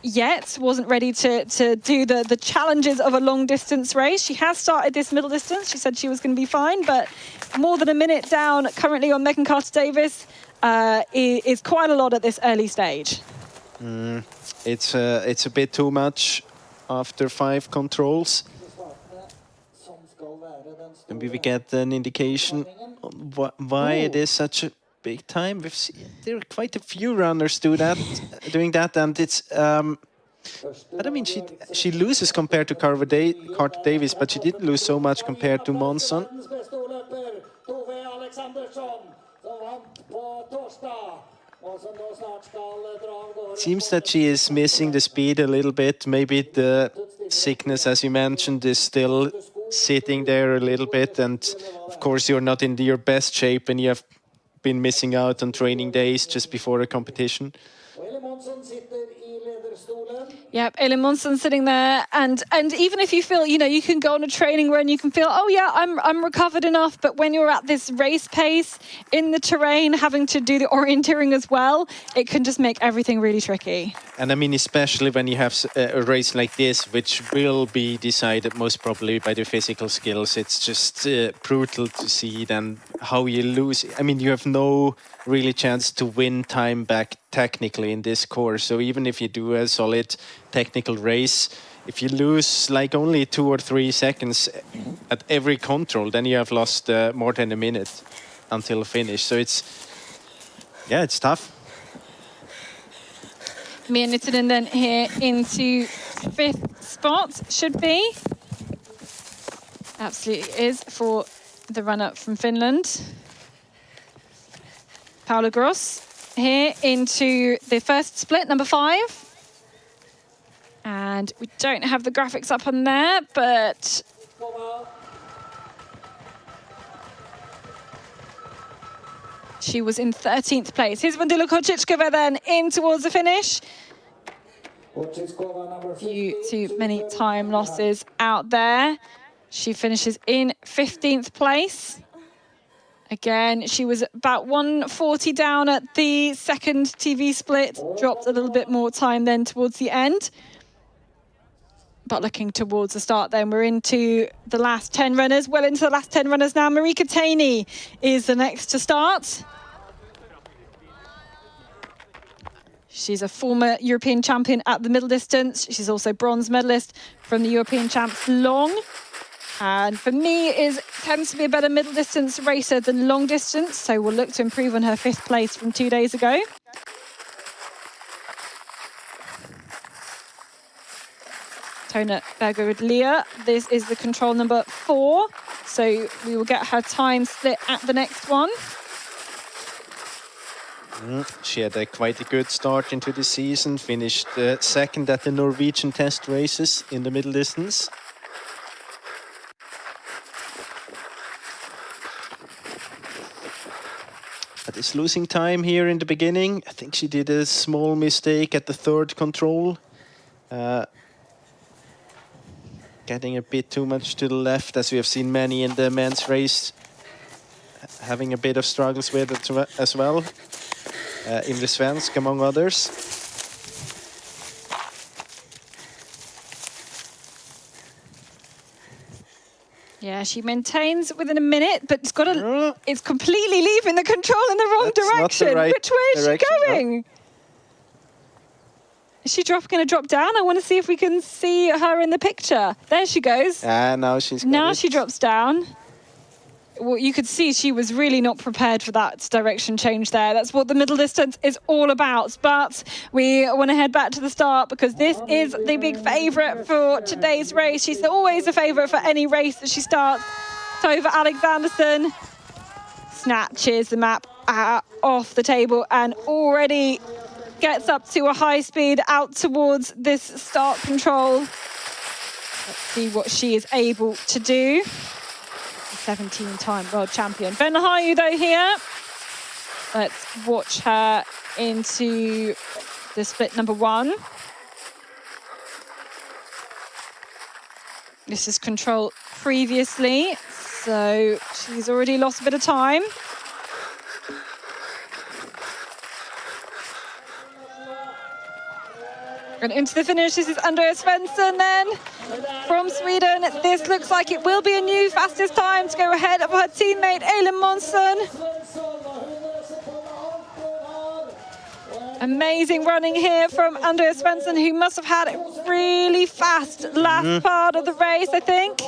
S1: yet, wasn't ready to do the challenges of a long distance race. She has started this middle distance. She said she was going to be fine, but more than a minute down currently on Megan Carter-Davies is quite a lot at this early stage.
S2: It's a bit too much after 5 controls. Maybe we get an indication on why it is such a big time. There are quite a few runners doing that, and it's. But I mean, she loses compared to Carter-Davies, but she didn't lose so much compared to Månsson. Seems that she is missing the speed a little bit. Maybe the sickness, as you mentioned, is still sitting there a little bit, and of course you're not in your best shape, and you have been missing out on training days just before a competition.
S1: Yep, Elin Månsson sitting there, and even if you feel, you can go on a training run, you can feel, oh yeah, I'm recovered enough, but when you're at this race pace in the terrain, having to do the orienteering as well, it can just make everything really tricky.
S2: And I mean, especially when you have a race like this, which will be decided most probably by the physical skills, it's just brutal to see then how you lose. I mean, you have no really chance to win time back technically in this course. So even if you do a solid technical race, if you lose like only 2 or 3 seconds at every control, then you have lost more than a minute until finish. So it's tough.
S1: Mia Nyttinen then here into 5th spot, should be. Absolutely is for the runner from Finland. Paula Gross here into the first split, number 5. And we don't have the graphics up on there, but she was in 13th place. Here's Vandila Kochichkova then in towards the finish. Due to many time losses out there, she finishes in 15th place. Again, she was about 140 down at the second TV split, dropped a little bit more time then towards the end. But looking towards the start then, we're into the last 10 runners, well into the last 10 runners now. Marika Taney is the next to start. She's a former European champion at the middle distance. She's also bronze medalist from the European Champs long. And for me, tends to be a better middle distance racer than long distance. So we'll look to improve on her 5th place from 2 days ago. Tona Bergerud-Lear, this is the control number 4. So we will get her time split at the next one.
S2: She had quite a good start into the season, finished 2nd at the Norwegian test races in the middle distance. But it's losing time here in the beginning. I think she did a small mistake at the 3rd control. Getting a bit too much to the left, as we have seen many in the men's race having a bit of struggles with it as well. Imre Svensk, among others.
S1: Yeah, she maintains within a minute, but it's completely leaving the control in the wrong direction. Which way is she going? Is she going to drop down? I want to see if we can see her in the picture. There she goes.
S2: Now
S1: she drops down. Well, you could see she was really not prepared for that direction change there. That's what the middle distance is all about. But we want to head back to the start because this is the big favourite for today's race. She's always a favourite for any race that she starts. Tove Alexanderson snatches the map off the table and already gets up to a high speed out towards this start control. Let's see what she is able to do. 17-time world champion. Venla Haju though here. Let's watch her into the split number 1. This is control previously, so she's already lost a bit of time. And into the finish, this is Andrea Svensson then from Sweden. This looks like it will be a new fastest time to go ahead of her teammate Elin Monsen. Amazing running here from Andrea Svensson, who must have had a really fast last part of the race, I think.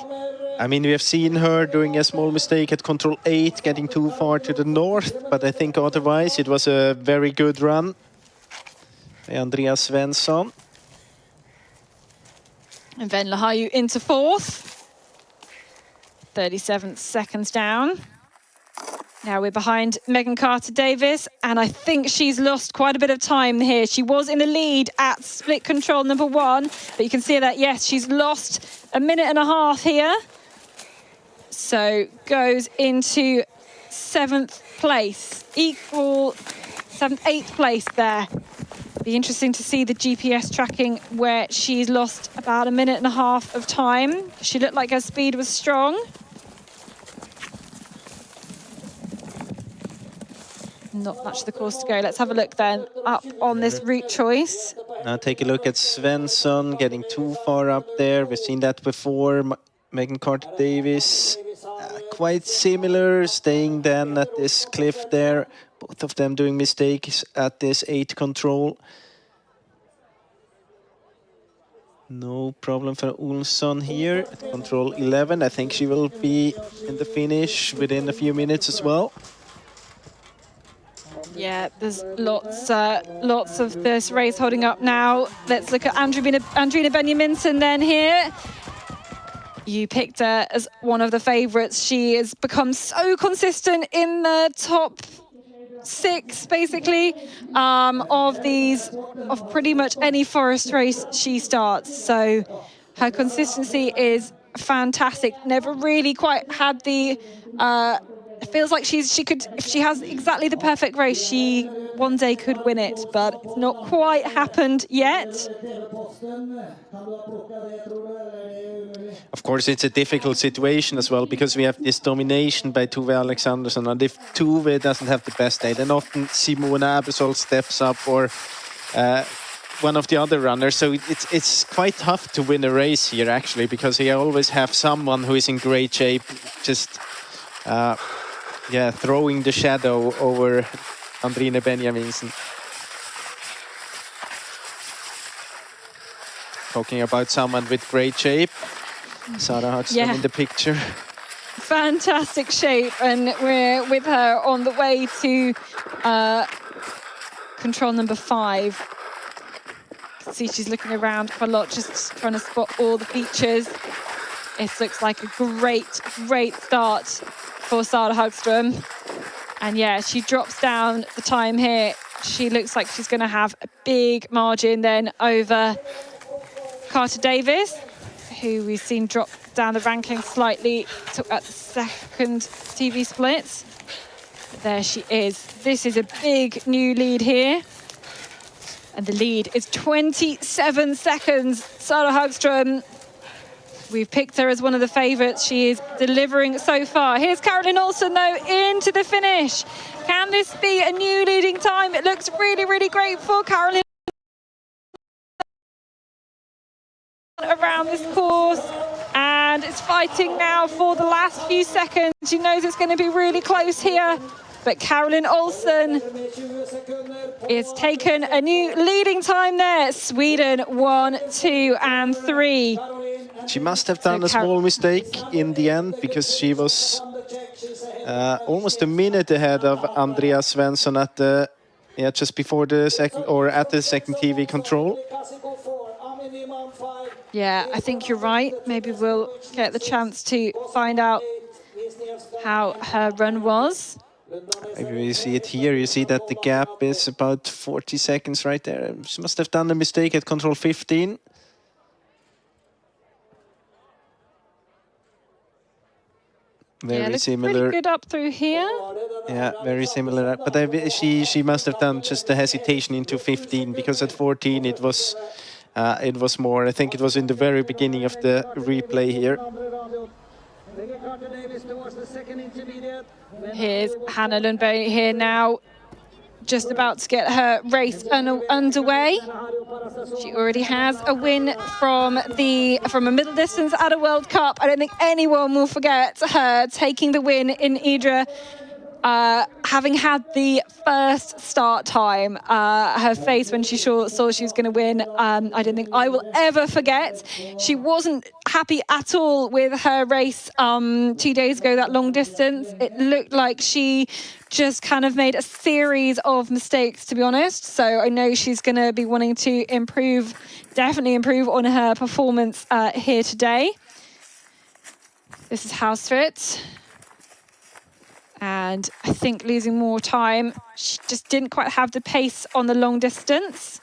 S2: I mean, we have seen her doing a small mistake at control 8, getting too far to the north, but I think otherwise it was a very good run by Andrea Svensson.
S1: And Venla Haju into 4th. 37 seconds down. Now we're behind Megan Carter-Davis, and I think she's lost quite a bit of time here. She was in the lead at split control number 1, but you can see that, yes, she's lost a minute and a half here. So goes into 7th place, equal 8th place there. Be interesting to see the GPS tracking where she's lost about a minute and a half of time. She looked like her speed was strong. Not much of the course to go. Let's have a look then up on this route choice.
S2: Now take a look at Svensson getting too far up there. We've seen that before. Megan Carter-Davis, quite similar, staying then at this cliff there. Both of them doing mistakes at this 8 control. No problem for Olsson here at control 11. I think she will be in the finish within a few minutes as well.
S1: Yeah, there's lots of this race holding up now. Let's look at Andrina Benjaminsen then here. You picked her as one of the favourites. She has become so consistent in the top 6, basically, of pretty much any forest race she starts. So her consistency is fantastic. Never really quite had the. It feels like she could, if she has exactly the perfect race, she one day could win it, but it's not quite happened yet.
S2: Of course, it's a difficult situation as well because we have this domination by Tove Alexanderson, and if Tove doesn't have the best day, then often Simona Abersol steps up or one of the other runners. So it's quite tough to win a race here actually, because you always have someone who is in great shape, just throwing the shadow over Andrine Benjaminsen. Talking about someone with great shape, Sara Hagström in the picture.
S1: Fantastic shape, and we're with her on the way to control number 5. You can see she's looking around quite a lot, just trying to spot all the features. It looks like a great start for Sara Hagström. And yeah, she drops down the time here. She looks like she's going to have a big margin then over Carter-Davis, who we've seen drop down the ranking slightly at the second TV splits. There she is. This is a big new lead here. And the lead is 27 seconds. Sara Hagström, we've picked her as one of the favourites. She is delivering so far. Here's Caroline Olsen, though, into the finish. Can this be a new leading time? It looks really great for Caroline around this course. And it's 5 fighting now for the last few seconds. She knows it's going to be really close here. But Caroline Olsen is taken a new leading time there. Sweden 1, 2 and 3.
S2: She must have done a small mistake in the end because she was almost a minute ahead of Andrea Svensson at the just before the second or at the second TV control.
S1: Yeah, I think you're right. Maybe we'll get the chance to find out how her run was.
S2: Maybe you see it here. You see that the gap is about 40 seconds right there. She must have done a mistake at control 15. Very similar.
S1: Pretty good up through here.
S2: Yeah, very similar. But she must have done just the hesitation into 15 because at 14 it was more. I think it was in the very beginning of the replay here.
S1: Here's Hannah Lundberg here now, just about to get her race underway. She already has a win from a middle distance at a World Cup. I don't think anyone will forget her taking the win in Idre. Having had the first start time, her face when she saw she was going to win, I don't think I will ever forget. She wasn't happy at all with her race 2 days ago, that long distance. It looked like she just kind of made a series of mistakes, to be honest. So I know she's going to be wanting to definitely improve on her performance here today. This is Hausfrit. And I think losing more time, she just didn't quite have the pace on the long distance.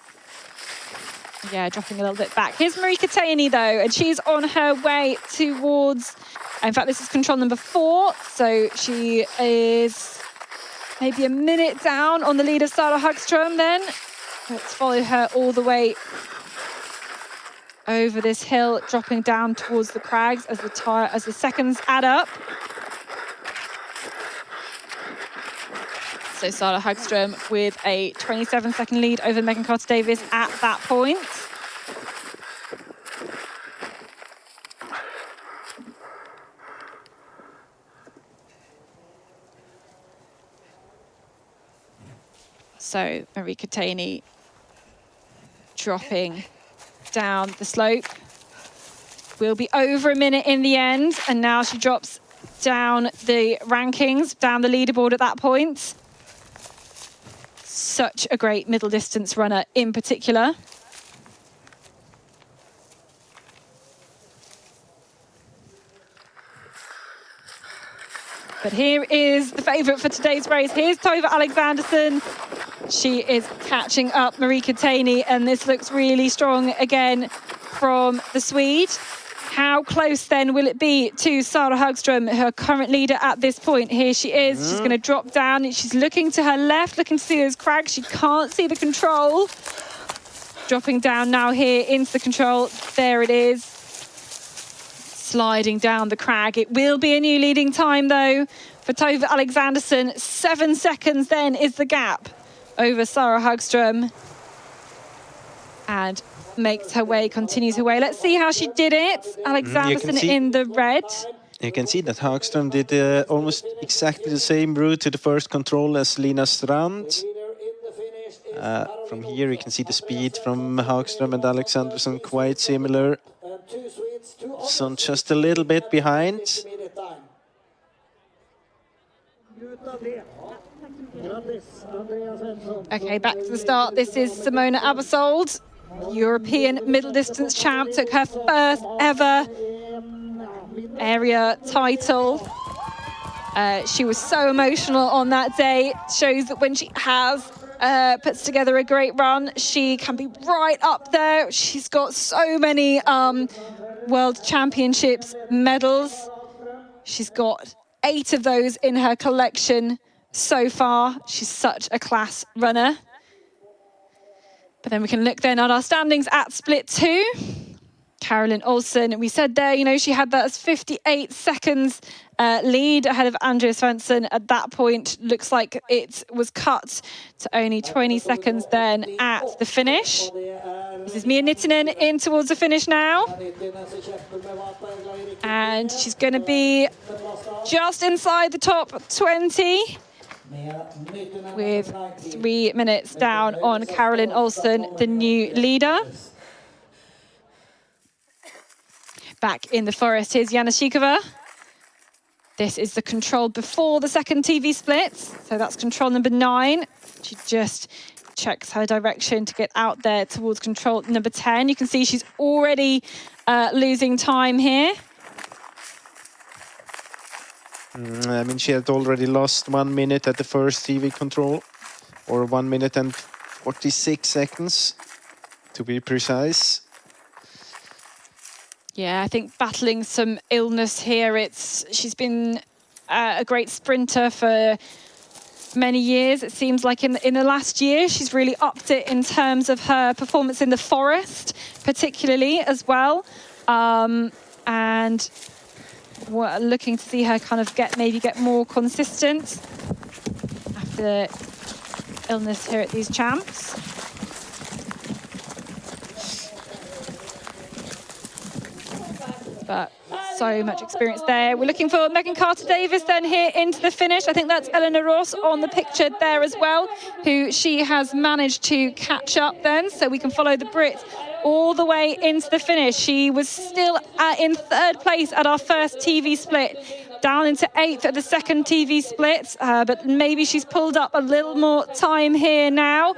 S1: Yeah, dropping a little bit back. Here's Marika Taney, though, and she's on her way towards... In fact, this is control number 4, so she is maybe a minute down on the lead of Sara Hagström then. Let's follow her all the way over this hill, dropping down towards the crags as the seconds add up. So Sara Hagström with a 27-second lead over Megan Carter-Davies at that point. So Marika Taney dropping down the slope. Will be over a minute in the end, and now she drops down the rankings, down the leaderboard at that point. Such a great middle distance runner in particular. But here is the favourite for today's race. Here's Tove Alexandersson. She is catching up Marika Taney, and this looks really strong again from the Swede. How close then will it be to Sara Hagström, her current leader at this point? Here she is. She's going to drop down. She's looking to her left, looking to see those crags. She can't see the control. Dropping down now here into the control. There it is. Sliding down the crag. It will be a new leading time, though, for Tove Alexandersson. 7 seconds then is the gap over Sara Hagström. And makes her way, continues her way. Let's see how she did it. Alexandersson in the red.
S2: You can see that Hagström did almost exactly the same route to the first control as Lina Strand. From here you can see the speed from Hagström and Alexandersson quite similar. So just a little bit behind.
S1: Okay, back to the start. This is Simona Abersold, European middle distance champ, took her first ever area title. She was so emotional on that day. Shows that when she puts together a great run, she can be right up there. She's got so many World Championships medals. She's got 8 of those in her collection so far. She's such a class runner. But then we can look then at our standings at split 2. Caroline Olsen. We said there, you know, she had that as 58 seconds lead ahead of Andrea Svensson. At that point, looks like it was cut to only 20 seconds then at the finish. This is Mia Nittinen in towards the finish now. And she's going to be just inside the top 20 with 3 minutes down on Caroline Olsen, the new leader. Back in the forest, here's Jana Shikova. This is the control before the second TV splits. So that's control number 9. She just checks her direction to get out there towards control number 10. You can see she's already losing time here.
S2: I mean, she had already lost 1 minute at the first TV control, or 1 minute and 46 seconds, to be precise.
S1: Yeah, I think battling some illness here. She's been a great sprinter for many years. It seems like in the last year, she's really upped it in terms of her performance in the forest, particularly as well. And we're looking to see her kind of maybe get more consistent after illness here at these champs. But so much experience there. We're looking for Megan Carter-Davies then here into the finish. I think that's Eleanor Ross on the picture there as well, who she has managed to catch up then. So we can follow the Brit all the way into the finish. She was still in 3rd place at our first TV split, down into 8th at the second TV split. But maybe she's pulled up a little more time here now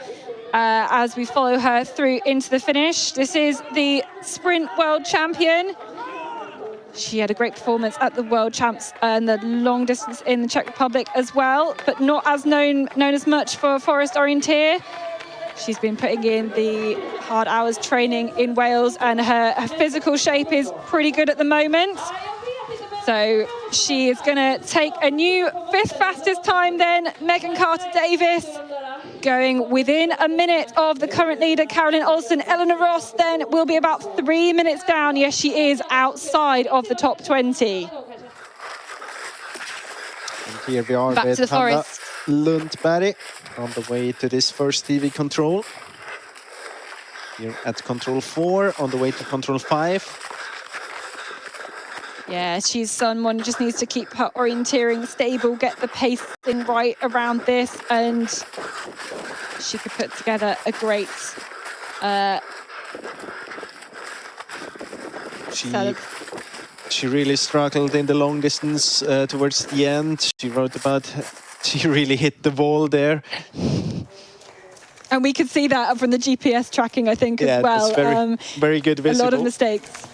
S1: as we follow her through into the finish. This is the sprint world champion. She had a great performance at the World Champs and the long distance in the Czech Republic as well, but not as known as much for Forest Orienteer. She's been putting in the hard hours training in Wales, and her physical shape is pretty good at the moment. So she is going to take a new 5th fastest time then, Megan Carter-Davies, going within a minute of the current leader, Caroline Olsen. Eleanor Ross then will be about 3 minutes down. Yes, she is outside of the top 20.
S2: And here we are
S1: back
S2: with
S1: to the
S2: Hanna
S1: forest.
S2: Lundberg on the way to this first TV control. Here at control 4, on the way to control 5.
S1: Yeah, she's someone who just needs to keep her orienteering stable, get the pacing right around this, and she could put together a great
S2: She really struggled in the long distance towards the end. She wrote about she really hit the wall there.
S1: And we could see that from the GPS tracking, I think, as well.
S2: It's very good visible.
S1: A lot of mistakes.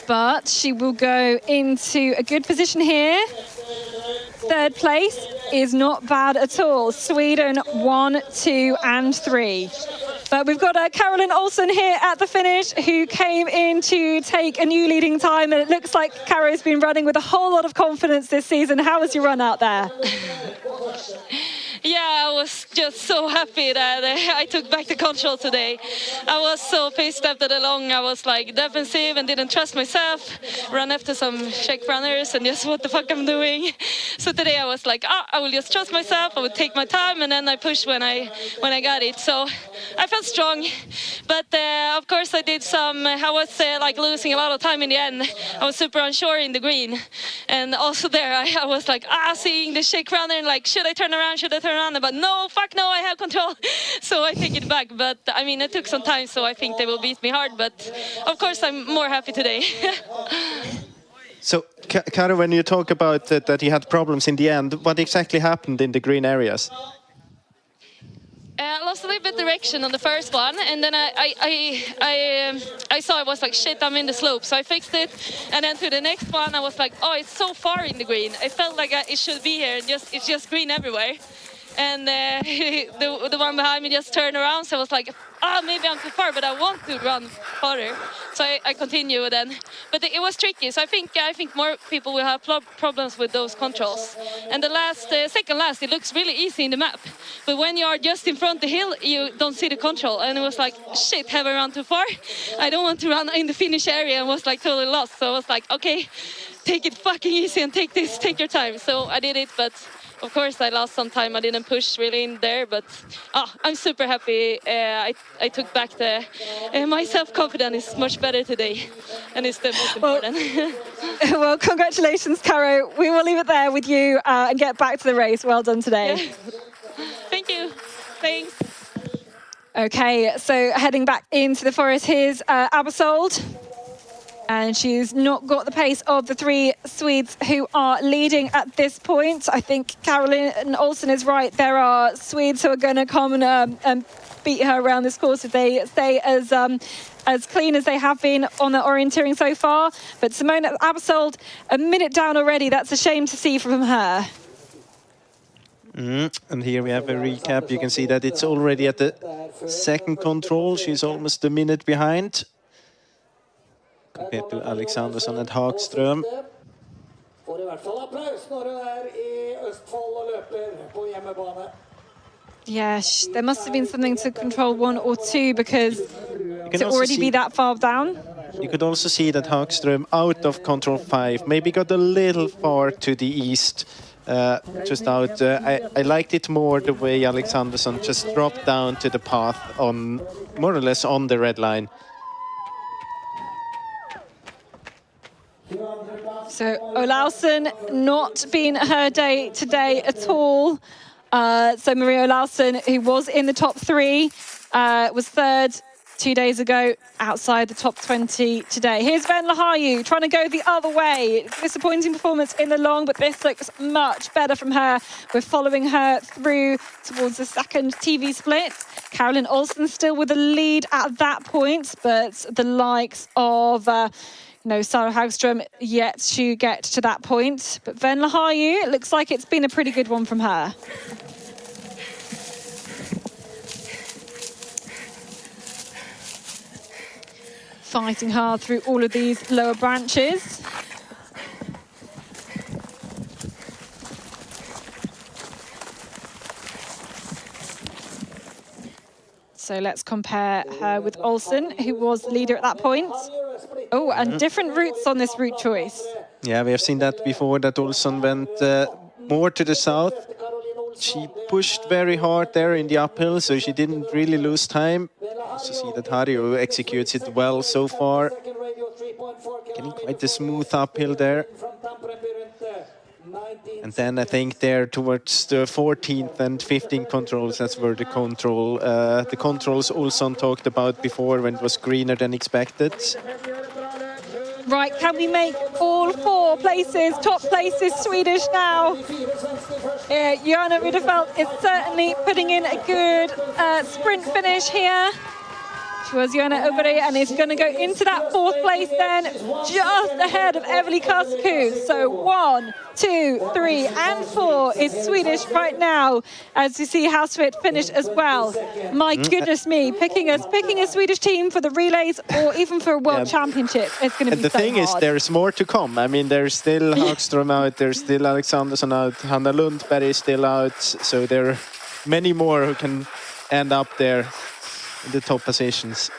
S1: But she will go into a good position here. 3rd place is not bad at all. Sweden 1, 2 and 3. But we've got Caroline Olsen here at the finish, who came in to take a new leading time. And it looks like Caro's been running with a whole lot of confidence this season. How was your run out there?
S12: Yeah, I was just so happy that I took back the control today. I was so pissed after the long. I was like defensive and didn't trust myself. Run after some Czech runners and just what the fuck I'm doing. So today I was like, I will just trust myself. I would take my time, and then I pushed when I got it. So I felt strong, but of course I did some. I was like losing a lot of time in the end. I was super unsure in the green, and also there I was like seeing the Czech runner and like, should I turn around? Should I turn around? But no, fuck no, I have control. So I take it back. But I mean, it took some time, so I think they will beat me hard. But of course, I'm more happy today.
S2: So, Karo, when you talk about that you had problems in the end, what exactly happened in the green areas?
S12: I lost a little bit direction on the first one, and then I saw it was like, shit, I'm in the slope, so I fixed it. And then to the next one, I was like, oh, it's so far in the green. I felt like it should be here, and it's just green everywhere. And the one behind me just turned around, so I was like, maybe I'm too far, but I want to run farther. So I continue then. But it was tricky. So I think more people will have problems with those controls. And the second last, it looks really easy in the map. But when you are just in front of the hill, you don't see the control. And it was like, shit, have I run too far? I don't want to run in the finish area, and was like totally lost. So I was like, okay, take it fucking easy and take your time. So I did it, but of course I lost some time. I didn't push really in there, but I'm super happy. I took back my self-confidence is much better today, and it's the most important.
S1: Well, congratulations, Caro. We will leave it there with you and get back to the race. Well done today.
S12: Yeah. Thank you. Thanks.
S1: Okay, so heading back into the forest, here's Abersold. And she's not got the pace of the three Swedes who are leading at this point. I think Caroline Olsen is right. There are Swedes who are going to come and beat her around this course if they stay as clean as they have been on the orienteering so far. But Simona Abersold, a minute down already. That's a shame to see from her.
S2: And here we have a recap. You can see that it's already at the second control. She's almost a minute behind compared to Alexandersson and Hagström.
S3: Får i hvert fall applaus når hun i Østfold og løper på hjemmebane.
S1: Yeah, there must have been something to control 1 or 2 because to already be that far down.
S2: You could also see that Hagström out of control 5, maybe got a little far to the east. Just out. I liked it more the way Alexandersson just dropped down to the path on more or less on the red line.
S1: So Olausen not been her day today at all. So Maria Olausen, who was in the top 3, was third 2 days ago, outside the top 20 today. Here's Ven Lahayu trying to go the other way. Disappointing performance in the long, but this looks much better from her. We're following her through towards the second TV split. Caroline Olsen still with the lead at that point, but the likes of Sarah Hagström yet to get to that point. But Ven Lahayu, it looks like it's been a pretty good one from her. Fighting hard through all of these lower branches. So let's compare her with Olsen, who was leader at that point. Oh, and different routes on this route choice.
S2: Yeah, we have seen that before, that Olsen went more to the south. She pushed very hard there in the uphill, so she didn't really lose time. Also see that Harjo executes it well so far. Getting quite a smooth uphill there. And then I think there towards the 14th and 15th controls, that's where the controls Olsen talked about before, when it was greener than expected.
S1: Right, can we make all 4 places, top places, Swedish now? Johanna Rudefeld is certainly putting in a good sprint finish here. She was Johanna Obere and is going to go into that 4th place then, just ahead of Eveli Kasku. So 1, 2, 3 and 4 is Swedish right now, as you see Housefit finish as well. My goodness me, picking a Swedish team for the relays or even for a world championship, it's going to be so hard.
S2: And the thing is, there's more to come. I mean, there's still Hagström out, there's still Alexandersson out, Hanna Lundberg is still out, so there are many more who can end up there in the top positions.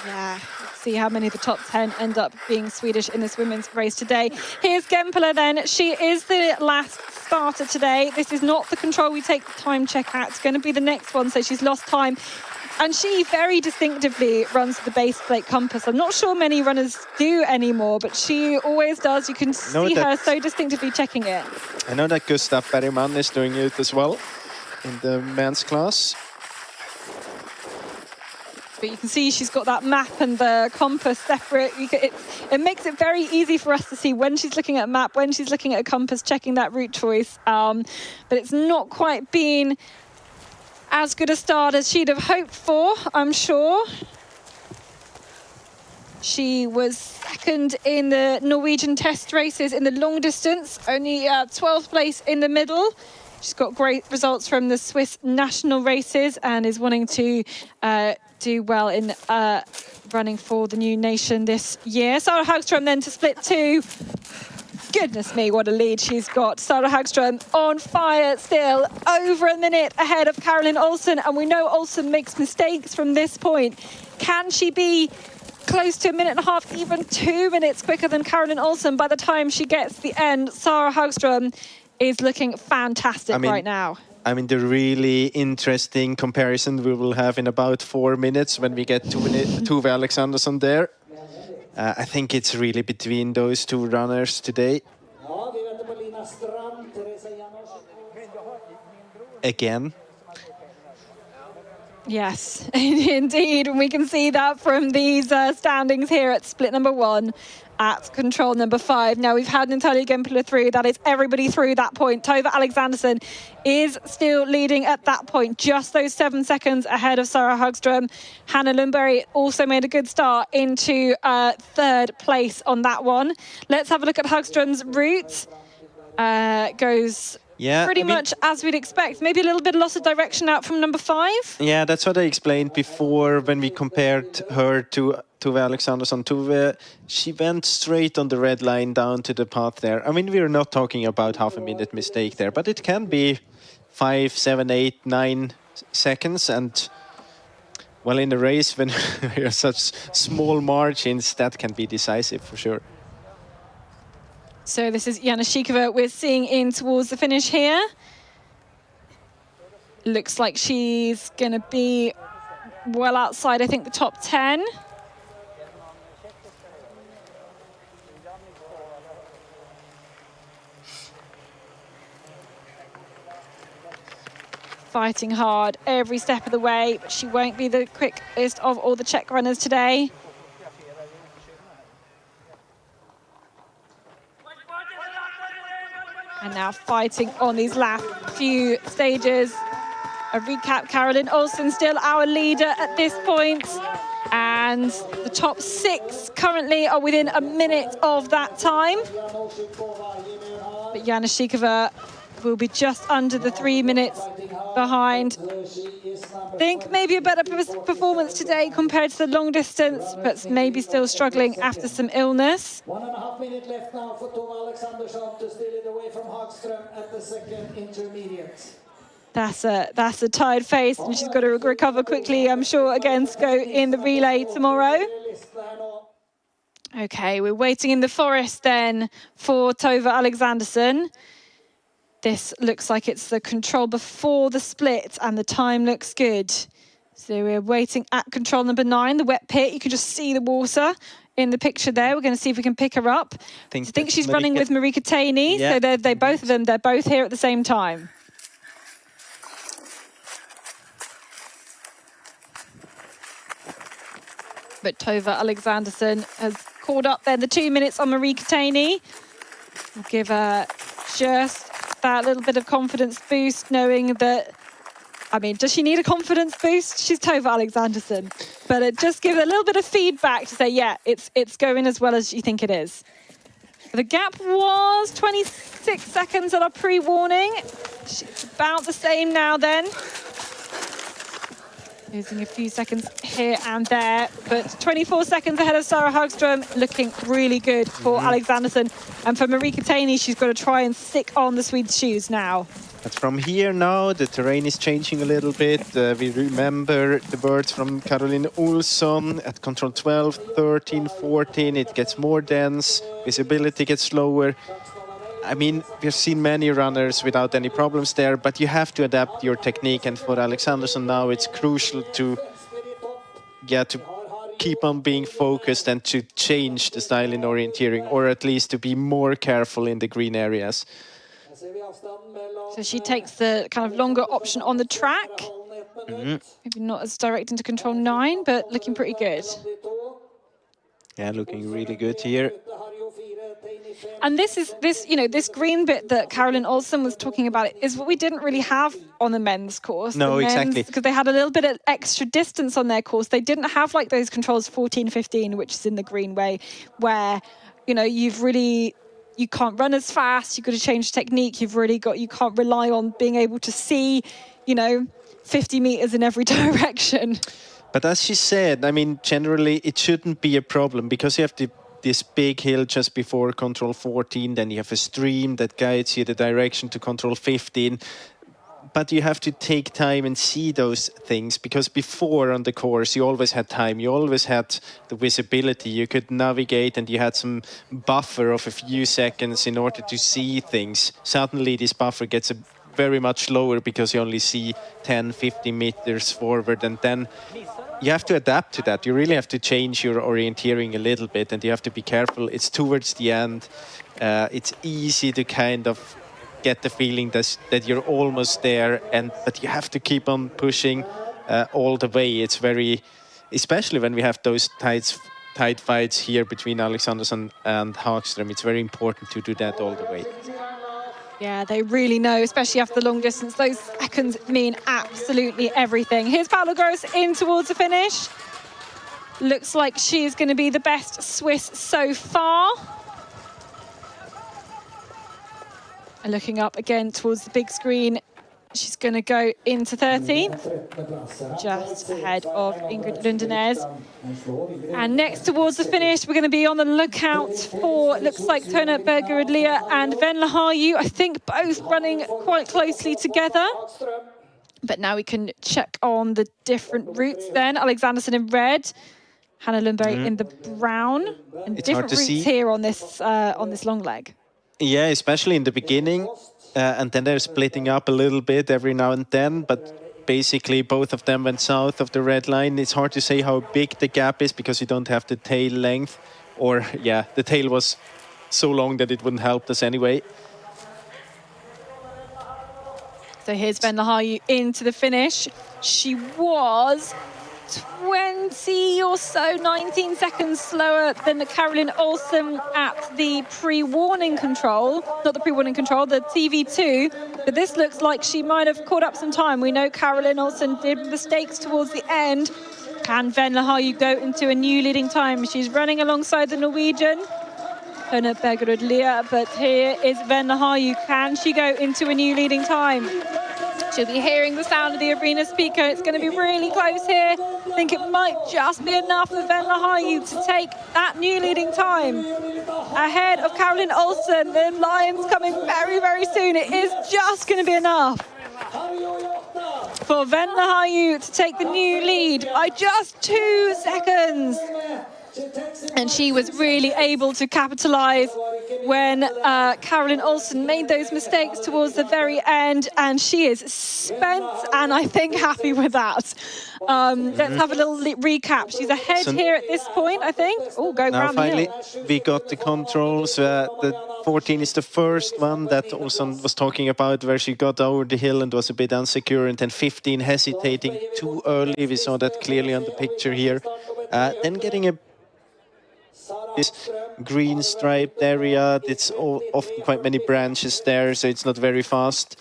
S1: Yeah, see how many of the top 10 end up being Swedish in this women's race today. Here's Gempela then. She is the last starter today. This is not the control we take the time check at. It's going to be the next one, so she's lost time. And she very distinctively runs the base plate compass. I'm not sure many runners do anymore, but she always does. You can see her so distinctively checking it.
S2: I know that Gustav Bergman is doing it as well in the men's class.
S1: But you can see she's got that map and the compass separate. It makes it very easy for us to see when she's looking at a map, when she's looking at a compass, checking that route choice. But it's not quite been as good a start as she'd have hoped for, I'm sure. She was second in the Norwegian test races in the long distance, only 12th place in the middle. She's got great results from the Swiss national races and is wanting to do well in running for the new nation this year. Sarah Hagström then to split 2. Goodness me, what a lead she's got. Sarah Hagström on fire still, over a minute ahead of Caroline Olsen. And we know Olsen makes mistakes from this point. Can she be close to a minute and a half, even 2 minutes quicker than Caroline Olsen by the time she gets to the end? Sarah Hagström is looking fantastic right now.
S2: I mean, the really interesting comparison we will have in about 4 minutes when we get to Tove Alexandersson there. I think it's really between those two runners today. Again.
S1: Yes, indeed. And we can see that from these standings here at split number 1 at control number 5. Now, we've had Natalia Gempler through. That is everybody through that point. Tove Alexandersson is still leading at that point, just those 7 seconds ahead of Sarah Hagström. Hannah Lundberg also made a good start into 3rd place on that one. Let's have a look at Hagström's route. Goes pretty much as we'd expect. Maybe a little bit of loss of direction out from number 5.
S2: Yeah, that's what I explained before when we compared her to Tove Alexandersson. Tove, she went straight on the red line down to the path there. I mean, we're not talking about half a minute mistake there, but it can be 5, 7, 8, 9 seconds. And, well, in a race when there are such small margins, that can be decisive for sure.
S1: So this is Jana Shikova we're seeing in towards the finish here. Looks like she's going to be well outside, I think, the top 10. Fighting hard every step of the way, but she won't be the quickest of all the Czech runners today. And now fighting on these last few stages. A recap, Caroline Olsen still our leader at this point. And the top 6 currently are within a minute of that time. But Jana Shikova will be just under the 3 minutes behind. I think maybe a better performance today compared to the long distance, but maybe still struggling after some illness.
S3: 1.5 minutes left now for Tove Alexandersson to steal it away from Hagström at the 2nd intermediate.
S1: That's a tired face, and she's got to recover quickly, I'm sure, against go in the relay tomorrow. Okay, we're waiting in the forest then for Tove Alexandersson. This looks like it's the control before the split, and the time looks good. So we're waiting at control number 9, the wet pit. You can just see the water in the picture there. We're going to see if we can pick her up. I think she's running with Marika Taney. Yeah. So they're both of them. They're both here at the same time. But Tove Alexandersson has called up then the 2 minutes on Marika Taney. We'll give her just that little bit of confidence boost, knowing that, I mean, does she need a confidence boost? She's Tove Alexandersson. But it just gives a little bit of feedback to say, yeah, it's going as well as you think it is. The gap was 26 seconds at our pre-warning. She's about the same now then. Losing a few seconds here and there, but 24 seconds ahead of Sarah Hagström, looking really good for Alexandersson. And for Marika Taney, she's got to try and stick on the Swede's shoes now.
S2: But from here now, the terrain is changing a little bit. We remember the words from Caroline Olsson at control 12, 13, 14. It gets more dense, visibility gets slower. I mean, we've seen many runners without any problems there, but you have to adapt your technique. And for Alexandersson now, it's crucial to keep on being focused and to change the style in orienteering, or at least to be more careful in the green areas.
S1: So she takes the kind of longer option on the track. Maybe not as direct into control 9, but looking pretty good.
S2: Yeah, looking really good here.
S1: And this green bit that Caroline Olsen was talking about is what we didn't really have on the men's course.
S2: No, exactly.
S1: Because they had a little bit of extra distance on their course. They didn't have like those controls 14, 15, which is in the green way, where, you can't run as fast. You've got to change technique. You can't rely on being able to see, 50 meters in every direction.
S2: But as she said, I mean, generally it shouldn't be a problem because you have this big hill just before control 14, then you have a stream that guides you the direction to control 15. But you have to take time and see those things, because before on the course you always had time, you always had the visibility, you could navigate and you had some buffer of a few seconds in order to see things. Suddenly this buffer gets very much lower because you only see 10, 50 meters forward, and then you have to adapt to that. You really have to change your orienteering a little bit, and you have to be careful. It's towards the end. It's easy to kind of get the feeling that you're almost there, but you have to keep on pushing all the way. It's very, especially when we have those tight fights here between Alexandersson and Hagström, it's very important to do that all the way.
S1: Yeah, they really know, especially after the long distance. Those seconds mean absolutely everything. Here's Paula Gross in towards the finish. Looks like she's going to be the best Swiss so far. And looking up again towards the big screen, she's going to go into 13th, just ahead of Ingrid Lundenez. And next towards the finish, we're going to be on the lookout for, looks like Tone Bergerud-Lea and Venla Harju. I think both running quite closely together. But now we can check on the different routes then. Alexandersson in red, Hannah Lundberg in the brown. And
S2: it's
S1: different routes here on this long leg.
S2: Yeah, especially in the beginning. And then they're splitting up a little bit every now and then, but basically both of them went south of the red line. It's hard to say how big the gap is because you don't have the tail length, or yeah, the tail was so long that it wouldn't help us anyway.
S1: So here's Venla Harju into the finish. She was 20 or so, 19 seconds slower than Caroline Olsen at the pre-warning control. Not the pre-warning control, the TV2. But this looks like she might have caught up some time. We know Caroline Olsen did mistakes towards the end. Can Venla Harju go into a new leading time? She's running alongside the Norwegian, Tone Bergerud-Lea, but here is Venla Harju. Can she go into a new leading time? She'll be hearing the sound of the arena speaker. It's going to be really close here. I think it might just be enough for Venla Harju to take that new leading time. Ahead of Caroline Olsen, the Lions coming very, very soon. It is just going to be enough for Venla Harju to take the new lead by just 2 seconds. And she was really able to capitalise when Caroline Olsen made those mistakes towards the very end, and she is spent and I think happy with that. Let's have a little recap. She's ahead here at this point, I think. Oh, go
S2: now
S1: around
S2: finally,
S1: the hill.
S2: we got the controls. The 14 is the first one that Olsen was talking about, where she got over the hill and was a bit insecure, and then 15 hesitating too early. We saw that clearly on the picture here. Then getting this green striped area, it's often quite many branches there, so it's not very fast.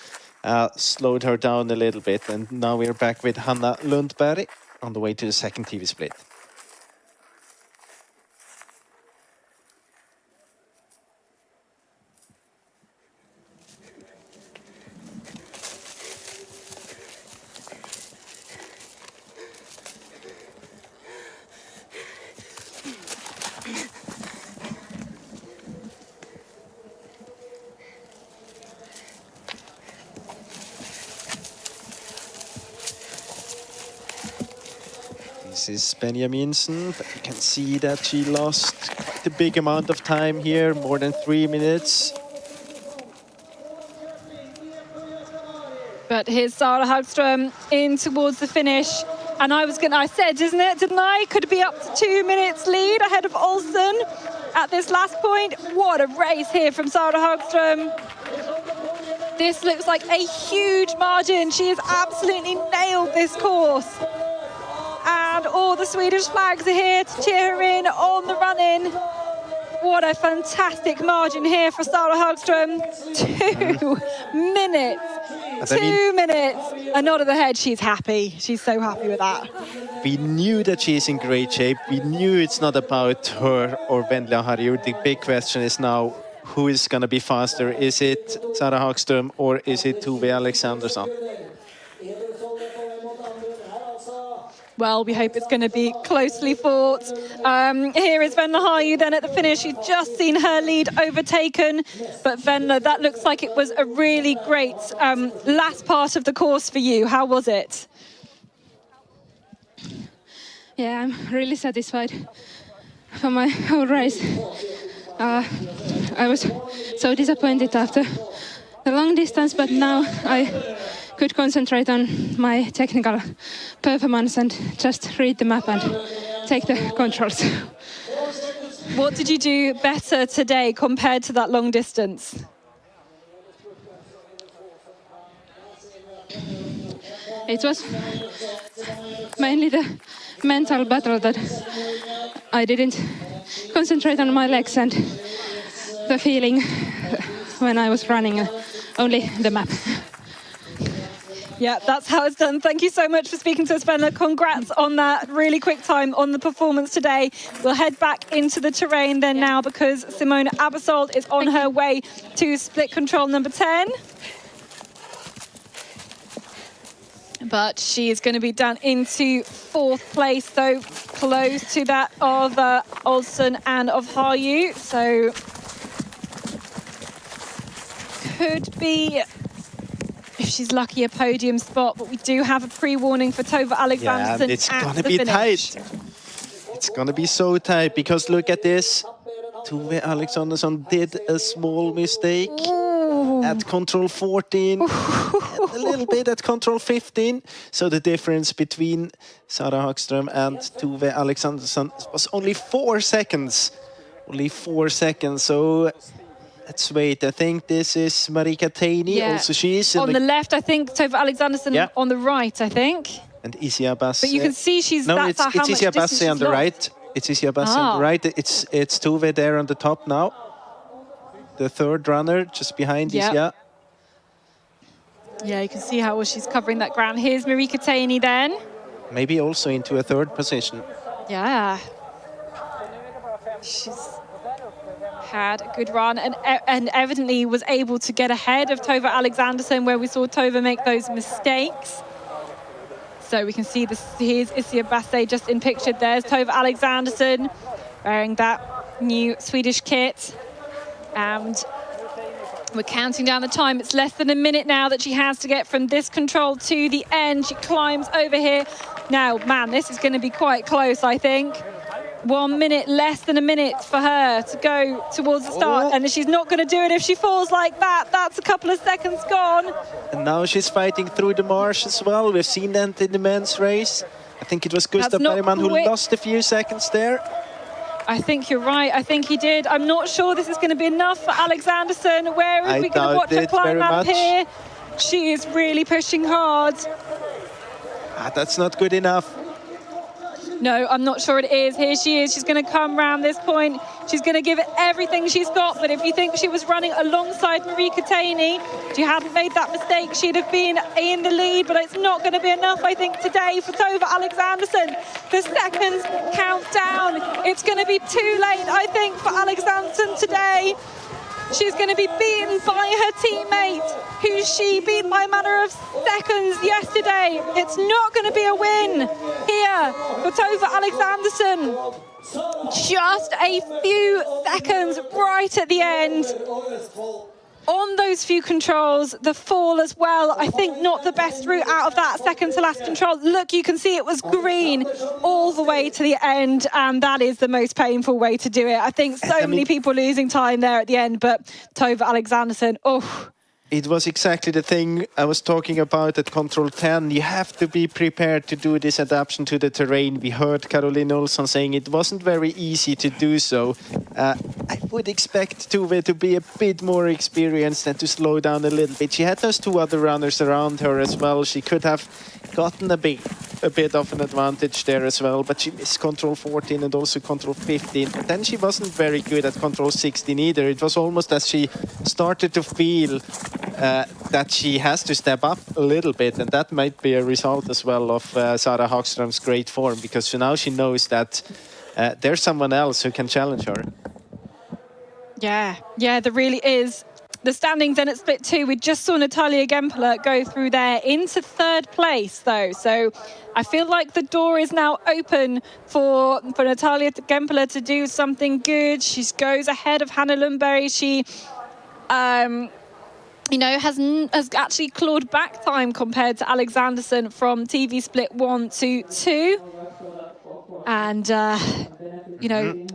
S2: Slowed her down a little bit, and now we're back with Hannah Lundberg on the way to the second TV split. This is Benjaminsen, but you can see that she lost quite a big amount of time here, more than 3 minutes.
S1: But here's Sara Hagström in towards the finish. And I said, didn't I? Could be up to 2 minutes lead ahead of Olsen at this last point. What a race here from Sara Hagström. This looks like a huge margin. She has absolutely nailed this course. And all the Swedish flags are here to cheer her in on the run-in. What a fantastic margin here for Sara Hagström. 2 minutes. 2 minutes. A nod of the head. She's happy. She's so happy with that.
S2: We knew that she's in great shape. We knew it's not about her or Venla Harju. The big question is now, who is going to be faster? Is it Sara Hagström or is it Tove Alexandersson?
S1: Well, we hope it's going to be closely fought. Here is Venla Harju then at the finish. You've just seen her lead overtaken. But Venla, that looks like it was a really great last part of the course for you. How was it?
S10: Yeah, I'm really satisfied for my whole race. I was so disappointed after the long distance, but now I could concentrate on my technical performance and just read the map and take the controls.
S1: What did you do better today compared to that long distance?
S10: It was mainly the mental battle that I didn't concentrate on my legs and the feeling when I was running, only the map.
S1: Yeah, that's how it's done. Thank you so much for speaking to us, Venla. Congrats on that really quick time on the performance today. We'll head back into the terrain then now because Simona Aebersold is on her way to split control number 10. But she is going to be down into 4th place, so close to that of Olsen and of Harju. So could be, if she's lucky, a podium spot. But we do have a pre-warning for Tove Alexandersen.
S2: Yeah, it's
S1: going
S2: to be tight. It's going to be so tight because look at this. Tove Alexandersen did a small mistake. At control 14, and a little bit at control 15. So the difference between Sara Hagström and Tove Alexandersen was only 4 seconds. Only 4 seconds. So let's wait. I think this is Marika Taney.
S1: Yeah.
S2: Also, she is
S1: on the left. I think Tove Alexandersen on the right. I think.
S2: And Isia Basse.
S1: But you can see she's.
S2: No,
S1: that's
S2: it's Isia Basse on the right. It's Isia Basse on the right. It's Tove there on the top now. The third runner just behind Isia.
S1: Yeah, you can see how well she's covering that ground. Here's Marika Taney then.
S2: Maybe also into a 3rd position.
S1: Yeah. She's had a good run and evidently was able to get ahead of Tove Alexandersen where we saw Tove make those mistakes. So we can see this. Here's Isia Basse just in picture. There's Tove Alexandersen wearing that new Swedish kit. And we're counting down the time. It's less than a minute now that she has to get from this control to the end. She climbs over here. Now, man, this is going to be quite close, I think. 1 minute, less than a minute for her to go towards the start. And she's not going to do it if she falls like that. That's a couple of seconds gone.
S2: And now she's fighting through the marsh as well. We've seen that in the men's race. I think it was Gustav Bergman who lost a few seconds there.
S1: I think you're right. I think he did. I'm not sure this is going to be enough for Alexandersen. Where are we going to watch her climb up here? She is really pushing hard.
S2: That's not good enough.
S1: No, I'm not sure it is. Here she is. She's going to come round this point. She's going to give it everything she's got. But if you think she was running alongside Marika Taney, if she hadn't made that mistake, she'd have been in the lead. But it's not going to be enough, I think, today for Tove Alexandersen. The seconds count down. It's going to be too late, I think, for Alexandersen today. She's going to be beaten by her teammate, who she beat by a matter of seconds yesterday. It's not going to be a win here for Tove Alexandersen. Just a few seconds right at the end. On those few controls, the fall as well, I think not the best route out of that second to last control. Look, you can see it was green all the way to the end, and that is the most painful way to do it. I think so many people losing time there at the end, but Tove Alexandersen, oh.
S2: It was exactly the thing I was talking about at Control 10. You have to be prepared to do this adaptation to the terrain. We heard Caroline Olsson saying it wasn't very easy to do so. I would expect Tove to be a bit more experienced and to slow down a little bit. She had those 2 other runners around her as well. She could have gotten a bit of an advantage there as well, but she missed Control 14 and also Control 15. But then she wasn't very good at Control 16 either. It was almost as she started to feel that she has to step up a little bit, and that might be a result as well of Sara Hagström's great form, because now she knows that there's someone else who can challenge her.
S1: Yeah, there really is. the standings then at split 2. We just saw Natalia Gempler go through there into 3rd place, though. So I feel like the door is now open for Natalia Gempler to do something good. She goes ahead of Hannah Lundberg. She, you know, has actually clawed back time compared to Alexanderson from TV split 1 to 2. And, you know,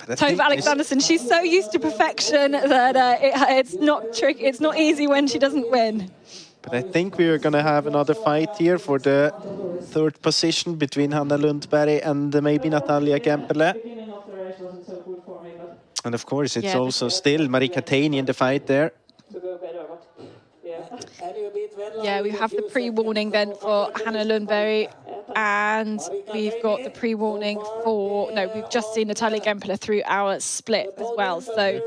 S1: Tove Alexanderson, she's so used to perfection that it's not easy when she doesn't win.
S2: But I think we are going to have another fight here for the 3rd position between Hanna Lundberg and maybe Natalia Gempler. And of course, it's also still Marika Taini in the fight there.
S1: Yeah, we have the pre-warning then for Hannah Lundberg, and we've got the pre-warning for... No, we've just seen Natalia Gempler through our split as well. So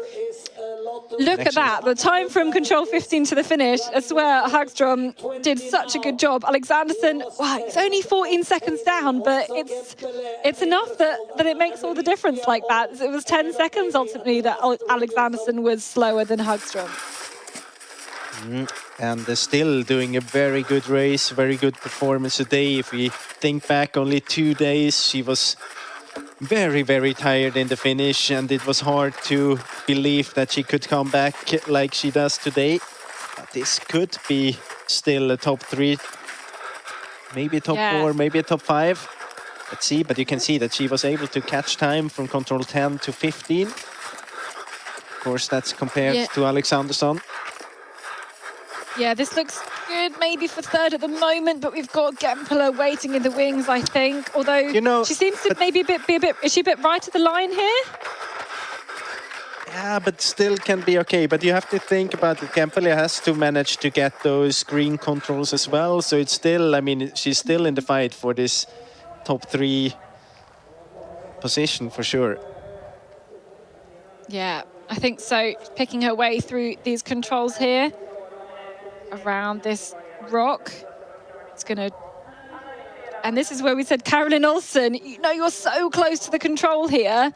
S1: look at that, the time from control 15 to the finish. I swear Hagström did such a good job. Alexanderson, wow, it's only 14 seconds down, but it's enough that it makes all the difference like that. It was 10 seconds ultimately that Alexanderson was slower than Hagström.
S2: And they're still doing a very good race, very good performance today. If we think back only 2 days, she was very, very tired in the finish, and it was hard to believe that she could come back like she does today. But this could be still a top 3, maybe a top 4, maybe a top 5. Let's see, but you can see that she was able to catch time from control 10 to 15. Of course, that's compared to Alexanderson.
S1: Yeah, this looks good maybe for 3rd at the moment, but we've got Gempler waiting in the wings, I think. Although, you know, she seems to maybe be a bit... Is she a bit right of the line here?
S2: Yeah, but still can be okay. But you have to think about it. Gempler has to manage to get those green controls as well. So it's still, I mean, she's still in the fight for this top 3 position for sure.
S1: Yeah, I think so. Picking her way through these controls here. Around this rock. It's gonna... And this is where we said Caroline Olsen, you know, you're so close to the control here.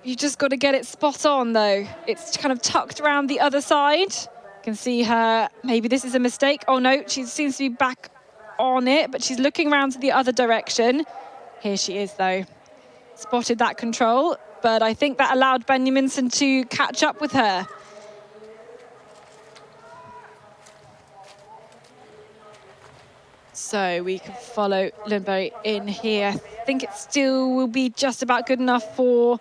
S1: You just got to get it spot on, though. It's kind of tucked around the other side. You can see her, maybe this is a mistake. Oh no, she seems to be back on it, but she's looking around to the other direction. Here she is, though. Spotted that control, but I think that allowed Benjaminsen to catch up with her. So we can follow Lundberg in here. I think it still will be just about good enough for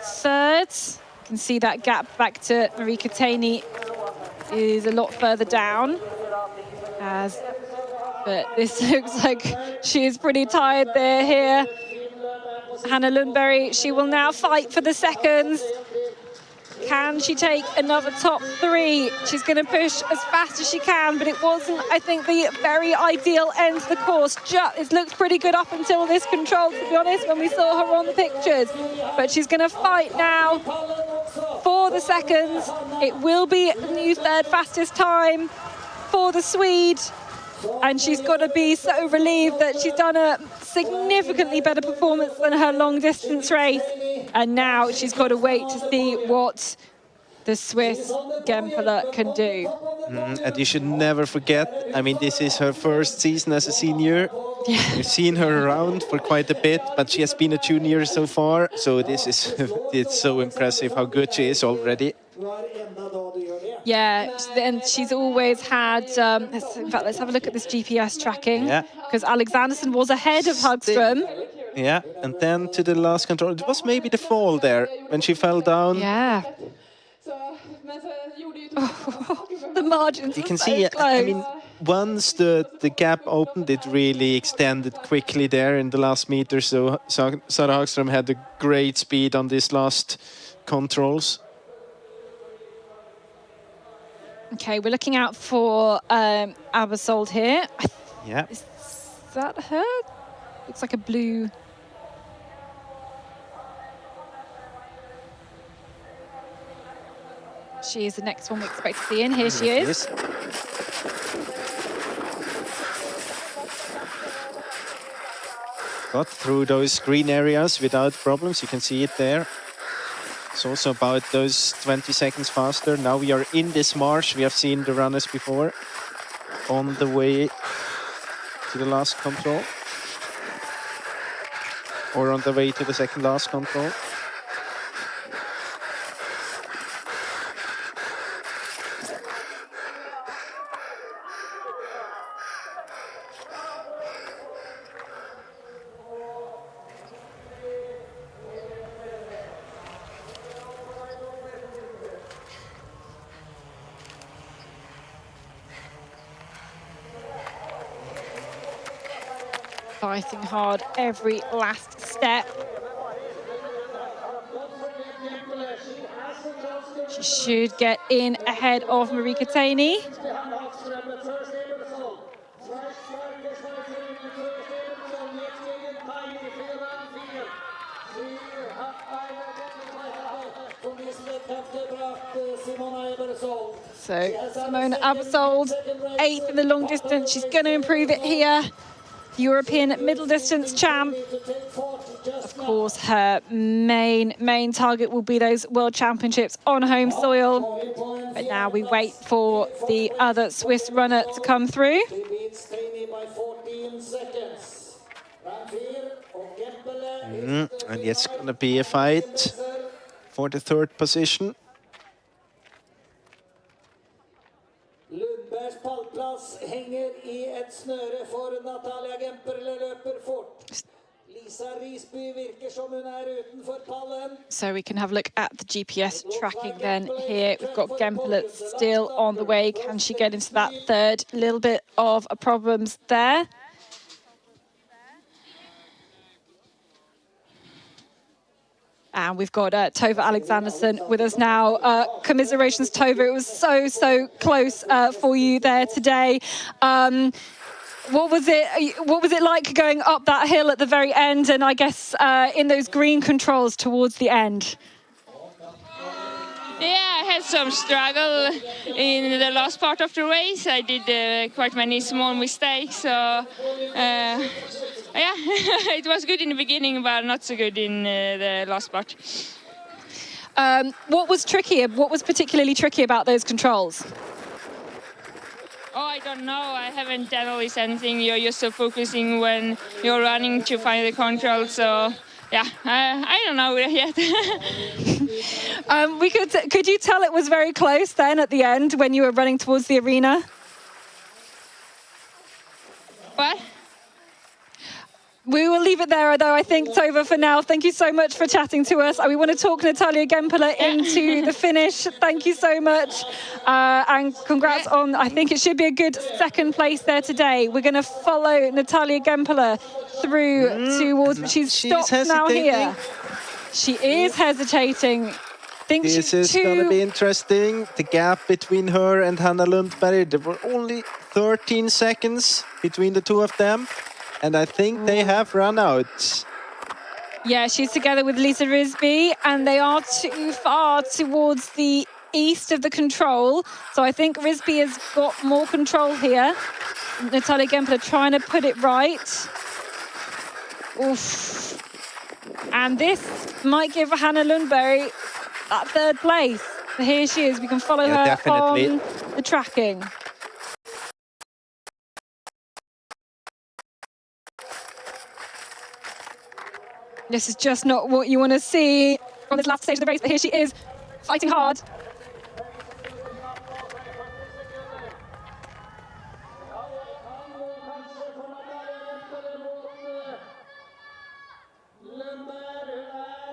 S1: 3rd. You can see that gap back to Marika Taini is a lot further down. But this looks like she is pretty tired there here. Hannah Lundberg, she will now fight for the seconds. Can she take another top 3? She's going to push as fast as she can, but it wasn't, I think, the very ideal end to the course. It looked pretty good up until this control, to be honest, when we saw her on the pictures. But she's going to fight now for the seconds. It will be a new 3rd fastest time for the Swede. And she's got to be so relieved that she's done a significantly better performance than her long distance race. And now she's got to wait to see what the Swiss Gempler can do.
S2: And you should never forget, I mean, this is her first season as a senior. Yeah. We've seen her around for quite a bit, but she has been a junior so far. So this is, it's so impressive how good she is already.
S1: Yeah, and she's always had, in fact, let's have a look at this GPS tracking. Yeah. Because Alexanderson was ahead of Hagström.
S2: Yeah, and then to the last control, it was maybe the fall there when she fell down.
S1: Yeah. Oh, the margins.
S2: You can see, I mean, once the gap opened, it really extended quickly there in the last meter. So Sara Hagström had a great speed on these last controls.
S1: Okay, we're looking out for Abersold here.
S2: Yeah.
S1: Is that her? Looks like a blue. She is the next one we expect to see in. Here she is.
S2: Got through those green areas without problems. You can see it there. It's also about those 20 seconds faster. Now we are in this marsh. We have seen the runners before on the way to the last control. Or on the way to the second last control.
S1: Fighting hard every last step. She should get in ahead of Marie Katherine. So Simona Abersold, 8th in the long distance. She's going to improve it here. European middle distance champ. Of course, her main target will be those World Championships on home soil. But now we wait for the other Swiss runner to come through.
S2: And it's going to be a fight for the 3rd position.
S3: Lundbergs pallplass henger I et snøre for Natalia Gemperle løper fort. Lisa Risby virker som hun utenfor pallen.
S1: So we can have a look at the GPS tracking then here. We've got Gemperle still on the way. Can she get into that 3rd? A little bit of problems there. And we've got Tove Alexanderson with us now. Commiserations, Tove. It was so close for you there today. What was it like going up that hill at the very end, and I guess in those green controls towards the end?
S13: Yeah, I had some struggle in the last part of the race. I did quite many small mistakes, so yeah, it was good in the beginning, but not so good in the last part.
S1: What was tricky? What was particularly tricky about those controls?
S13: Oh, I don't know. I haven't analyzed anything. You're just so focusing when you're running to find the control. So yeah, I don't know yet.
S1: Could you tell it was very close then at the end when you were running towards the arena?
S13: What?
S1: We will leave it there, though, I think, Tove, for now. Thank you so much for chatting to us. We want to talk Natalia Gemperle into the finish. Thank you so much. And congrats on, I think it should be a good 2nd place there today. We're going to follow Natalia Gemperle through towards, she's stopped now here. She is hesitating.
S2: This is going to be interesting. The gap between her and Hanna Lundberg, there were only 13 seconds between the two of them. And I think they have run out.
S1: Yeah, she's together with Lisa Risby, and they are too far towards the east of the control. So I think Risby has got more control here. Natalia Gemperle trying to put it right. Oof. And this might give Hanna Lundberg that 3rd place. So here she is. We can follow her definitely on the tracking. This is just not what you want to see from this last stage of the race, but here she is, fighting hard.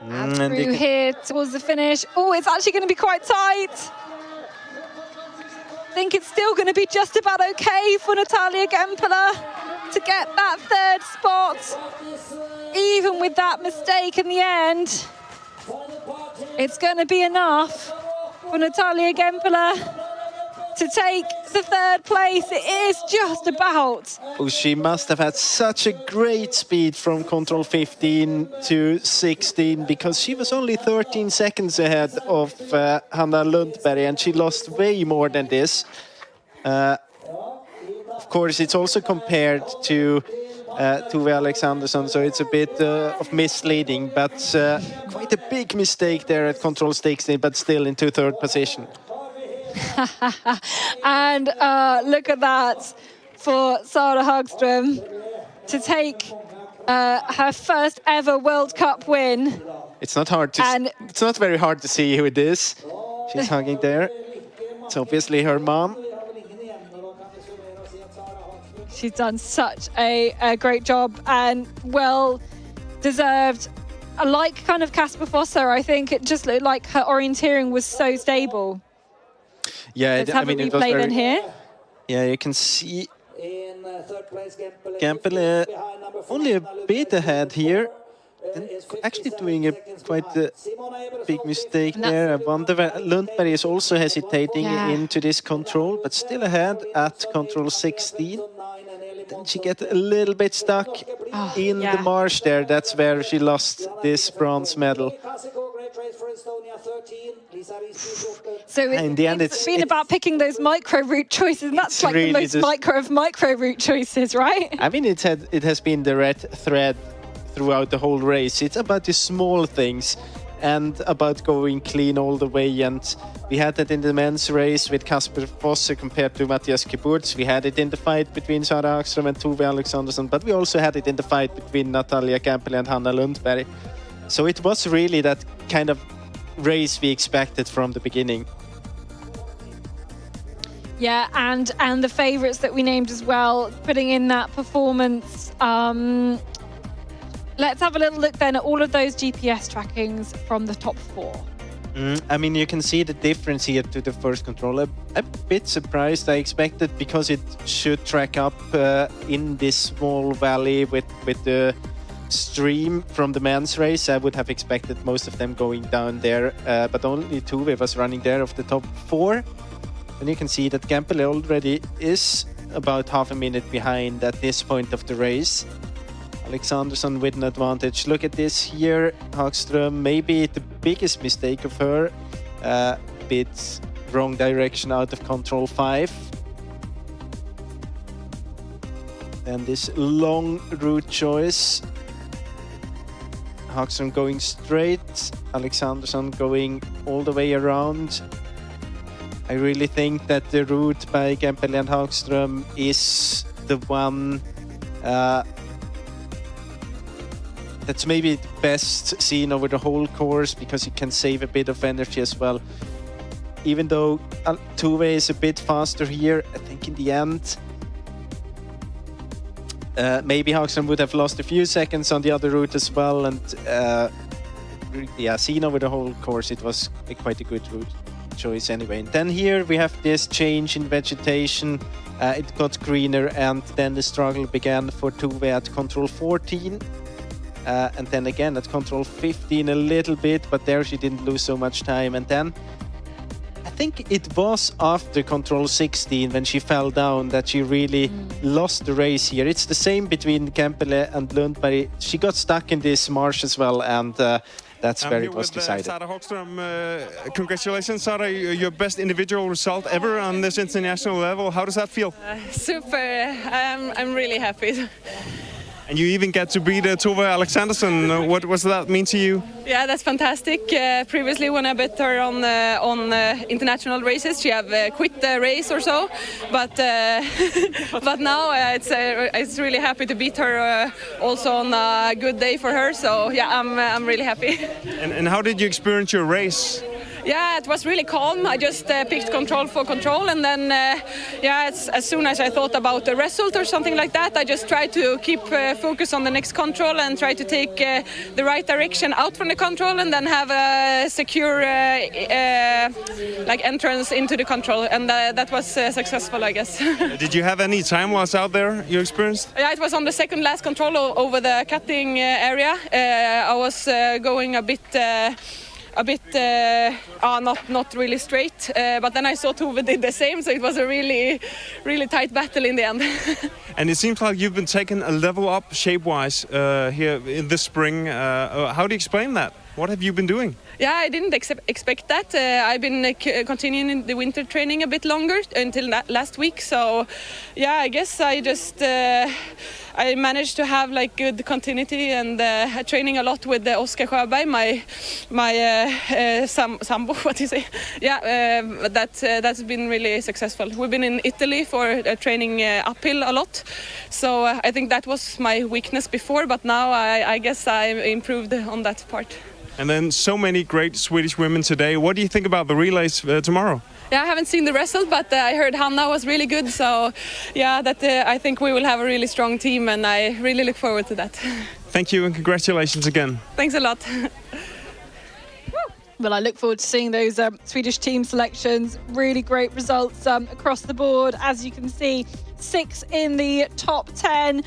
S1: And through here towards the finish. Oh, it's actually going to be quite tight. I think it's still going to be just about okay for Natalia Gemperle to get that 3rd spot. Even with that mistake in the end, it's going to be enough for Natalia Gemperle to take the 3rd place. It is just about.
S2: Oh, she must have had such a great speed from control 15 to 16, because she was only 13 seconds ahead of Hanna Lundberg, and she lost way more than this. Of course, it's also compared to Tove Alexandersson, so it's a bit of misleading, but quite a big mistake there at control 16, but still into third position.
S1: And look at that for Sara Hagström to take her first ever World Cup win.
S2: It's not hard to. It's not very hard to see who it is. She's hugging there. It's obviously her mom.
S1: She's done such a great job and well deserved. Like kind of Casper Fosser, I think it just looked like her orienteering was so stable.
S2: Yeah,
S1: Let's have a replay then here.
S2: Yeah, you can see Gempele only a bit ahead here. And actually doing quite a big mistake there. I wonder where Lundberg is also hesitating into this control, but still ahead at control 16. Then she gets a little bit stuck in the marsh there. That's where she lost this bronze medal.
S1: So
S2: in the end,
S1: it's been about picking those micro route choices, and that's like
S2: really
S1: the most micro of micro route choices, right?
S2: I mean, it has been the red thread throughout the whole race. It's about the small things and about going clean all the way. And we had that in the men's race with Casper Fosser compared to Matthias Geburts. We had it in the fight between Sara Hagström and Tove Alexandersson, but we also had it in the fight between Natalia Gempele and Hanna Lundberg. So it was really that kind of race we expected from the beginning.
S1: Yeah, and the favourites that we named as well, putting in that performance. Let's have a little look then at all of those GPS trackings from the top four.
S2: I mean, you can see the difference here to the first control. I'm a bit surprised. I expected, because it should track up in this small valley with the stream from the men's race, I would have expected most of them going down there, but only Tove was running there of the top four. And you can see that Gempele already is about half a minute behind at this point of the race. Alexandersson with an advantage. Look at this here. Hagström, maybe the biggest mistake of her. Bit wrong direction out of control 5. And this long route choice. Hagström going straight. Alexandersson going all the way around. I really think that the route by Gempele and Hagström is the one that's maybe the best seen over the whole course, because it can save a bit of energy as well. Even though Tove is a bit faster here, I think in the end, maybe Hagström would have lost a few seconds on the other route as well. And yeah, seen over the whole course, it was quite a good route choice anyway. And then here we have this change in vegetation. It got greener, and then the struggle began for Tove at control 14. And then again at control 15 a little bit, but there she didn't lose so much time. And then I think it was after control 16 when she fell down that she really lost the race here. It's the same between Gempele and Lundberg. She got stuck in this marsh as well, and that's where it was decided.
S8: Sara Hagström, congratulations, Sara, your best individual result ever on this international level. How does that feel?
S14: Super, I'm really happy.
S8: And you even get to beat Tove Alexandersson. What does that mean to you?
S14: Yeah, that's fantastic. Previously, when I bet her on international races, she have quit the race or so. But but now it's really happy to beat her also on a good day for her. So yeah, I'm really happy.
S8: And how did you experience your race?
S14: Yeah, it was really calm. I just picked control for control, and then yeah, as soon as I thought about the result or something like that, I just tried to keep focus on the next control and try to take the right direction out from the control, and then have a secure like entrance into the control, and that was successful, I guess.
S8: Did you have any time whilst out there you experienced?
S14: Yeah, it was on the second last control over the cutting area. I was going a bit not really straight, but then I saw Tove did the same, so it was a really tight battle in the end.
S8: And it seems like you've been taking a level up shape-wise here in this spring. How do you explain that? What have you been doing?
S14: Yeah, I didn't expect that. I've been continuing the winter training a bit longer until last week. So, yeah, I guess I just I managed to have like good continuity and training a lot with Oskar Sjöberg, my sambo. What do you say? Yeah, that's been really successful. We've been in Italy for training uphill a lot, so I think that was my weakness before, but now I guess I improved on that part.
S8: And then so many great Swedish women today. What do you think about the relays tomorrow?
S14: Yeah, I haven't seen the result, but I heard Hanna was really good. So, yeah, I think we will have a really strong team, and I really look forward to that.
S8: Thank you and congratulations again.
S14: Thanks a lot.
S1: Well, I look forward to seeing those Swedish team selections. Really great results across the board. As you can see, 6 in the top 10.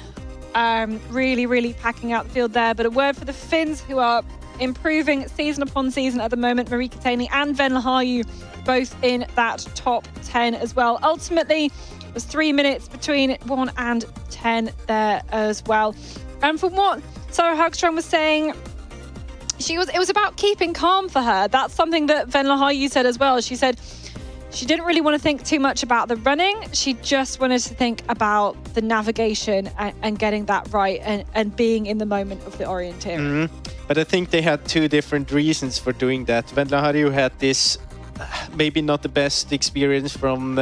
S1: Really packing out the field there. But a word for the Finns, who are improving season upon season at the moment. Marika Tainey and Venla Harju both in that top 10 as well. Ultimately, it was 3 minutes between 1 and 10 there as well. And from what Sara Hagström was saying, it was about keeping calm for her. That's something that Venla Harju said as well. She said she didn't really want to think too much about the running. She just wanted to think about the navigation and getting that right and being in the moment of the orienteering.
S2: But I think they had 2 different reasons for doing that. Venla Harju had this maybe not the best experience from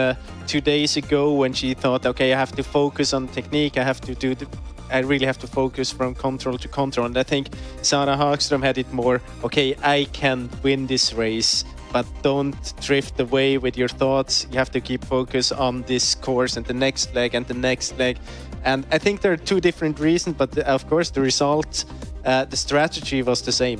S2: 2 days ago when she thought, okay, I have to focus on technique. I really have to focus from control to control. And I think Sara Hagström had it more, okay, I can win this race, but don't drift away with your thoughts. You have to keep focus on this course and the next leg and the next leg. And I think there are 2 different reasons, but of course the result, the strategy was the same.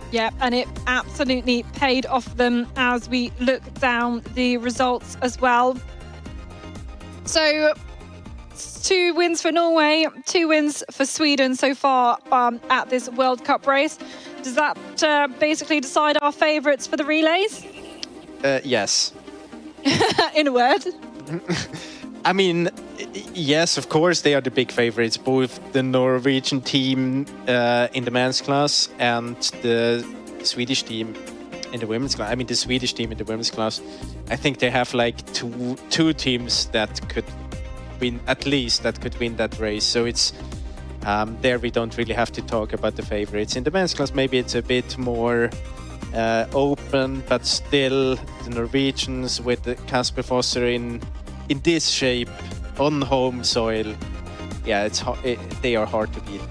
S1: Yeah, and it absolutely paid off them as we look down the results as well. So 2 wins for Norway, 2 wins for Sweden so far at this World Cup race. Does that basically decide our favourites for the relays?
S2: Yes.
S1: In a word?
S2: I mean, yes, of course, they are the big favorites, both the Norwegian team in the men's class and the Swedish team in the women's class. I mean, the Swedish team in the women's class. I think they have like two teams that could win, at least, that could win that race. So it's there we don't really have to talk about the favorites. In the men's class, maybe it's a bit more open, but still the Norwegians with the Kasper Fosser in this shape on home soil, yeah, they are hard to beat.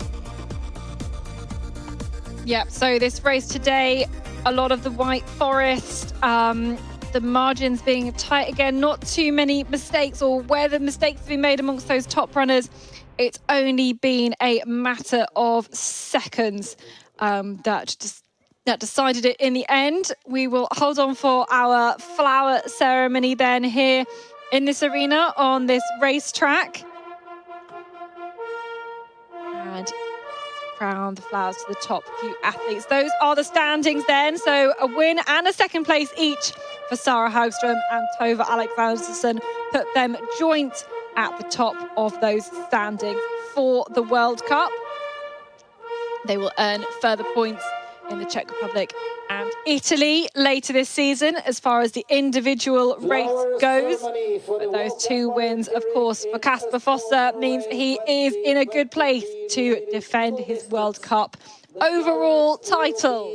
S1: Yeah, so this race today, a lot of the white forest, the margins being tight again, not too many mistakes, or where the mistakes have been made amongst those top runners, it's only been a matter of seconds that decided it in the end. We will hold on for our flower ceremony then here in this arena on this racetrack. And crown the flowers to the top few athletes. Those are the standings then. So a win and a second place each for Sara Hagström and Tove Alexandersson put them joint at the top of those standings for the World Cup. They will earn further points in the Czech Republic and Italy later this season as far as the individual race goes. But those 2 wins, of course, for Kasper Fosser means he is in a good place to defend his World Cup overall title.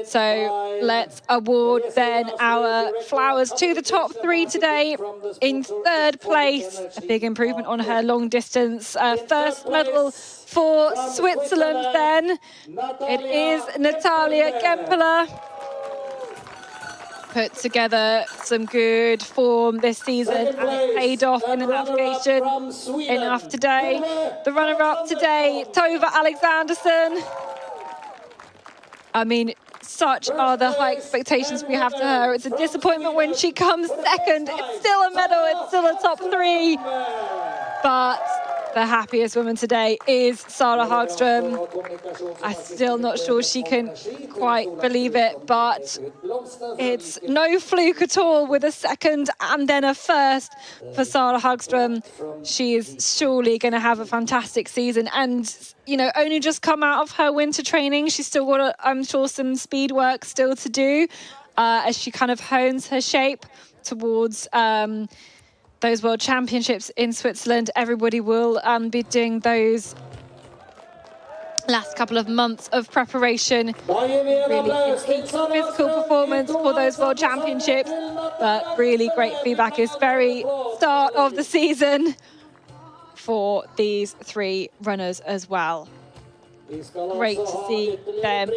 S1: So let's award then our flowers to the top 3 today. In 3rd place, a big improvement on her long distance. First medal for Switzerland then. It is Natalia Gempeler. Put together some good form this season and it paid off in the navigation enough today. The runner-up today, Tove Alexandersson. I mean, such are the high expectations we have to her. It's a disappointment when she comes second. It's still a medal, it's still a top 3. But the happiest woman today is Sara Hagström. I'm still not sure she can quite believe it, but it's no fluke at all with a second and then a first for Sara Hagström. She is surely going to have a fantastic season and, you know, only just come out of her winter training. She's still got, I'm sure, some speed work still to do as she kind of hones her shape towards those World Championships in Switzerland. Everybody will be doing those last couple of months of preparation. Really physical performance for those World Championships, but really great feedback. It's very start of the season for these three runners as well. Great to see them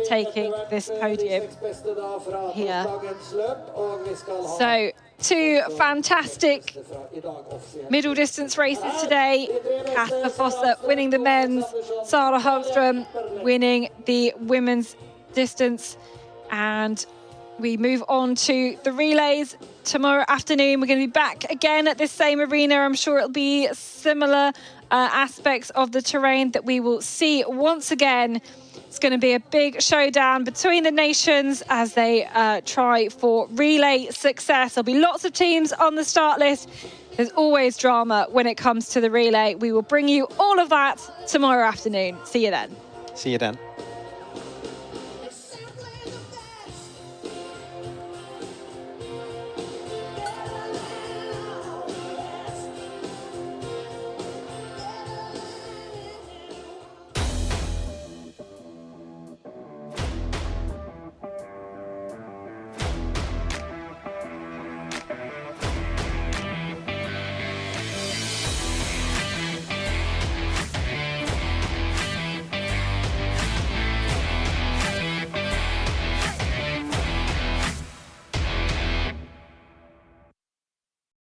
S1: taking this podium here. So, two fantastic middle distance races today. Kasper Fosse winning the men's, Sara Hagström winning the women's distance. And we move on to the relays tomorrow afternoon. We're going to be back again at this same arena. I'm sure it'll be similar aspects of the terrain that we will see once again. It's going to be a big showdown between the nations as they try for relay success. There'll be lots of teams on the start list. There's always drama when it comes to the relay. We will bring you all of that tomorrow afternoon. See you then.
S2: See you then.